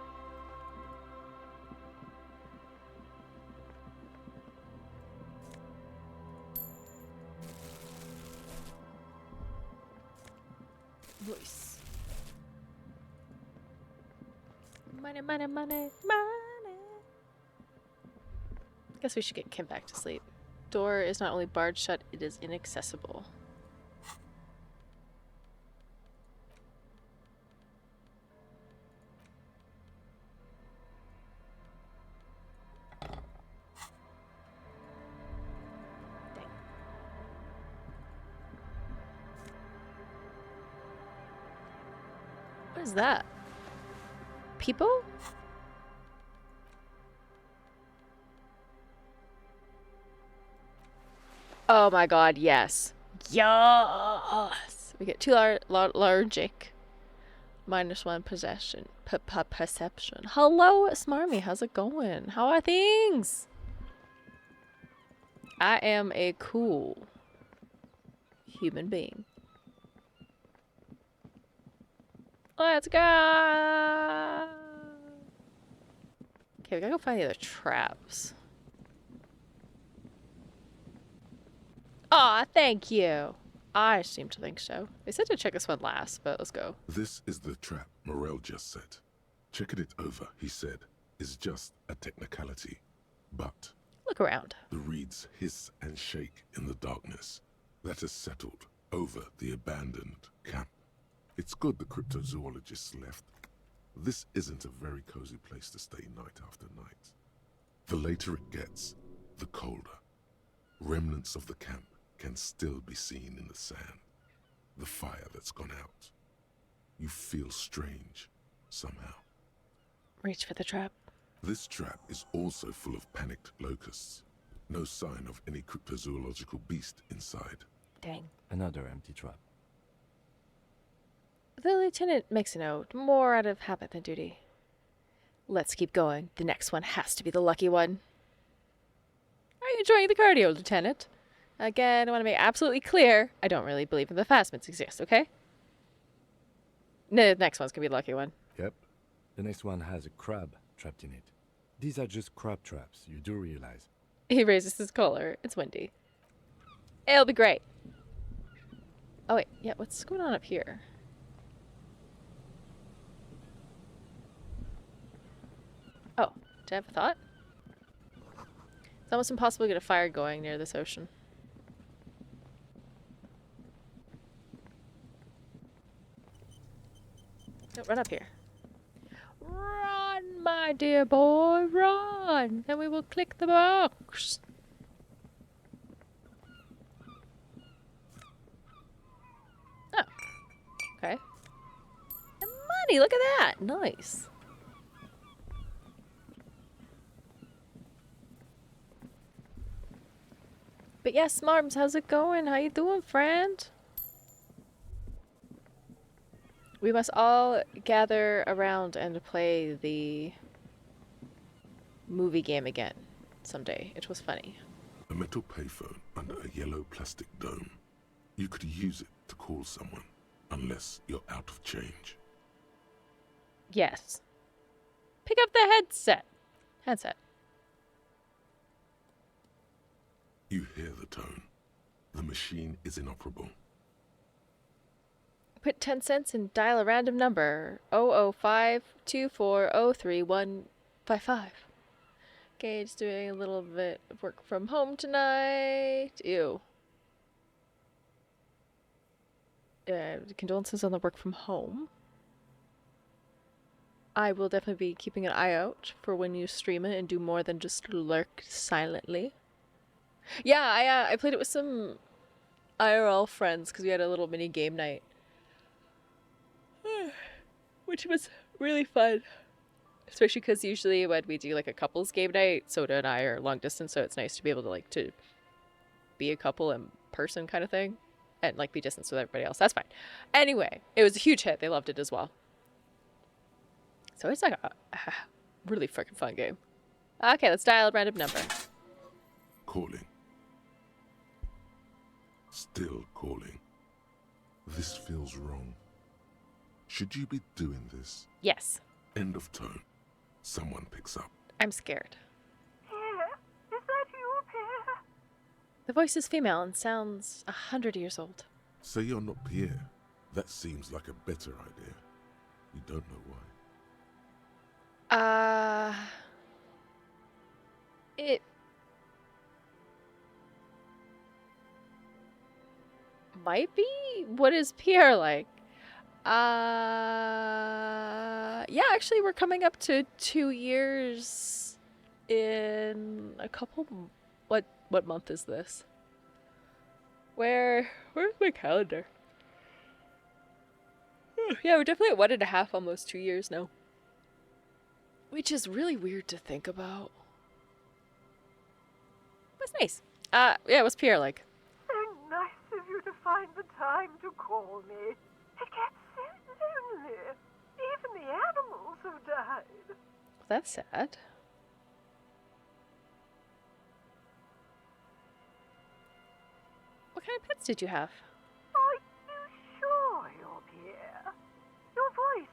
Voice. Money, money, money, money. Guess we should get Kim back to sleep. Door is not only barred shut, it is inaccessible. Dang. What is that? People? Oh my god, yes. Yes! We get 2 largic. -1 possession. Perception. Hello, Smarmy. How's it going? How are things? I am a cool human being. Let's go! Okay, we gotta go find the other traps. Aw, thank you. I seem to think so. They said to check this one last, but let's go. This is the trap Morel just set. Checking it over, he said, is just a technicality. But Look around. the reeds hiss and shake in the darkness that has settled over the abandoned camp. It's good the cryptozoologists left. This isn't a very cozy place to stay night after night. The later it gets, the colder. Remnants of the camp can still be seen in the sand. The fire that's gone out. You feel strange, somehow. Reach for the trap. This trap is also full of panicked locusts. No sign of any cryptozoological beast inside. Dang. Another empty trap. The lieutenant makes a note, more out of habit than duty. Let's keep going. The next one has to be the lucky one. Are you enjoying the cardio, Lieutenant? Again, I want to make absolutely clear, I don't really believe in the Phasmids exist, okay? No, the next one's going to be the lucky one. Yep. The next one has a crab trapped in it. These are just crab traps, you do realize. He raises his collar. It's windy. It'll be great. Oh, wait. Yeah, what's going on up here? Oh, did I have a thought? It's almost impossible to get a fire going near this ocean. Don't run up here. Run, my dear boy, run! Then we will click the box. Oh. Okay. And money, look at that! Nice. But yes, Smarms, how's it going? How you doing, friend? We must all gather around and play the movie game again someday. It was funny. A metal payphone under a yellow plastic dome. You could use it to call someone, unless you're out of change. Yes. Pick up the headset. Headset. You hear the tone. The machine is inoperable. Put 10 cents and dial a random number. 00524031155. Gage's doing a little bit of work from home tonight. Ew. Condolences on the work from home. I will definitely be keeping an eye out for when you stream it and do more than just lurk silently. Yeah, I played it with some IRL friends because we had a little mini game night. Which was really fun. Especially because usually when we do like a couples game night, Soda and I are long distance, so it's nice to be able to to be a couple in person kind of thing. And be distance with everybody else. That's fine. Anyway, it was a huge hit. They loved it as well. So it's like a really freaking fun game. Okay, let's dial a random number. Calling. Still calling. This feels wrong. Should you be doing this? Yes. End of tone. Someone picks up. I'm scared. Pierre, is that you, Pierre? The voice is female and sounds 100 years old. Say you're not Pierre. That seems like a better idea. You don't know why. It might be? What is Pierre like? Yeah, actually we're coming up to 2 years in a couple... What month is this? Where's my calendar? Yeah, we're definitely at 1.5, almost 2 years now. Which is really weird to think about. That's nice. Yeah, what's Pierre like? So nice of you to find the time to call me. It gets so lonely. Even the animals have died. That's sad. What kind of pets did you have? Are you sure you're Pierre? Your voice,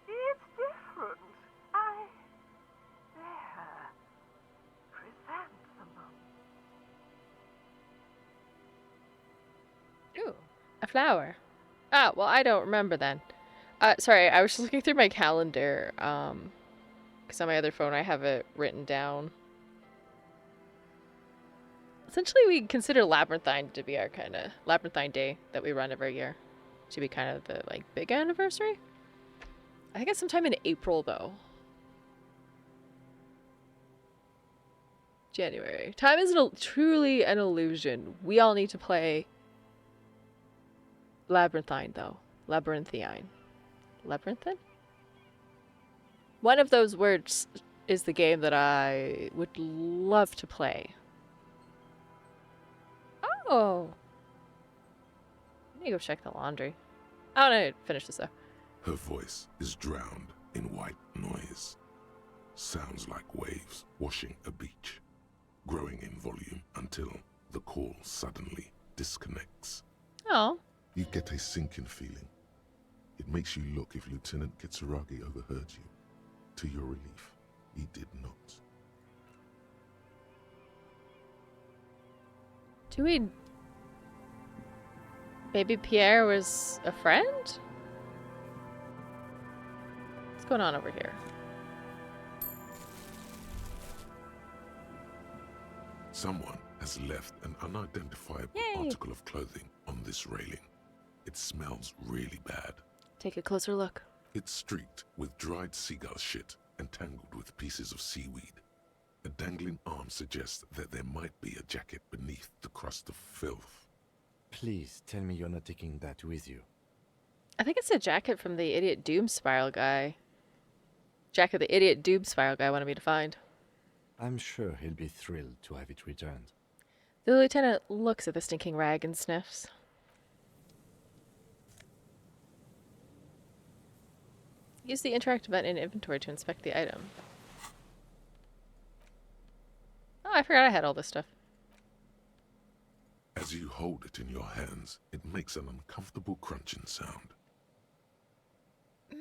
it's different. There. Chrysanthemum. Ooh, a flower. Ah, well, I don't remember then. Sorry, I was just looking through my calendar, because on my other phone I have it written down. Essentially, we consider Labyrinthine to be our kind of Labyrinthine Day that we run every year. Should be kind of the like big anniversary. I think it's sometime in April though. January. Time is truly an illusion. We all need to play Labyrinthine though. Labyrinthine. Labyrinthine? One of those words is the game that I would love to play. Oh. I need to go check the laundry. I want to finish this though. Her voice is drowned in white noise. Sounds like waves washing a beach, growing in volume until the call suddenly disconnects. Oh. You get a sinking feeling. It makes you look if Lieutenant Kitsuragi overheard you. To your relief, he did not. Do we... Maybe Pierre was a friend? What's going on over here? Someone has left an unidentifiable Yay. article of clothing on this railing. It smells really bad. Take a closer look. It's streaked with dried seagull shit and tangled with pieces of seaweed. A dangling arm suggests that there might be a jacket beneath the crust of filth. Please tell me you're not taking that with you. I think it's a jacket from the Idiot Doom Spiral guy. Jacket the Idiot Doom Spiral guy wanted me to find. I'm sure he'll be thrilled to have it returned. The lieutenant looks at the stinking rag and sniffs. Use the interact button in inventory to inspect the item. Oh, I forgot I had all this stuff. As you hold it in your hands, it makes an uncomfortable crunching sound.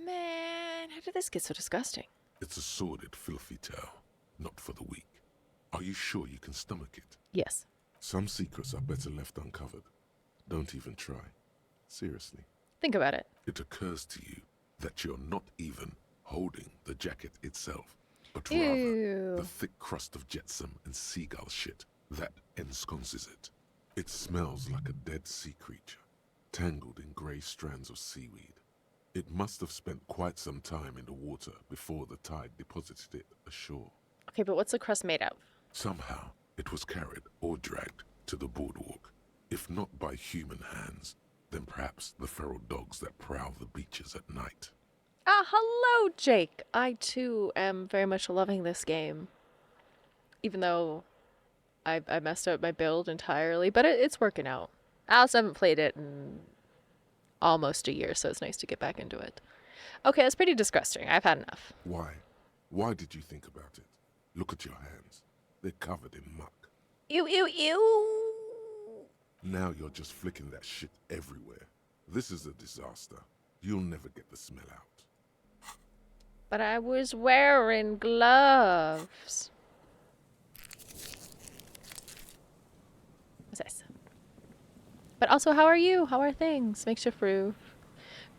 Man, how did this get so disgusting? It's a sordid, filthy tale, not for the weak. Are you sure you can stomach it? Yes. Some secrets are better left uncovered. Don't even try. Seriously. Think about it. It occurs to you that you're not even holding the jacket itself, but Ew. rather the thick crust of jetsam and seagull shit that ensconces it. It smells like a dead sea creature, tangled in grey strands of seaweed. It must have spent quite some time in the water before the tide deposited it ashore. Okay, but what's the crust made of? Somehow, it was carried or dragged to the boardwalk. If not by human hands, then perhaps the feral dogs that prowl the beaches at night. Ah, hello, Jake. I too am very much loving this game. Even though I messed up my build entirely, but it's working out. I also haven't played it in almost a year, so it's nice to get back into it. Okay, that's pretty disgusting. I've had enough. Why? Why did you think about it? Look at your hands. They're covered in muck. Ew, ew, ew. Now you're just flicking that shit everywhere. This is a disaster. You'll never get the smell out. But I was wearing gloves. What's this? But also, how are you? How are things? Makeshift roof.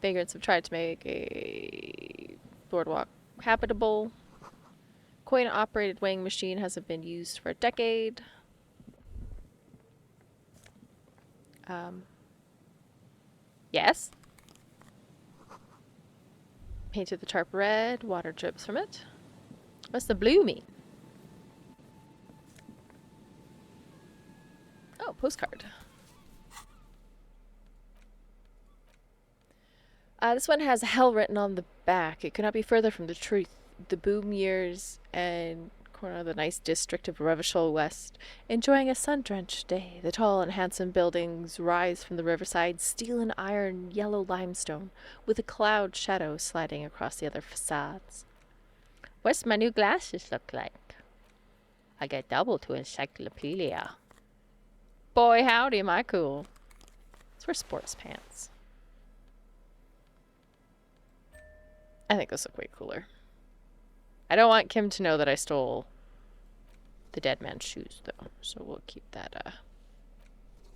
Vagrants have tried to make a boardwalk habitable. Coin-operated weighing machine hasn't been used for a decade. Yes? Painted the tarp red. Water drips from it. What's the blue mean? Oh, postcard. This one has hell written on the back. It could not be further from the truth. The boom years and corner of the nice district of Revachol West, enjoying a sun-drenched day. The tall and handsome buildings rise from the riverside, steel and iron, yellow limestone, with a cloud shadow sliding across the other facades. What's my new glasses look like? I get double to encyclopedia. Boy, howdy, am I cool. Let's wear sports pants. I think this look way cooler. I don't want Kim to know that I stole the dead man's shoes, though. So we'll keep that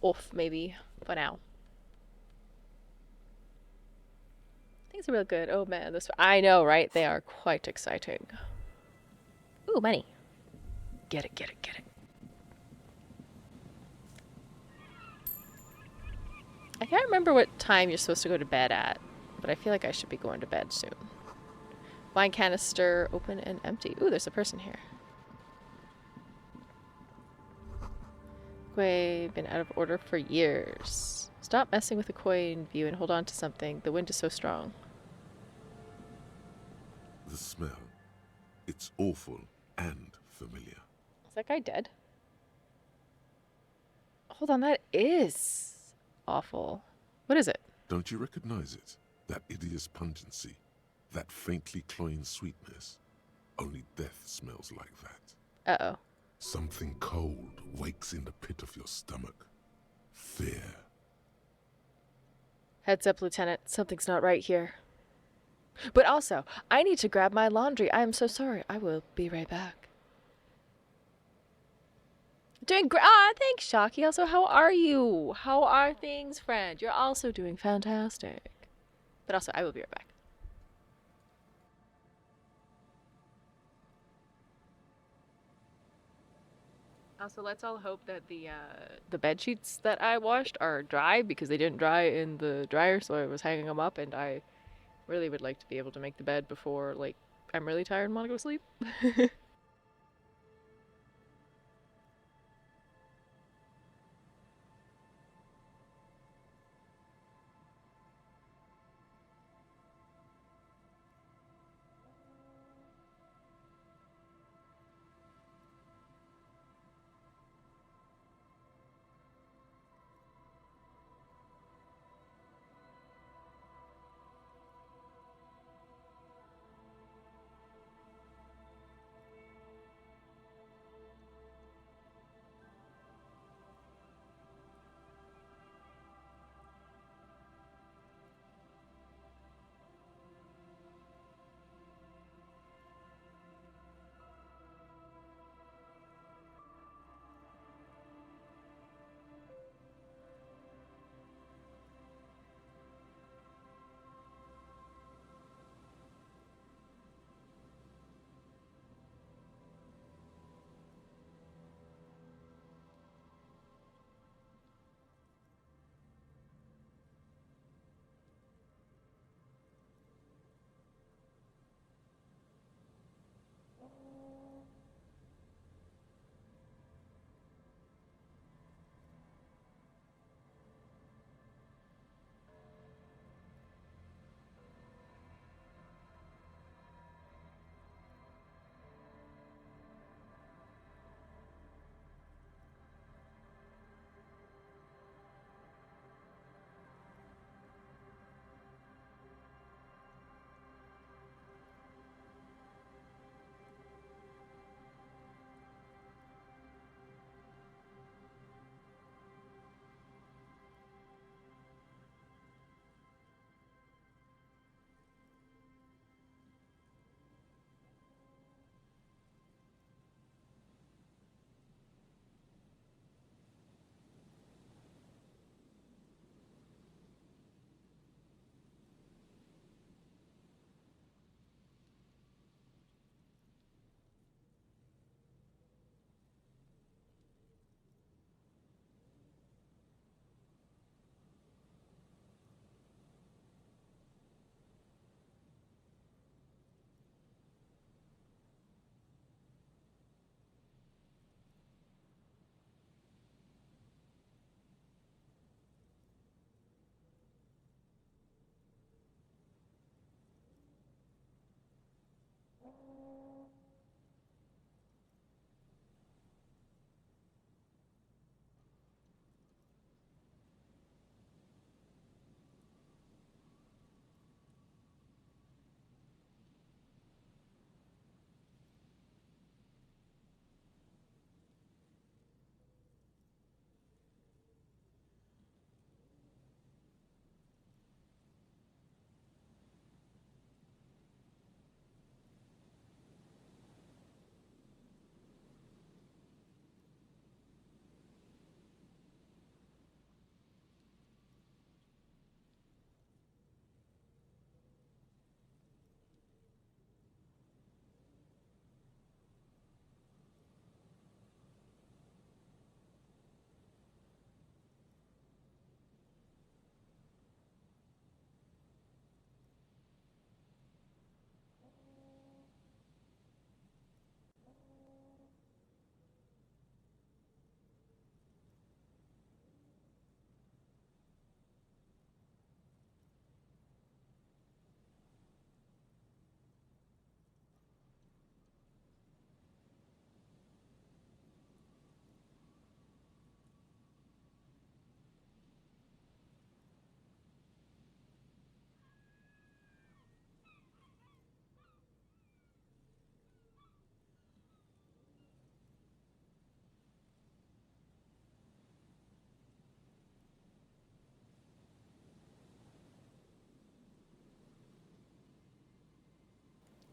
off, maybe, for now. Things are real good. Oh, man. I know, right? They are quite exciting. Ooh, money. Get it, get it, get it. I can't remember what time you're supposed to go to bed at, but I feel like I should be going to bed soon. Wine canister open and empty. Ooh, there's a person here. Koi, been out of order for years. Stop messing with the koi in view and hold on to something. The wind is so strong. The smell. It's awful and familiar. Is that guy dead? Hold on, that is awful. What is it? Don't you recognize it? That hideous pungency. That faintly cloying sweetness. Only death smells like that. Uh-oh. Something cold wakes in the pit of your stomach. Fear. Heads up, Lieutenant. Something's not right here. But also, I need to grab my laundry. I am so sorry. I will be right back. Doing great. Ah, thanks, Shocky. Also, how are you? How are things, friend? You're also doing fantastic. But also, I will be right back. Also, let's all hope that the bed sheets that I washed are dry, because they didn't dry in the dryer, so I was hanging them up, and I really would like to be able to make the bed before, like, I'm really tired and want to go to sleep.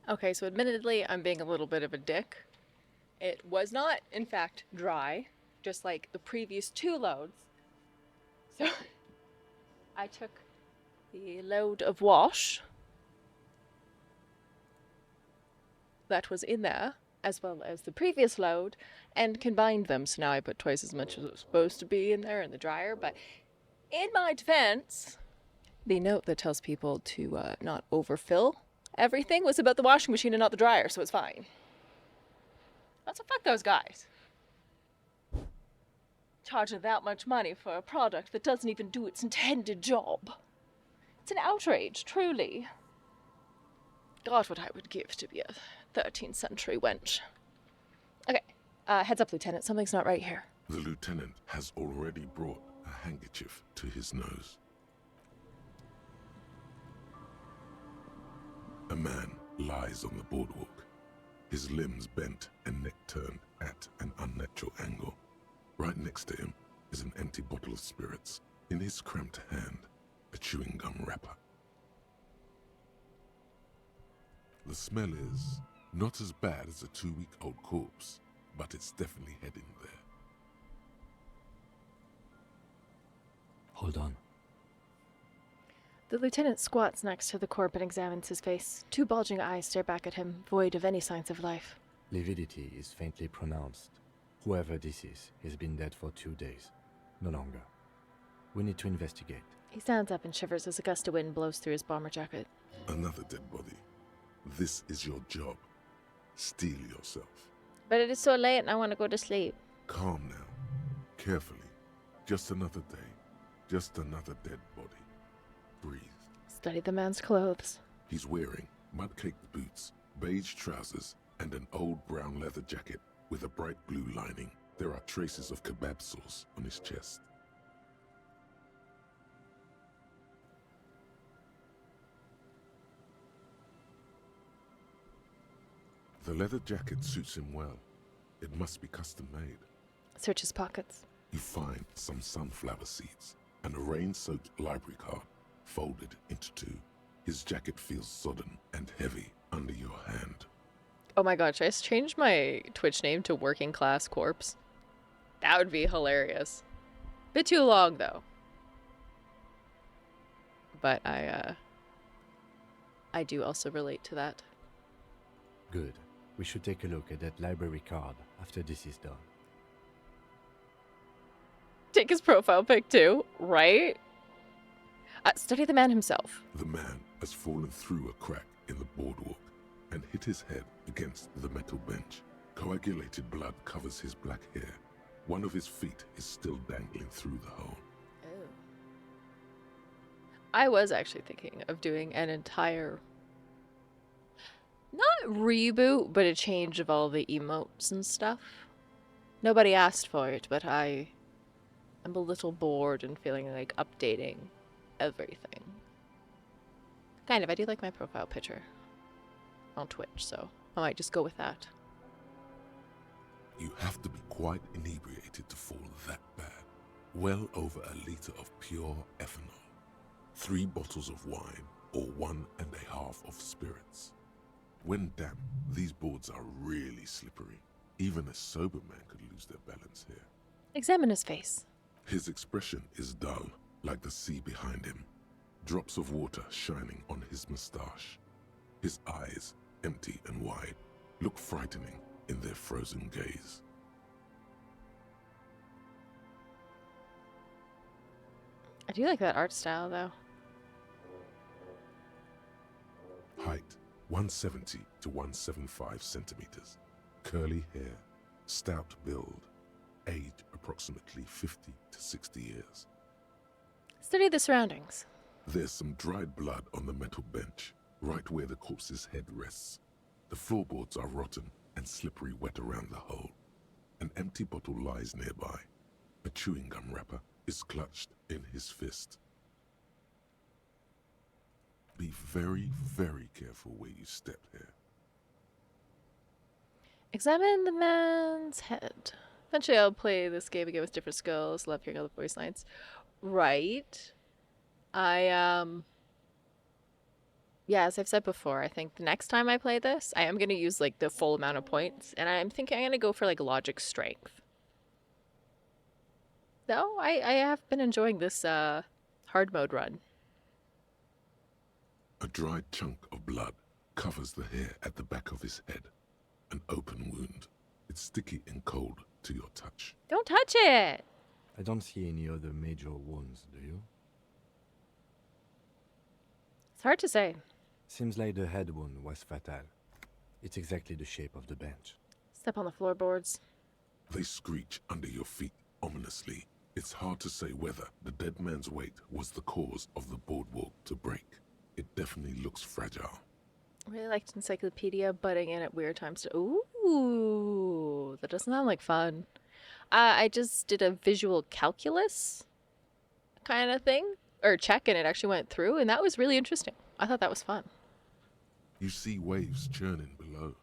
Okay, so admittedly, I'm being a little bit of a dick. It was not, in fact, dry, just like the previous 2 loads. So I took the load of wash that was in there, as well as the previous load, and combined them. So now I put twice as much as it was supposed to be in there in the dryer. But in my defense, the note that tells people to not overfill everything was about the washing machine and not the dryer, so it's fine. That's a fuck those guys. Charging that much money for a product that doesn't even do its intended job. It's an outrage, truly. God, what I would give to be a 13th century wench. Okay, heads up, Lieutenant. Something's not right here. The lieutenant has already brought a handkerchief to his nose. A man lies on the boardwalk, his limbs bent and neck turned at an unnatural angle. Right next to him is an empty bottle of spirits. In his cramped hand, a chewing gum wrapper. The smell is not as bad as a 2-week-old corpse, but it's definitely heading there. Hold on. The lieutenant squats next to the corpse and examines his face. 2 bulging eyes stare back at him, void of any signs of life. Lividity is faintly pronounced. Whoever this is, he's been dead for 2 days. No longer. We need to investigate. He stands up and shivers as a gust of wind blows through his bomber jacket. Another dead body. This is your job. Steel yourself. But it is so late and I want to go to sleep. Calm now. Carefully. Just another day. Just another dead body. Breathe. Study the man's clothes. He's wearing mud-caked boots, beige trousers, and an old brown leather jacket with a bright blue lining. There are traces of kebab sauce on his chest. The leather jacket suits him well. It must be custom made. Search his pockets. You find some sunflower seeds and a rain-soaked library card folded into 2. His jacket feels sodden and heavy under your hand. Oh my god, should I just change my Twitch name to Working Class Corpse? That would be hilarious. Bit too long though. But I do also relate to that. Good. We should take a look at that library card after this is done. Take his profile pic too, right? Study the man himself. The man has fallen through a crack in the boardwalk and hit his head against the metal bench. Coagulated blood covers his black hair. One of his feet is still dangling through the hole. Oh. I was actually thinking of doing an entire, not reboot, but a change of all the emotes and stuff. Nobody asked for it, but I'm a little bored and feeling like updating everything. Kind of, I do like my profile picture on Twitch, so I might just go with that. You have to be quite inebriated to fall that bad. Well over a liter of pure ethanol. 3 bottles of wine, or 1.5 of spirits. When damp, these boards are really slippery. Even a sober man could lose their balance here. Examine his face. His expression is dull, like the sea behind him. Drops of water shining on his moustache. His eyes, empty and wide, look frightening in their frozen gaze. I do like that art style, though. Height, 170 to 175 centimeters. Curly hair, stout build. Age, approximately 50 to 60 years. Study the surroundings. There's some dried blood on the metal bench, right where the corpse's head rests. The floorboards are rotten and slippery wet around the hole. An empty bottle lies nearby. A chewing gum wrapper is clutched in his fist. Be very, very careful where you step here. Examine the man's head. Eventually I'll play this game again with different skills. Love hearing other voice lines. Right. Yeah, as I've said before, I think the next time I play this, I am going to use like the full amount of points, and I'm thinking I'm going to go for like logic strength. Though I have been enjoying this hard mode run. A dried chunk of blood covers the hair at the back of his head. An open wound. It's sticky and cold to your touch. Don't touch it! I don't see any other major wounds, do you? It's hard to say. Seems like the head wound was fatal. It's exactly the shape of the bench. Step on the floorboards. They screech under your feet ominously. It's hard to say whether the dead man's weight was the cause of the boardwalk to break. It definitely looks fragile. Really liked Encyclopedia butting in at weird times. Ooh, that doesn't sound like fun. I just did a visual calculus kind of thing, or check, and it actually went through, and that was really interesting. I thought that was fun. You see waves churning below.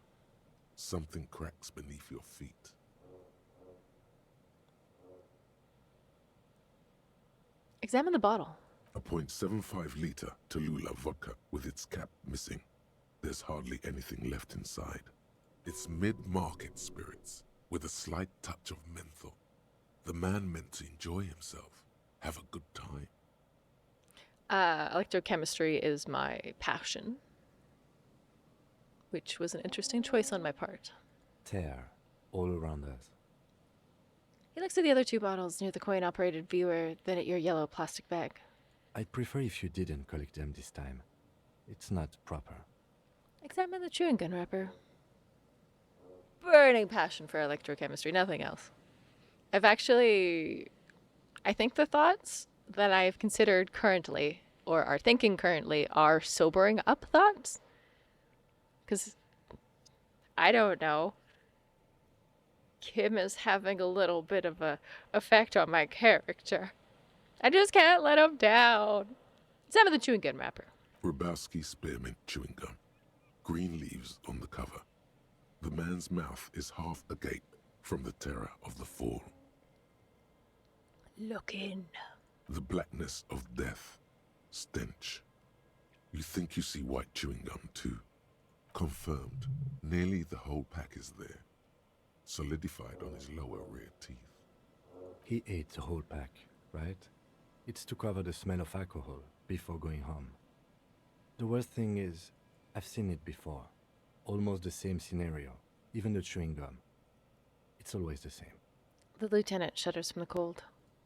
Something cracks beneath your feet. Examine the bottle. A .75-liter Tallulah vodka with its cap missing. There's hardly anything left inside. It's mid-market spirits with a slight touch of menthol. The man meant to enjoy himself, have a good time. Electrochemistry is my passion, which was an interesting choice on my part. Tear all around us. He looks at the other two bottles near the coin-operated viewer, then at your yellow plastic bag. I'd prefer if you didn't collect them this time. It's not proper. Examine the chewing gun wrapper. Burning passion for electrochemistry, nothing else. I think the thoughts that I've considered currently, or are thinking currently, are sobering up thoughts. Because, I don't know, Kim is having a little bit of a effect on my character. I just can't let him down. Examine the chewing gun wrapper. Grabowski spearmint chewing gum. Green leaves on the cover. The man's mouth is half agape from the terror of the fall. Look in. The blackness of death. Stench. You think you see white chewing gum too. Confirmed. Nearly the whole pack is there. Solidified on his lower rear teeth. He ate the whole pack, right? It's to cover the smell of alcohol before going home. The worst thing is, I've seen it before. Almost the same scenario. Even the chewing gum. It's always the same. The lieutenant shudders from the cold.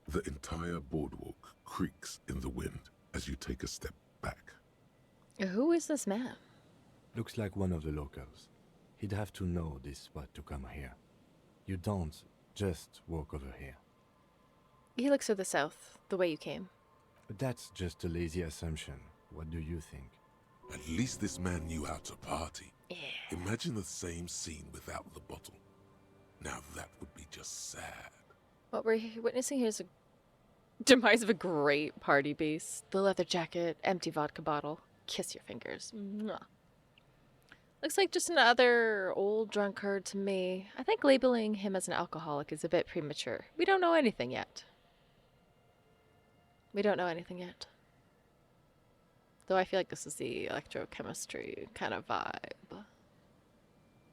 The entire boardwalk creaks in the wind as you take a step back. Who is this man? Looks like one of the locals. He'd have to know this spot to come here. You don't just walk over here. He looks to the south, the way you came. But that's just a lazy assumption. What do you think? At least this man knew how to party. Yeah. Imagine the same scene without the bottle. Now that would be just sad. What we're witnessing here is a demise of a great party beast. The leather jacket, empty vodka bottle. Kiss your fingers. Mwah. Looks like just another old drunkard to me. I think labeling him as an alcoholic is a bit premature. We don't know anything yet. Though I feel like this is the electrochemistry kind of vibe.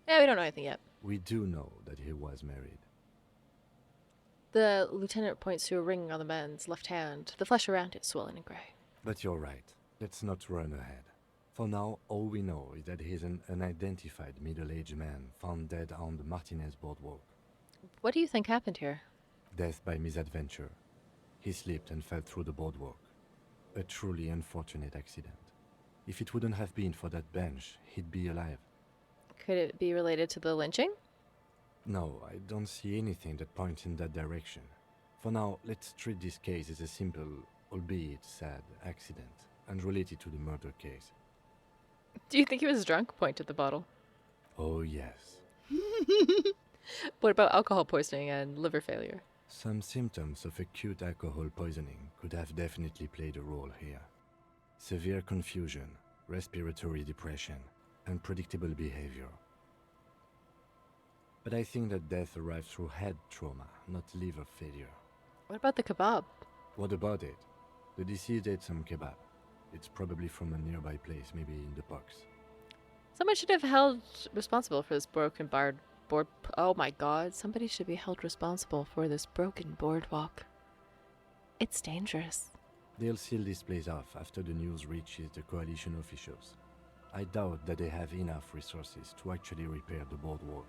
Yeah, we don't know anything yet. We do know that he was married. The lieutenant points to a ring on the man's left hand, the flesh around it swollen and grey. But you're right. Let's not run ahead. For now, all we know is that he's an unidentified middle-aged man found dead on the Martinez boardwalk. What do you think happened here? Death by misadventure. He slipped and fell through the boardwalk. A truly unfortunate accident. If it wouldn't have been for that bench, he'd be alive. Could it be related to the lynching? No, I don't see anything that points in that direction. For now, let's treat this case as a simple, albeit sad, accident, unrelated to the murder case. Do you think he was drunk? Point at the bottle. Oh, yes. What about alcohol poisoning and liver failure? Some symptoms of acute alcohol poisoning could have definitely played a role here. Severe confusion, respiratory depression, unpredictable behavior. But I think that death arrived through head trauma, not liver failure. What about the kebab? What about it? The deceased ate some kebab. It's probably from a nearby place, maybe in the parks. Someone should have held responsible for this broken board. Oh my god, somebody should be held responsible for this broken boardwalk. It's dangerous. They'll seal this place off after the news reaches the coalition officials. I doubt that they have enough resources to actually repair the boardwalk.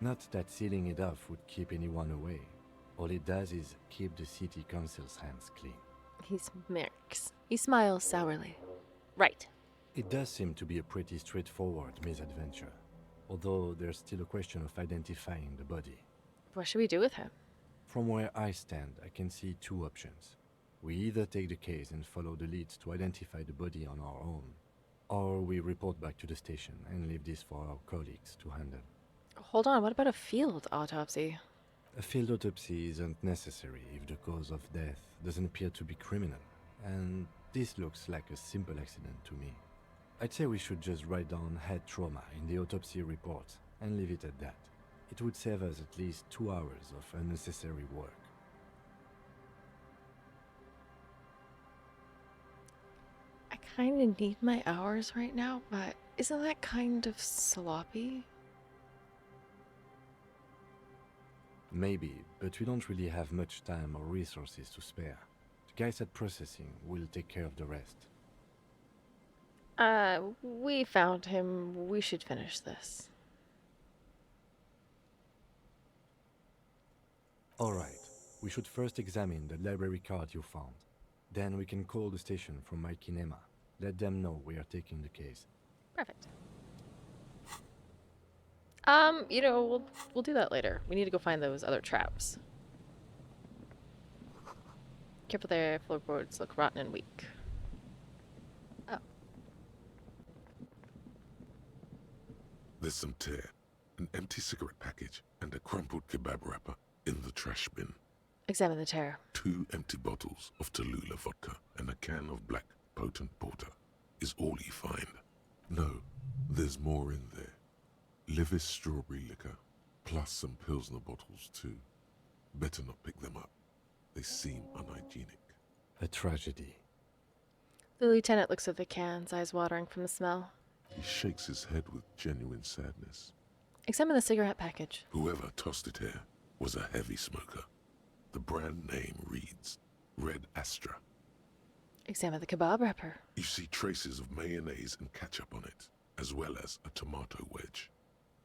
Not that sealing it off would keep anyone away. All it does is keep the city council's hands clean. He smirks. He smiles sourly. Right. It does seem to be a pretty straightforward misadventure, although there's still a question of identifying the body. What should we do with him? From where I stand, I can see two options. We either take the case and follow the leads to identify the body on our own, or we report back to the station and leave this for our colleagues to handle. Hold on, what about a field autopsy? A field autopsy isn't necessary if the cause of death doesn't appear to be criminal, and this looks like a simple accident to me. I'd say we should just write down head trauma in the autopsy report and leave it at that. It would save us at least 2 hours of unnecessary work. I kind of need my hours right now, but isn't that kind of sloppy? Maybe, but we don't really have much time or resources to spare. The guys at processing will take care of the rest. We found him. We should finish this. Alright, we should first examine the library card you found. Then we can call the station from Mike and Emma. Let them know we are taking the case. Perfect. We'll do that later. We need to go find those other traps. Careful there, floorboards look rotten and weak. Oh. There's some tear, an empty cigarette package, and a crumpled kebab wrapper in the trash bin. Examine the tear. 2 empty bottles of Tallulah vodka and a can of black potent porter is all you find. No, there's more in there. Livis strawberry liquor, plus some Pilsner bottles too. Better not pick them up. They seem unhygienic. A tragedy. The lieutenant looks at the cans, eyes watering from the smell. He shakes his head with genuine sadness. Examine the cigarette package. Whoever tossed it here was a heavy smoker. The brand name reads Red Astra. Examine the kebab wrapper. You see traces of mayonnaise and ketchup on it, as well as a tomato wedge.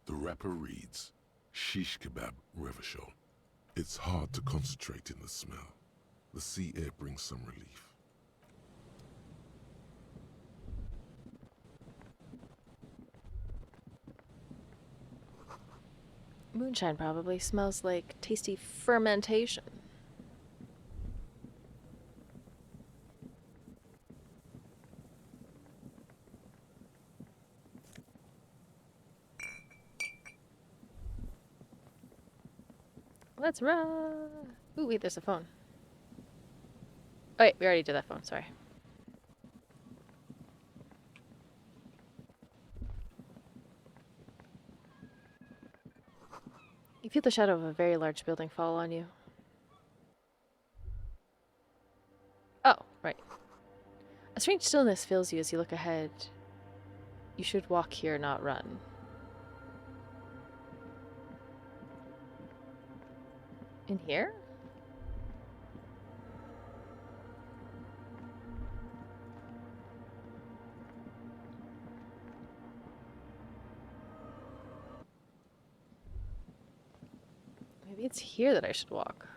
The wrapper reads Shish Kebab Revachol. It's hard to concentrate in the smell. The sea air brings some relief. Moonshine probably smells like tasty fermentation. Let's run. Ooh, wait, there's a phone. Oh, wait, we already did that phone, sorry. You feel the shadow of a very large building fall on you. Oh, right. A strange stillness fills you as you look ahead. You should walk here, not run. In here? Maybe it's here that I should walk.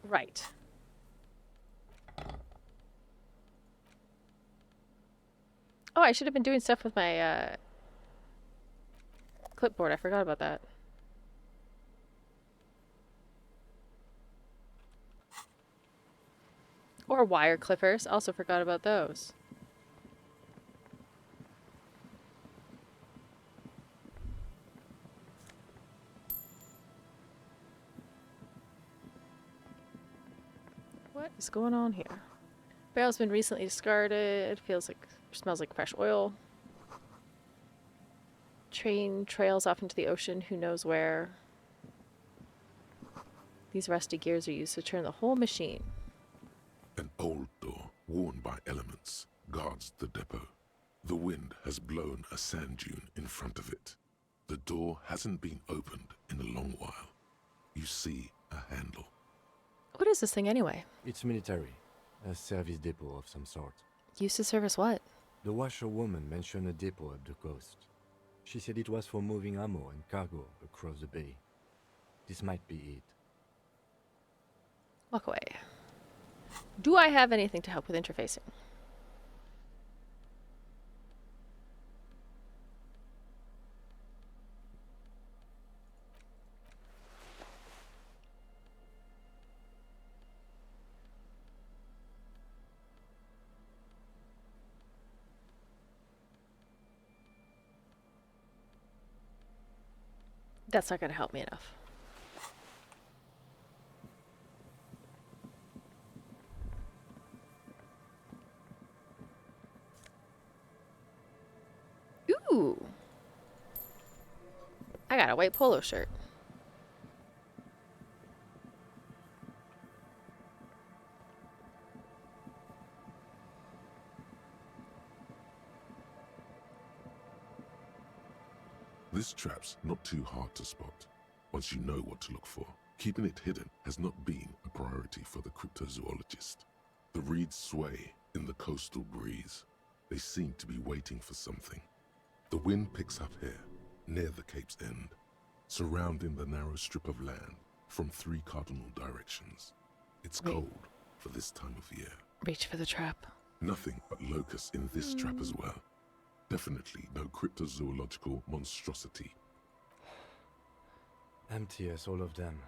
Right. Oh, I should have been doing stuff with my clipboard. I forgot about that. Or wire clippers. Also forgot about those. What is going on here? Barrel's been recently discarded. Smells like fresh oil. Train trails off into the ocean, who knows where. These rusty gears are used to turn the whole machine. An old door, worn by elements, guards the depot. The wind has blown a sand dune in front of it. The door hasn't been opened in a long while. You see a handle. What is this thing anyway? It's military. A service depot of some sort. Used to service what? The washerwoman mentioned a depot up the coast. She said it was for moving ammo and cargo across the bay. This might be it. Walk away. Do I have anything to help with interfacing? That's not going to help me enough. Ooh. I got a white polo shirt. This trap's not too hard to spot, once you know what to look for. Keeping it hidden has not been a priority for the cryptozoologist. The reeds sway in the coastal breeze. They seem to be waiting for something. The wind picks up here, near the cape's end, surrounding the narrow strip of land from 3 cardinal directions. It's cold for this time of year. Reach for the trap. Nothing but locusts in this trap as well. Definitely no cryptozoological monstrosity. Empty as all of them.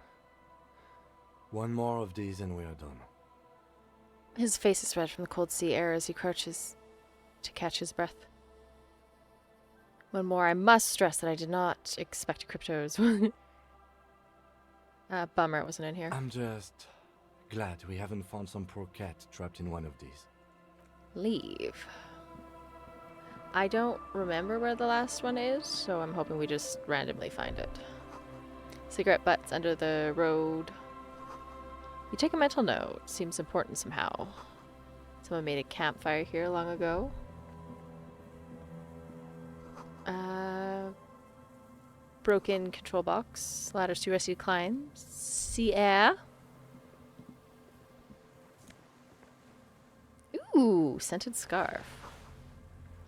One more of these and we are done. His face is red from the cold sea air as he crouches to catch his breath. One more, I must stress that I did not expect cryptos. Bummer it wasn't in here. I'm just glad we haven't found some poor cat trapped in one of these. Leave. I don't remember where the last one is, so I'm hoping we just randomly find it. Cigarette butts under the road. You take a mental note. Seems important somehow. Someone made a campfire here long ago. Broken control box. Ladders to rescue climb. Sea air. Ooh, scented scarf.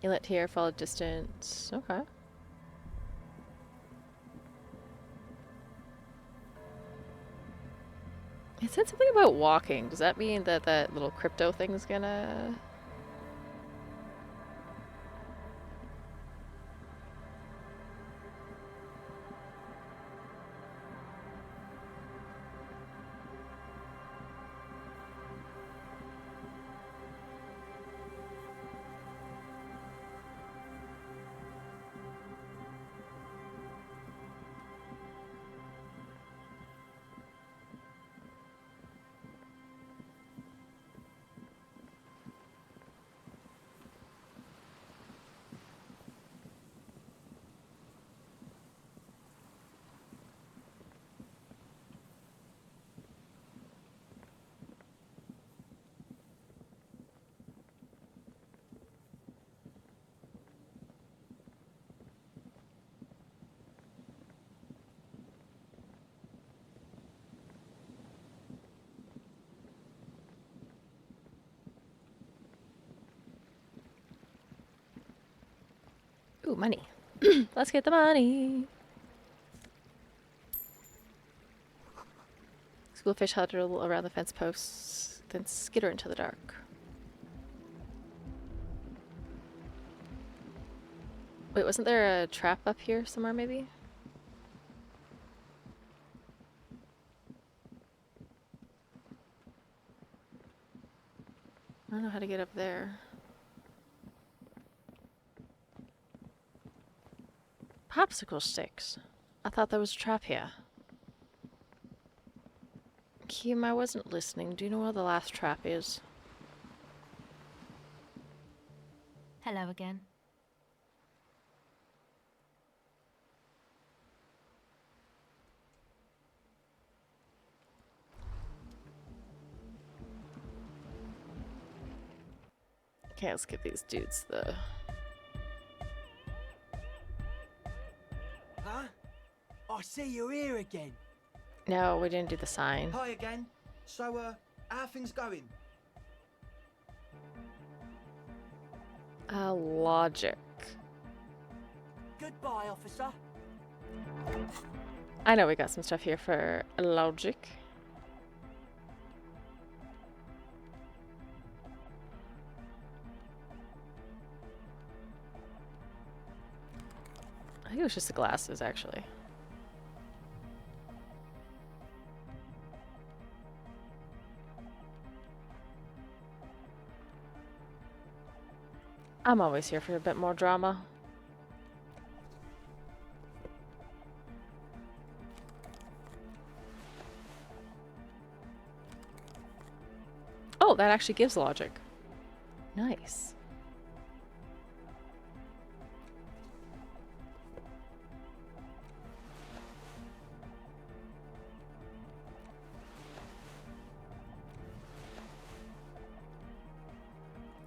Inlet here, followed distance. Okay. It said something about walking. Does that mean that that little crypto thing's gonna... Ooh, money. Let's get the money. Schoolfish huddle around the fence posts, then skitter into the dark. Wait, wasn't there a trap up here somewhere, maybe? I don't know how to get up there. Popsicle sticks. I thought there was a trap here. Kim, I wasn't listening. Do you know where the last trap is? Hello again. Okay, let's give these dudes the... Huh? I see you're here again. No, we didn't do the sign. Hi again. So, how things going? Logic. Goodbye, officer. I know we got some stuff here for logic. I think it was just the glasses, actually. I'm always here for a bit more drama. Oh, that actually gives logic. Nice.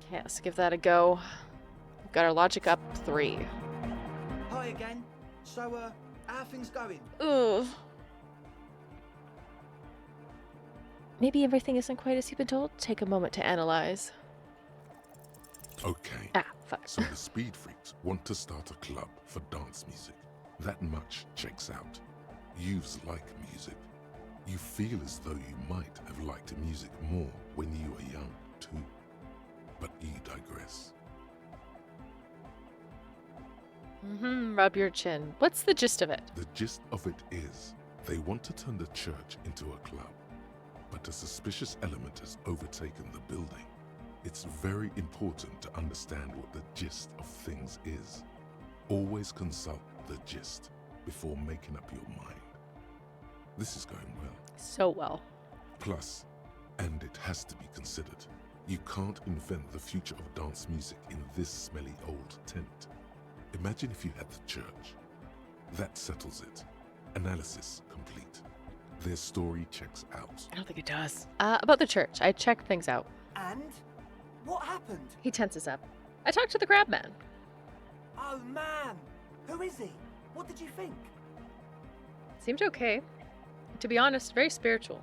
Okay, let's give that a go. We've got our logic up 3. Hi again. So, how things going? Ugh. Maybe everything isn't quite as you've been told. Take a moment to analyze. Okay. Ah, fuck. So the Speed Freaks want to start a club for dance music. That much checks out. Youths like music. You feel as though you might have liked music more when you were young, too. But you digress. Rub your chin. What's the gist of it? The gist of it is, they want to turn the church into a club. But a suspicious element has overtaken the building. It's very important to understand what the gist of things is. Always consult the gist before making up your mind. This is going well. So well. Plus, and it has to be considered, you can't invent the future of dance music in this smelly old tent. Imagine if you had the church. That settles it. Analysis complete. Their story checks out. I don't think it does. About the church, I checked things out. And? What happened? He tenses up. I talked to the crab man. Oh, man. Who is he? What did you think? Seemed okay. To be honest, very spiritual.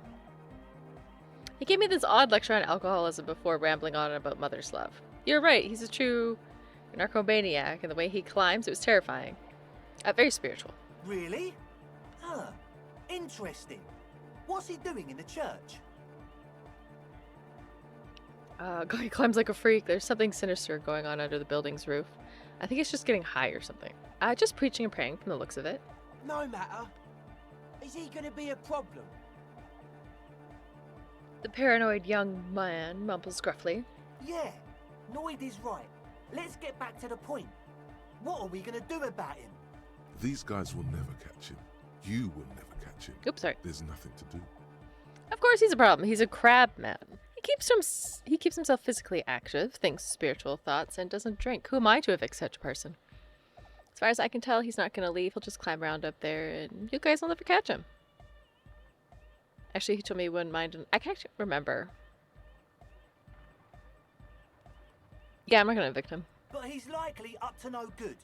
He gave me this odd lecture on alcoholism before rambling on about mother's love. You're right, he's a true narcomaniac, and the way he climbs, it was terrifying. Very spiritual. Really? Huh. Interesting. What's he doing in the church? God, he climbs like a freak. There's something sinister going on under the building's roof. I think he's just getting high or something. Just preaching and praying from the looks of it. No matter. Is he gonna be a problem? The paranoid young man mumbles gruffly. Yeah, Noid is right. Let's get back to the point. What are we gonna do about him? These guys will never catch him. You will never catch him. Oops, sorry. There's nothing to do. Of course he's a problem. He's a crab man. He keeps himself physically active, thinks spiritual thoughts, and doesn't drink. Who am I to evict such a person? As far as I can tell, he's not going to leave. He'll just climb around up there, and you guys will never catch him. Actually, he told me he wouldn't mind. I can't remember. Yeah, I'm not going to evict him. But he's likely up to no good.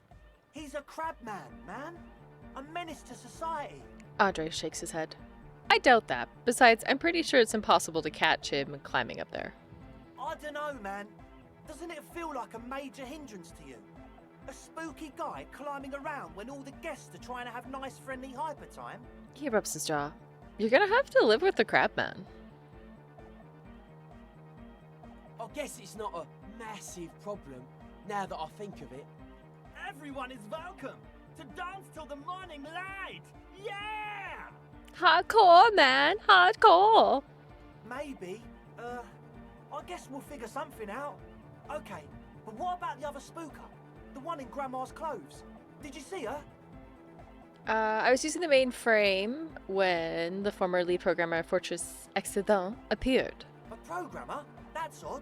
He's a crab man. A menace to society. Andre shakes his head. I doubt that. Besides, I'm pretty sure it's impossible to catch him climbing up there. I dunno, man. Doesn't it feel like a major hindrance to you? A spooky guy climbing around when all the guests are trying to have nice, friendly hyper time? He rubs his jaw. You're gonna have to live with the crab man. I guess it's not a massive problem, now that I think of it. Everyone is welcome to dance till the morning light. Yeah! Hardcore, man. Hardcore. Maybe. I guess we'll figure something out. Okay, but what about the other spooker? The one in Grandma's clothes? Did you see her? I was using the main frame when the former lead programmer Fortress Accident appeared. A programmer? That's odd.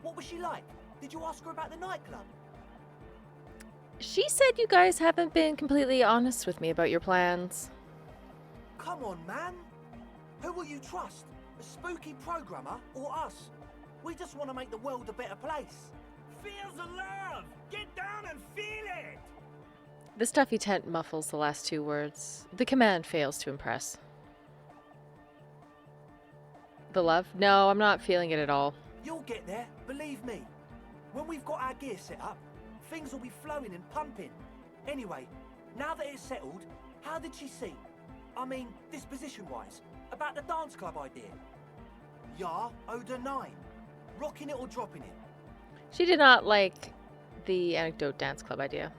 What was she like? Did you ask her about the nightclub? She said you guys haven't been completely honest with me about your plans. Come on, man. Who will you trust? A spooky programmer or us? We just want to make the world a better place. Feel the love! Get down and feel it! The stuffy tent muffles the last two words. The command fails to impress. The love? No, I'm not feeling it at all. You'll get there, believe me. When we've got our gear set up, things will be flowing and pumping. Anyway, now that it's settled, how did she seem? I mean, disposition-wise, about the dance club idea. Ja oder nein? Rocking it or dropping it? She did not like the anecdote dance club idea.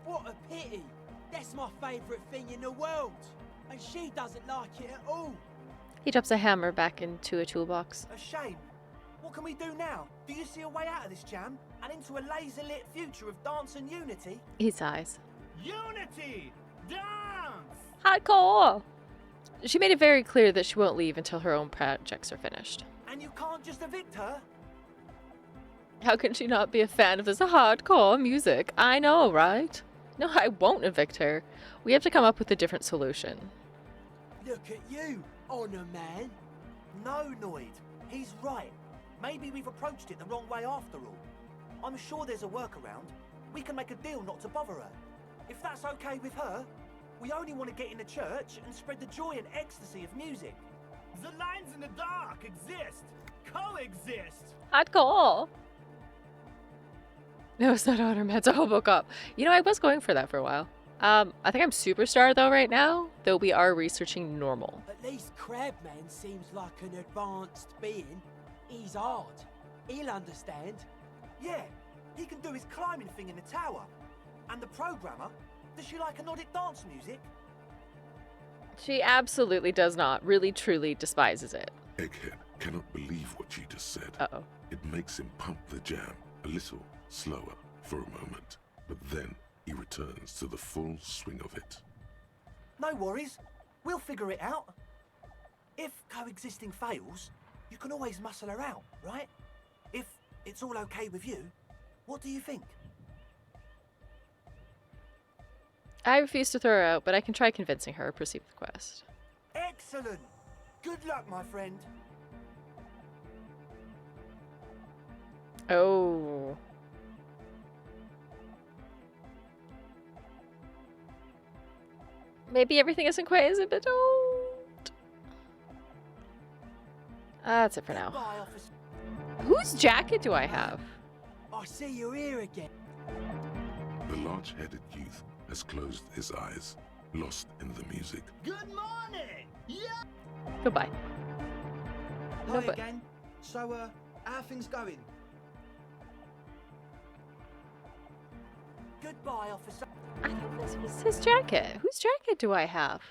What a pity. That's my favourite thing in the world. And she doesn't like it at all. He drops a hammer back into a toolbox. A shame. What can we do now? Do you see a way out of this jam? And into a laser-lit future of dance and unity? He sighs. Unity! Dance! Hardcore! She made it very clear that she won't leave until her own projects are finished. And you can't just evict her? How can she not be a fan of this hardcore music? I know, right? No, I won't evict her. We have to come up with a different solution. Look at you, Honor Man. No, Noid. He's right. Maybe we've approached it the wrong way after all. I'm sure there's a workaround. We can make a deal not to bother her. If that's okay with her, we only want to get in the church and spread the joy and ecstasy of music. The lines in the dark exist. Coexist. Hardcore! No, it's not Honor Man's a hobo cop. You know, I was going for that for a while. I think I'm superstar though right now, though we are researching normal. At least Crabman seems like an advanced being. He's hard. He'll understand. Yeah, he can do his climbing thing in the tower. And the programmer, does she like anodic dance music? She absolutely does not. Really, truly despises it. Egghead cannot believe what she just said. Uh-oh. It makes him pump the jam a little slower for a moment, but then he returns to the full swing of it. No worries. We'll figure it out. If coexisting fails, you can always muscle her out, right? If it's all okay with you, what do you think? I refuse to throw her out, but I can try convincing her to proceed with the quest. Excellent. Good luck, my friend. Oh. Maybe everything isn't quite as it, but don't. That's it for now. Goodbye, officer. Whose jacket do I have? I see you're here again. The large-headed youth has closed his eyes, lost in the music. Good morning! Yeah! Goodbye. Hi No, but- again. So, how are things going? Goodbye, officer. I thought this was his jacket. Whose jacket do I have?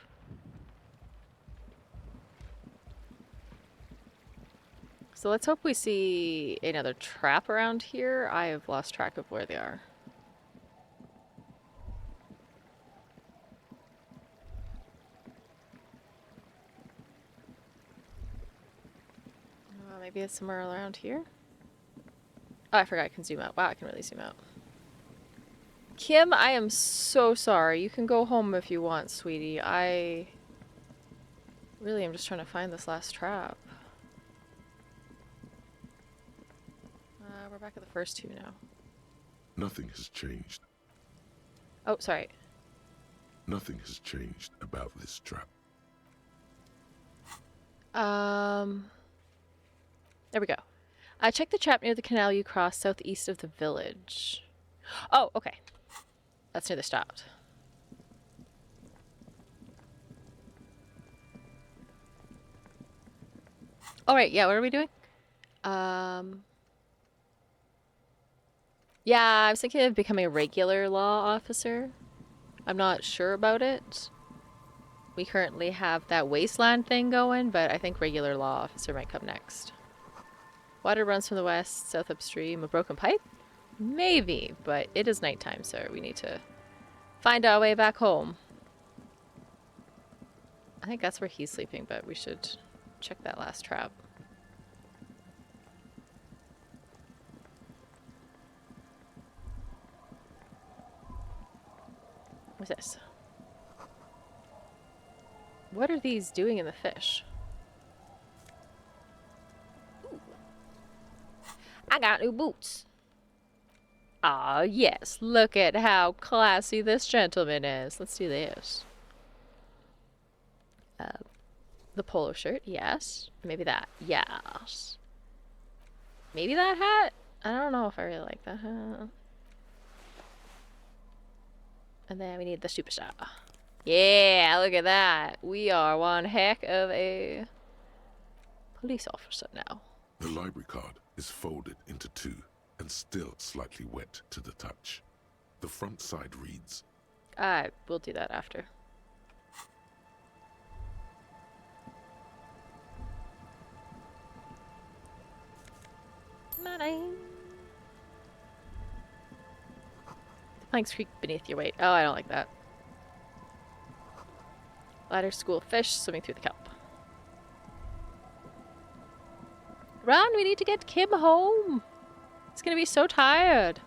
So let's hope we see another trap around here. I have lost track of where they are. Maybe it's somewhere around here. Oh, I forgot I can zoom out. Wow, I can really zoom out. Kim, I am so sorry. You can go home if you want, sweetie. I really am just trying to find this last trap. We're back at the first two now. Nothing has changed. Oh, sorry. Nothing has changed about this trap. There we go. Check the trap near the canal you cross southeast of the village. Oh, okay. That's near the stop. Alright, yeah, what are we doing? Yeah, I was thinking of becoming a regular law officer. I'm not sure about it. We currently have that wasteland thing going, but I think regular law officer might come next. Water runs from the west, south upstream. A broken pipe? Maybe, but it is nighttime, so we need to find our way back home. I think that's where he's sleeping, but we should check that last trap. What's this? What are these doing in the fish? Ooh. I got new boots. Ah, yes. Look at how classy this gentleman is. Let's do this. The polo shirt, yes. Maybe that, yes. Maybe that hat? I don't know if I really like that hat. And then we need the superstar. Yeah, look at that. We are one heck of a police officer now. The library card is folded into two and still slightly wet to the touch. The front side reads, I will do that after. Money. The planks creak beneath your weight. Oh, I don't like that. Ladder, school of fish swimming through the kelp. Run, we need to get Kim home. He's gonna be so tired.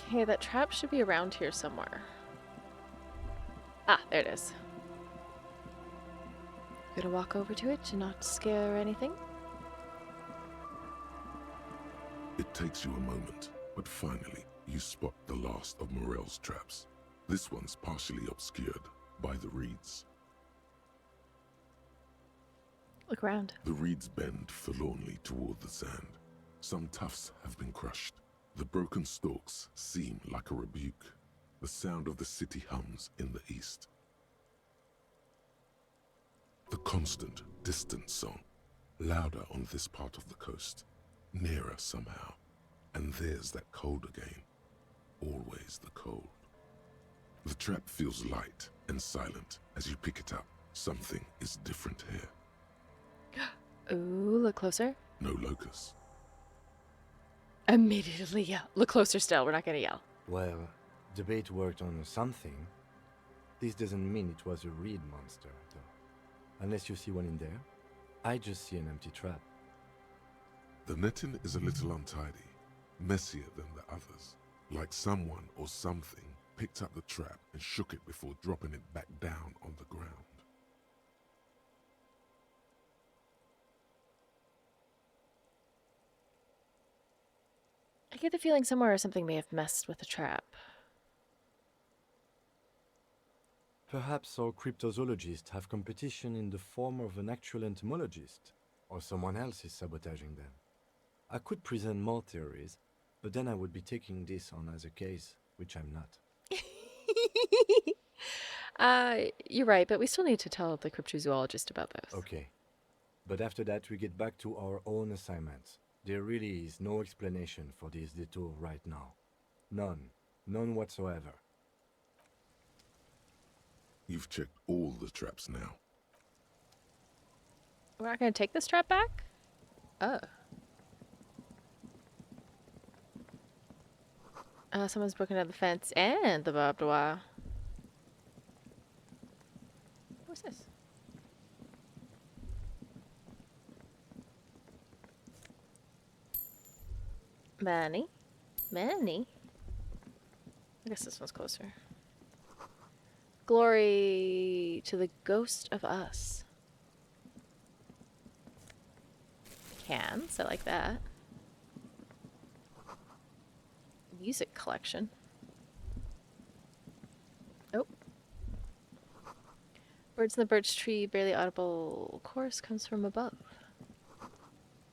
Okay, that trap should be around here somewhere. Ah, there it is. Gonna walk over to it to not scare anything. It takes you a moment, but finally you spot the last of Morel's traps. This one's partially obscured by the reeds. Look around. The reeds bend forlornly toward the sand. Some tufts have been crushed. The broken stalks seem like a rebuke. The sound of the city hums in the east. The constant, distant song, louder on this part of the coast, nearer somehow. And there's that cold again. Always the cold. The trap feels light and silent as you pick it up. Something is different here. Ooh, look closer. No locust. Immediately yell. Look closer still, we're not gonna yell. Well, the bait worked on something. This doesn't mean it was a reed monster, though. Unless you see one in there. I just see an empty trap. The netting is a little untidy, messier than the others. Like someone or something picked up the trap and shook it before dropping it back down on the ground. I get the feeling somewhere something may have messed with the trap. Perhaps our cryptozoologists have competition in the form of an actual entomologist, or someone else is sabotaging them. I could present more theories, but then I would be taking this on as a case, which I'm not. You're right, but we still need to tell the cryptozoologist about this. Okay. But after that, we get back to our own assignments. There really is no explanation for this detour right now. None. None whatsoever. You've checked all the traps now. We're not gonna take this trap back? Oh. Someone's broken out the fence and the barbed wire. What's this? Manny? Manny? I guess this one's closer. Glory to the ghost of us. Cans, I like that. Music collection. Oh. Birds in the birch tree, barely audible chorus comes from above.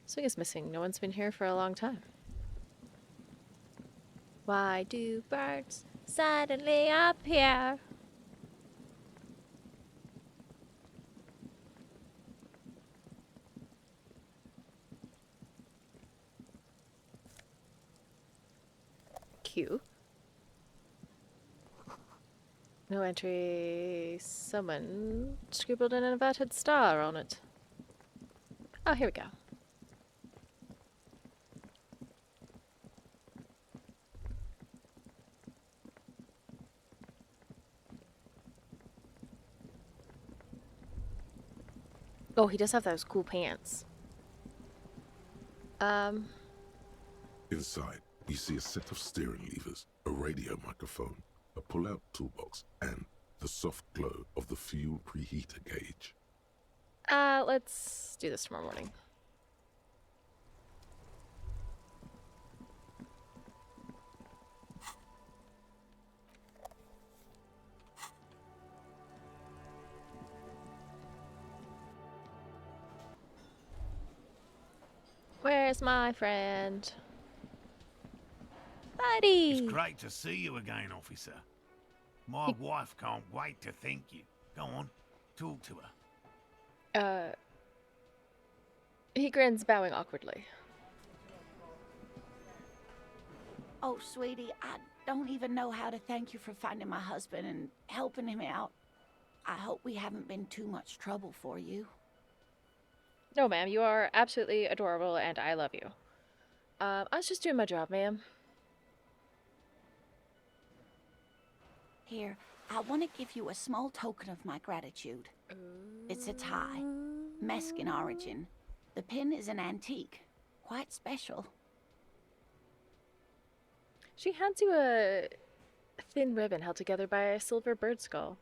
Swing is missing. No one's been here for a long time. Why do birds suddenly appear? Q. No entry. Someone scribbled an inverted star on it. Oh, here we go. Oh, he does have those cool pants. Inside, you see a set of steering levers, a radio microphone, a pull-out toolbox, and the soft glow of the fuel preheater gauge. Let's do this tomorrow morning. Where's my friend? Buddy! It's great to see you again, officer. My wife can't wait to thank you. Go on, talk to her. He grins, bowing awkwardly. Oh, sweetie, I don't even know how to thank you for finding my husband and helping him out. I hope we haven't been too much trouble for you. No, ma'am, you are absolutely adorable and I love you. I was just doing my job, ma'am. Here, I want to give you a small token of my gratitude. It's a tie, Mesk in origin. The pin is an antique, quite special. She hands you a thin ribbon held together by a silver bird skull.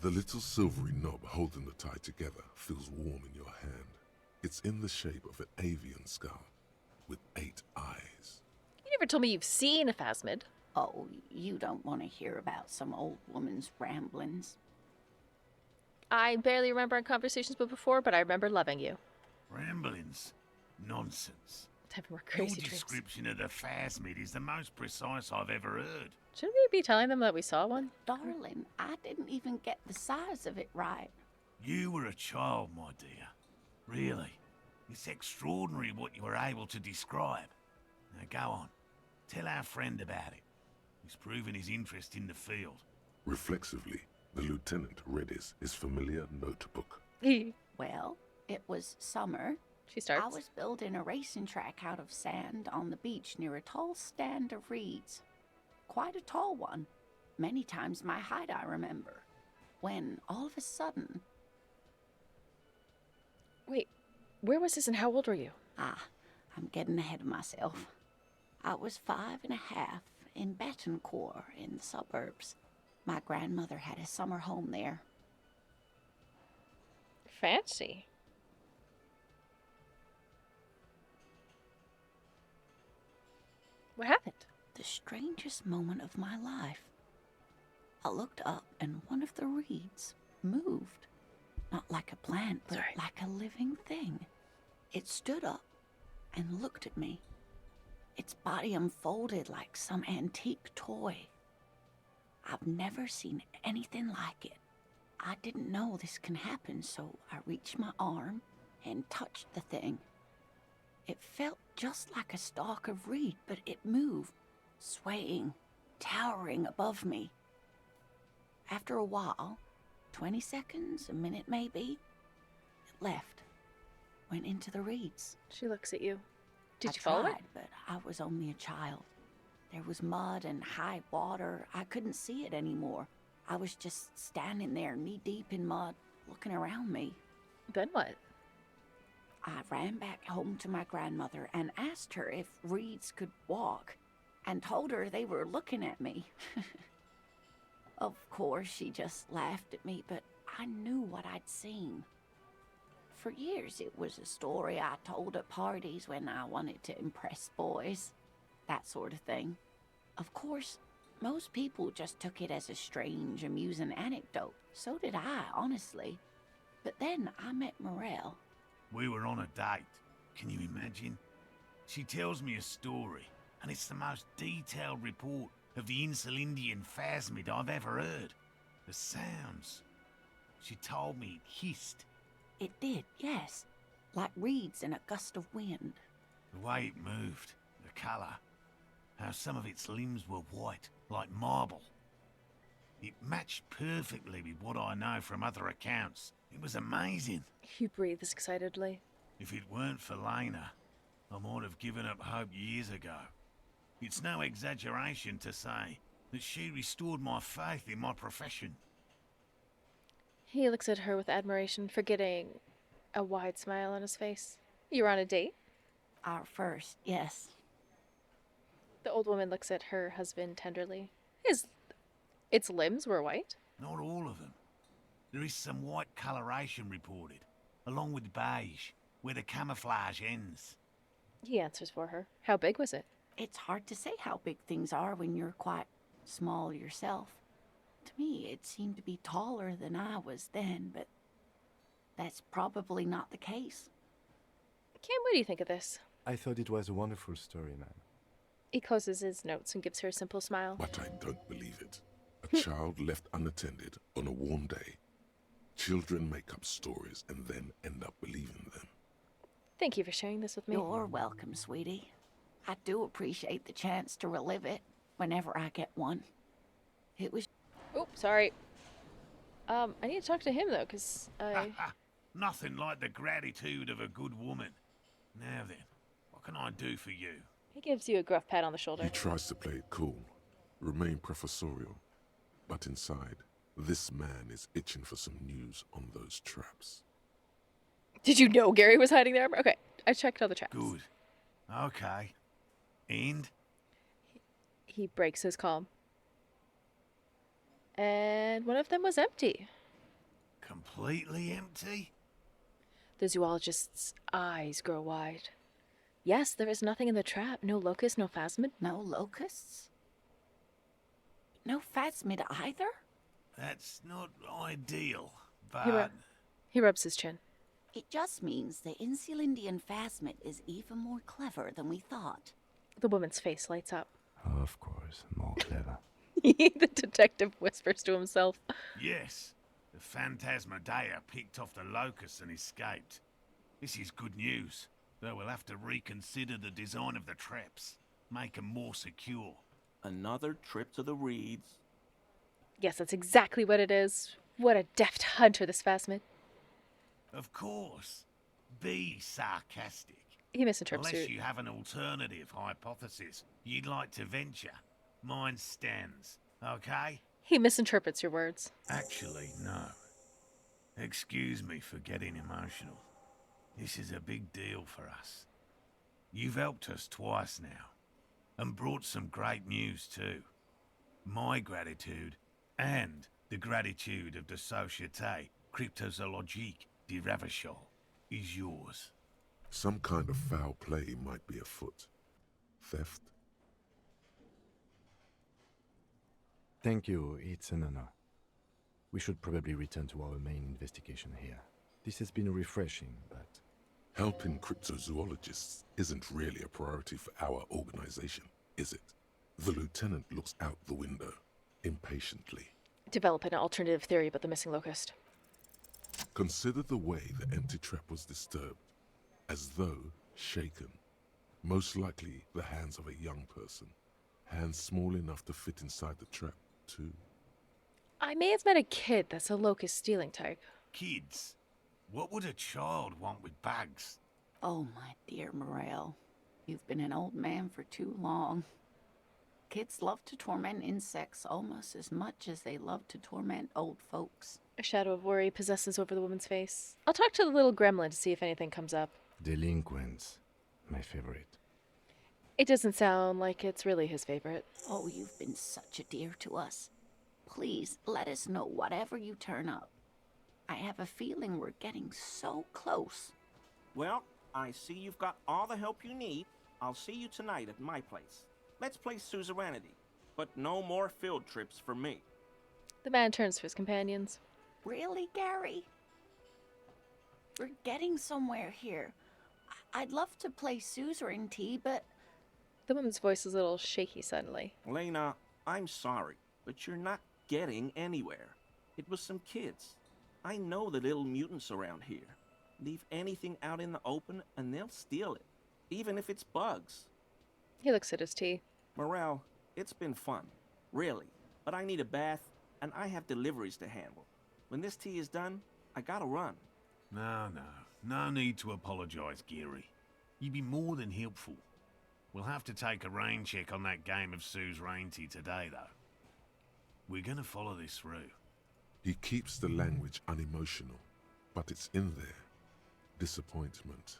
The little silvery knob holding the tie together feels warm in your hand. It's in the shape of an avian skull with 8 eyes. You never told me you've seen a phasmid. Oh, you don't want to hear about some old woman's ramblings. I barely remember our conversations before, but I remember loving you. Ramblings? Nonsense. Time for more Your crazy dreams. description of the phasmid is the most precise I've ever heard. Shouldn't we be telling them that we saw one? Darling, I didn't even get the size of it right. You were a child, my dear. Really. It's extraordinary what you were able to describe. Now go on. Tell our friend about it. He's proven his interest in the field. Reflexively, the lieutenant read his familiar notebook. Well, it was summer. She starts. I was building a racing track out of sand on the beach near a tall stand of reeds. Quite a tall one. Many times my height, I remember. When, all of a sudden... Wait, where was this and how old were you? I'm getting ahead of myself. I was 5 and a half in Betancourt in the suburbs. My grandmother had a summer home there. Fancy. What happened? The strangest moment of my life. I looked up and one of the reeds moved. Not like a plant, but like a living thing. It stood up and looked at me. Its body unfolded like some antique toy. I've never seen anything like it. I didn't know this can happen, so I reached my arm and touched the thing. It felt just like a stalk of reed, but it moved, swaying, towering above me. After a while, 20 seconds, a minute maybe, it left, went into the reeds. She looks at you. Did I you follow tried, it? But I was only a child. There was mud and high water. I couldn't see it anymore. I was just standing there knee-deep in mud, looking around me. Then what? I ran back home to my grandmother and asked her if reeds could walk, and told her they were looking at me. Of course, she just laughed at me, but I knew what I'd seen. For years, it was a story I told at parties when I wanted to impress boys. That sort of thing. Of course, most people just took it as a strange, amusing anecdote. So did I, honestly. But then I met Morel. We were on a date. Can you imagine? She tells me a story, and it's the most detailed report of the Insulindian phasmid I've ever heard. The sounds. She told me it hissed. It did, yes. Like reeds in a gust of wind. The way it moved, the colour, how some of its limbs were white, like marble. It matched perfectly with what I know from other accounts. It was amazing. He breathes excitedly. If it weren't for Lena, I might have given up hope years ago. It's no exaggeration to say that she restored my faith in my profession. He looks at her with admiration, forgetting a wide smile on his face. You were on a date? Our first, yes. The old woman looks at her husband tenderly. Its limbs were white? Not all of them. There is some white coloration reported, along with beige, where the camouflage ends. He answers for her. How big was it? It's hard to say how big things are when you're quite small yourself. To me, it seemed to be taller than I was then, but that's probably not the case. Kim, what do you think of this? I thought it was a wonderful story, man. He closes his notes and gives her a simple smile. But I don't believe it. A child left unattended on a warm day. Children make up stories and then end up believing them. Thank you for sharing this with me. You're welcome, sweetie. I do appreciate the chance to relive it whenever I get one. It was... Oh, sorry. I need to talk to him, though, because I... Nothing like the gratitude of a good woman. Now then, what can I do for you? He gives you a gruff pat on the shoulder. He tries to play it cool, remain professorial, but inside, this man is itching for some news on those traps. Did you know Gary was hiding there? Okay, I checked all the traps. Good. Okay. And? He breaks his calm. And one of them was empty. Completely empty? The zoologist's eyes grow wide. Yes, there is nothing in the trap. No locust, no phasmid. No locusts? No phasmid either? That's not ideal, but... He rubs his chin. It just means the Insulindian phasmid is even more clever than we thought. The woman's face lights up. Oh, of course, more clever. The detective whispers to himself. Yes, the Phantasmadeia picked off the locusts and escaped. This is good news, though we'll have to reconsider the design of the traps, make them more secure. Another trip to the reeds. Yes, that's exactly what it is. What a deft hunter, this phasmid. Of course. Be sarcastic. He misinterprets Unless you. you have an alternative hypothesis you'd like to venture, mine stands, okay? He misinterprets your words. Actually, no. Excuse me for getting emotional. This is a big deal for us. You've helped us twice now, and brought some great news too. My gratitude, and the gratitude of the Société Cryptozoologique de Ravachol, is yours. Some kind of foul play might be afoot. Theft? Thank you, it's an honor. We should probably return to our main investigation here. This has been refreshing, but... Helping cryptozoologists isn't really a priority for our organization, is it? The lieutenant looks out the window, impatiently. Develop an alternative theory about the missing locust. Consider the way the empty trap was disturbed, as though shaken. Most likely the hands of a young person. Hands small enough to fit inside the trap, too. I may have met a kid that's a locust stealing type. Kids? What would a child want with bags? Oh, my dear Morel. You've been an old man for too long. Kids love to torment insects almost as much as they love to torment old folks. A shadow of worry possesses over the woman's face. I'll talk to the little gremlin to see if anything comes up. Delinquents. My favorite. It doesn't sound like it's really his favorite. Oh, you've been such a dear to us. Please, let us know whatever you turn up. I have a feeling we're getting so close. Well, I see you've got all the help you need. I'll see you tonight at my place. Let's play suzerainty, but no more field trips for me. The man turns to his companions. Really, Gary? We're getting somewhere here. I'd love to play suzerainty, but... The woman's voice is a little shaky suddenly. Lena, I'm sorry, but you're not getting anywhere. It was some kids. I know the little mutants around here. Leave anything out in the open and they'll steal it, even if it's bugs. He looks at his tea. Morel, it's been fun, really, but I need a bath and I have deliveries to handle. When this tea is done, I gotta run. No need to apologize, Geary. You'd be more than helpful. We'll have to take a rain check on that game of suzerainty today, though. We're gonna follow this through. He keeps the language unemotional, but it's in there. Disappointment.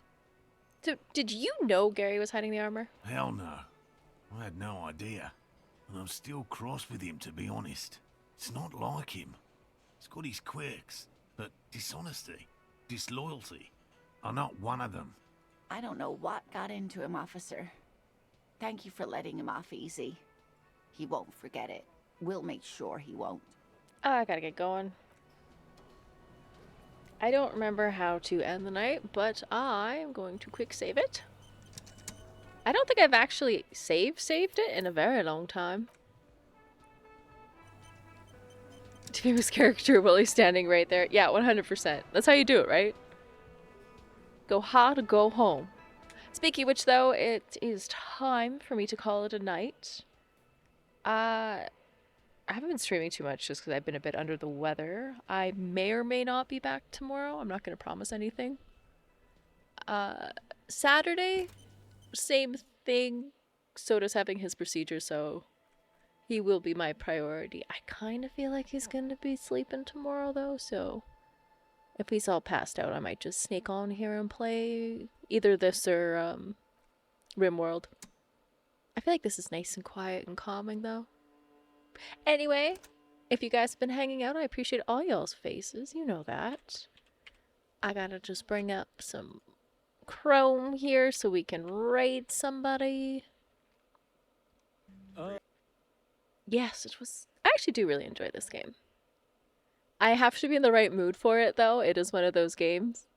So, did you know Gary was hiding the armor? Hell no. I had no idea. And I'm still cross with him, to be honest. It's not like him. He's got his quirks, but dishonesty, disloyalty are not one of them. I don't know what got into him, officer. Thank you for letting him off easy. He won't forget it. We'll make sure he won't. I gotta get going. I don't remember how to end the night, but I am going to quick save it. I don't think I've actually saved it in a very long time. Timu's character while he's standing right there. Yeah, 100%. That's how you do it, right? Go hard, go home. Speaking of which, though, it is time for me to call it a night. I haven't been streaming too much just because I've been a bit under the weather. I may or may not be back tomorrow. I'm not going to promise anything. Saturday, same thing. Soda's having his procedure, so he will be my priority. I kind of feel like he's going to be sleeping tomorrow, though, so if he's all passed out, I might just sneak on here and play either this or RimWorld. I feel like this is nice and quiet and calming, though. Anyway, if you guys have been hanging out, I appreciate all y'all's faces. You know that. I gotta just bring up some Chrome here so we can raid somebody. Yes, it was... I actually do really enjoy this game. I have to be in the right mood for it, though. It is one of those games.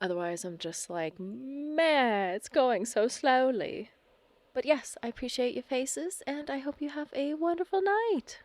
Otherwise, I'm just like, man, it's going so slowly. But yes, I appreciate your faces, and I hope you have a wonderful night.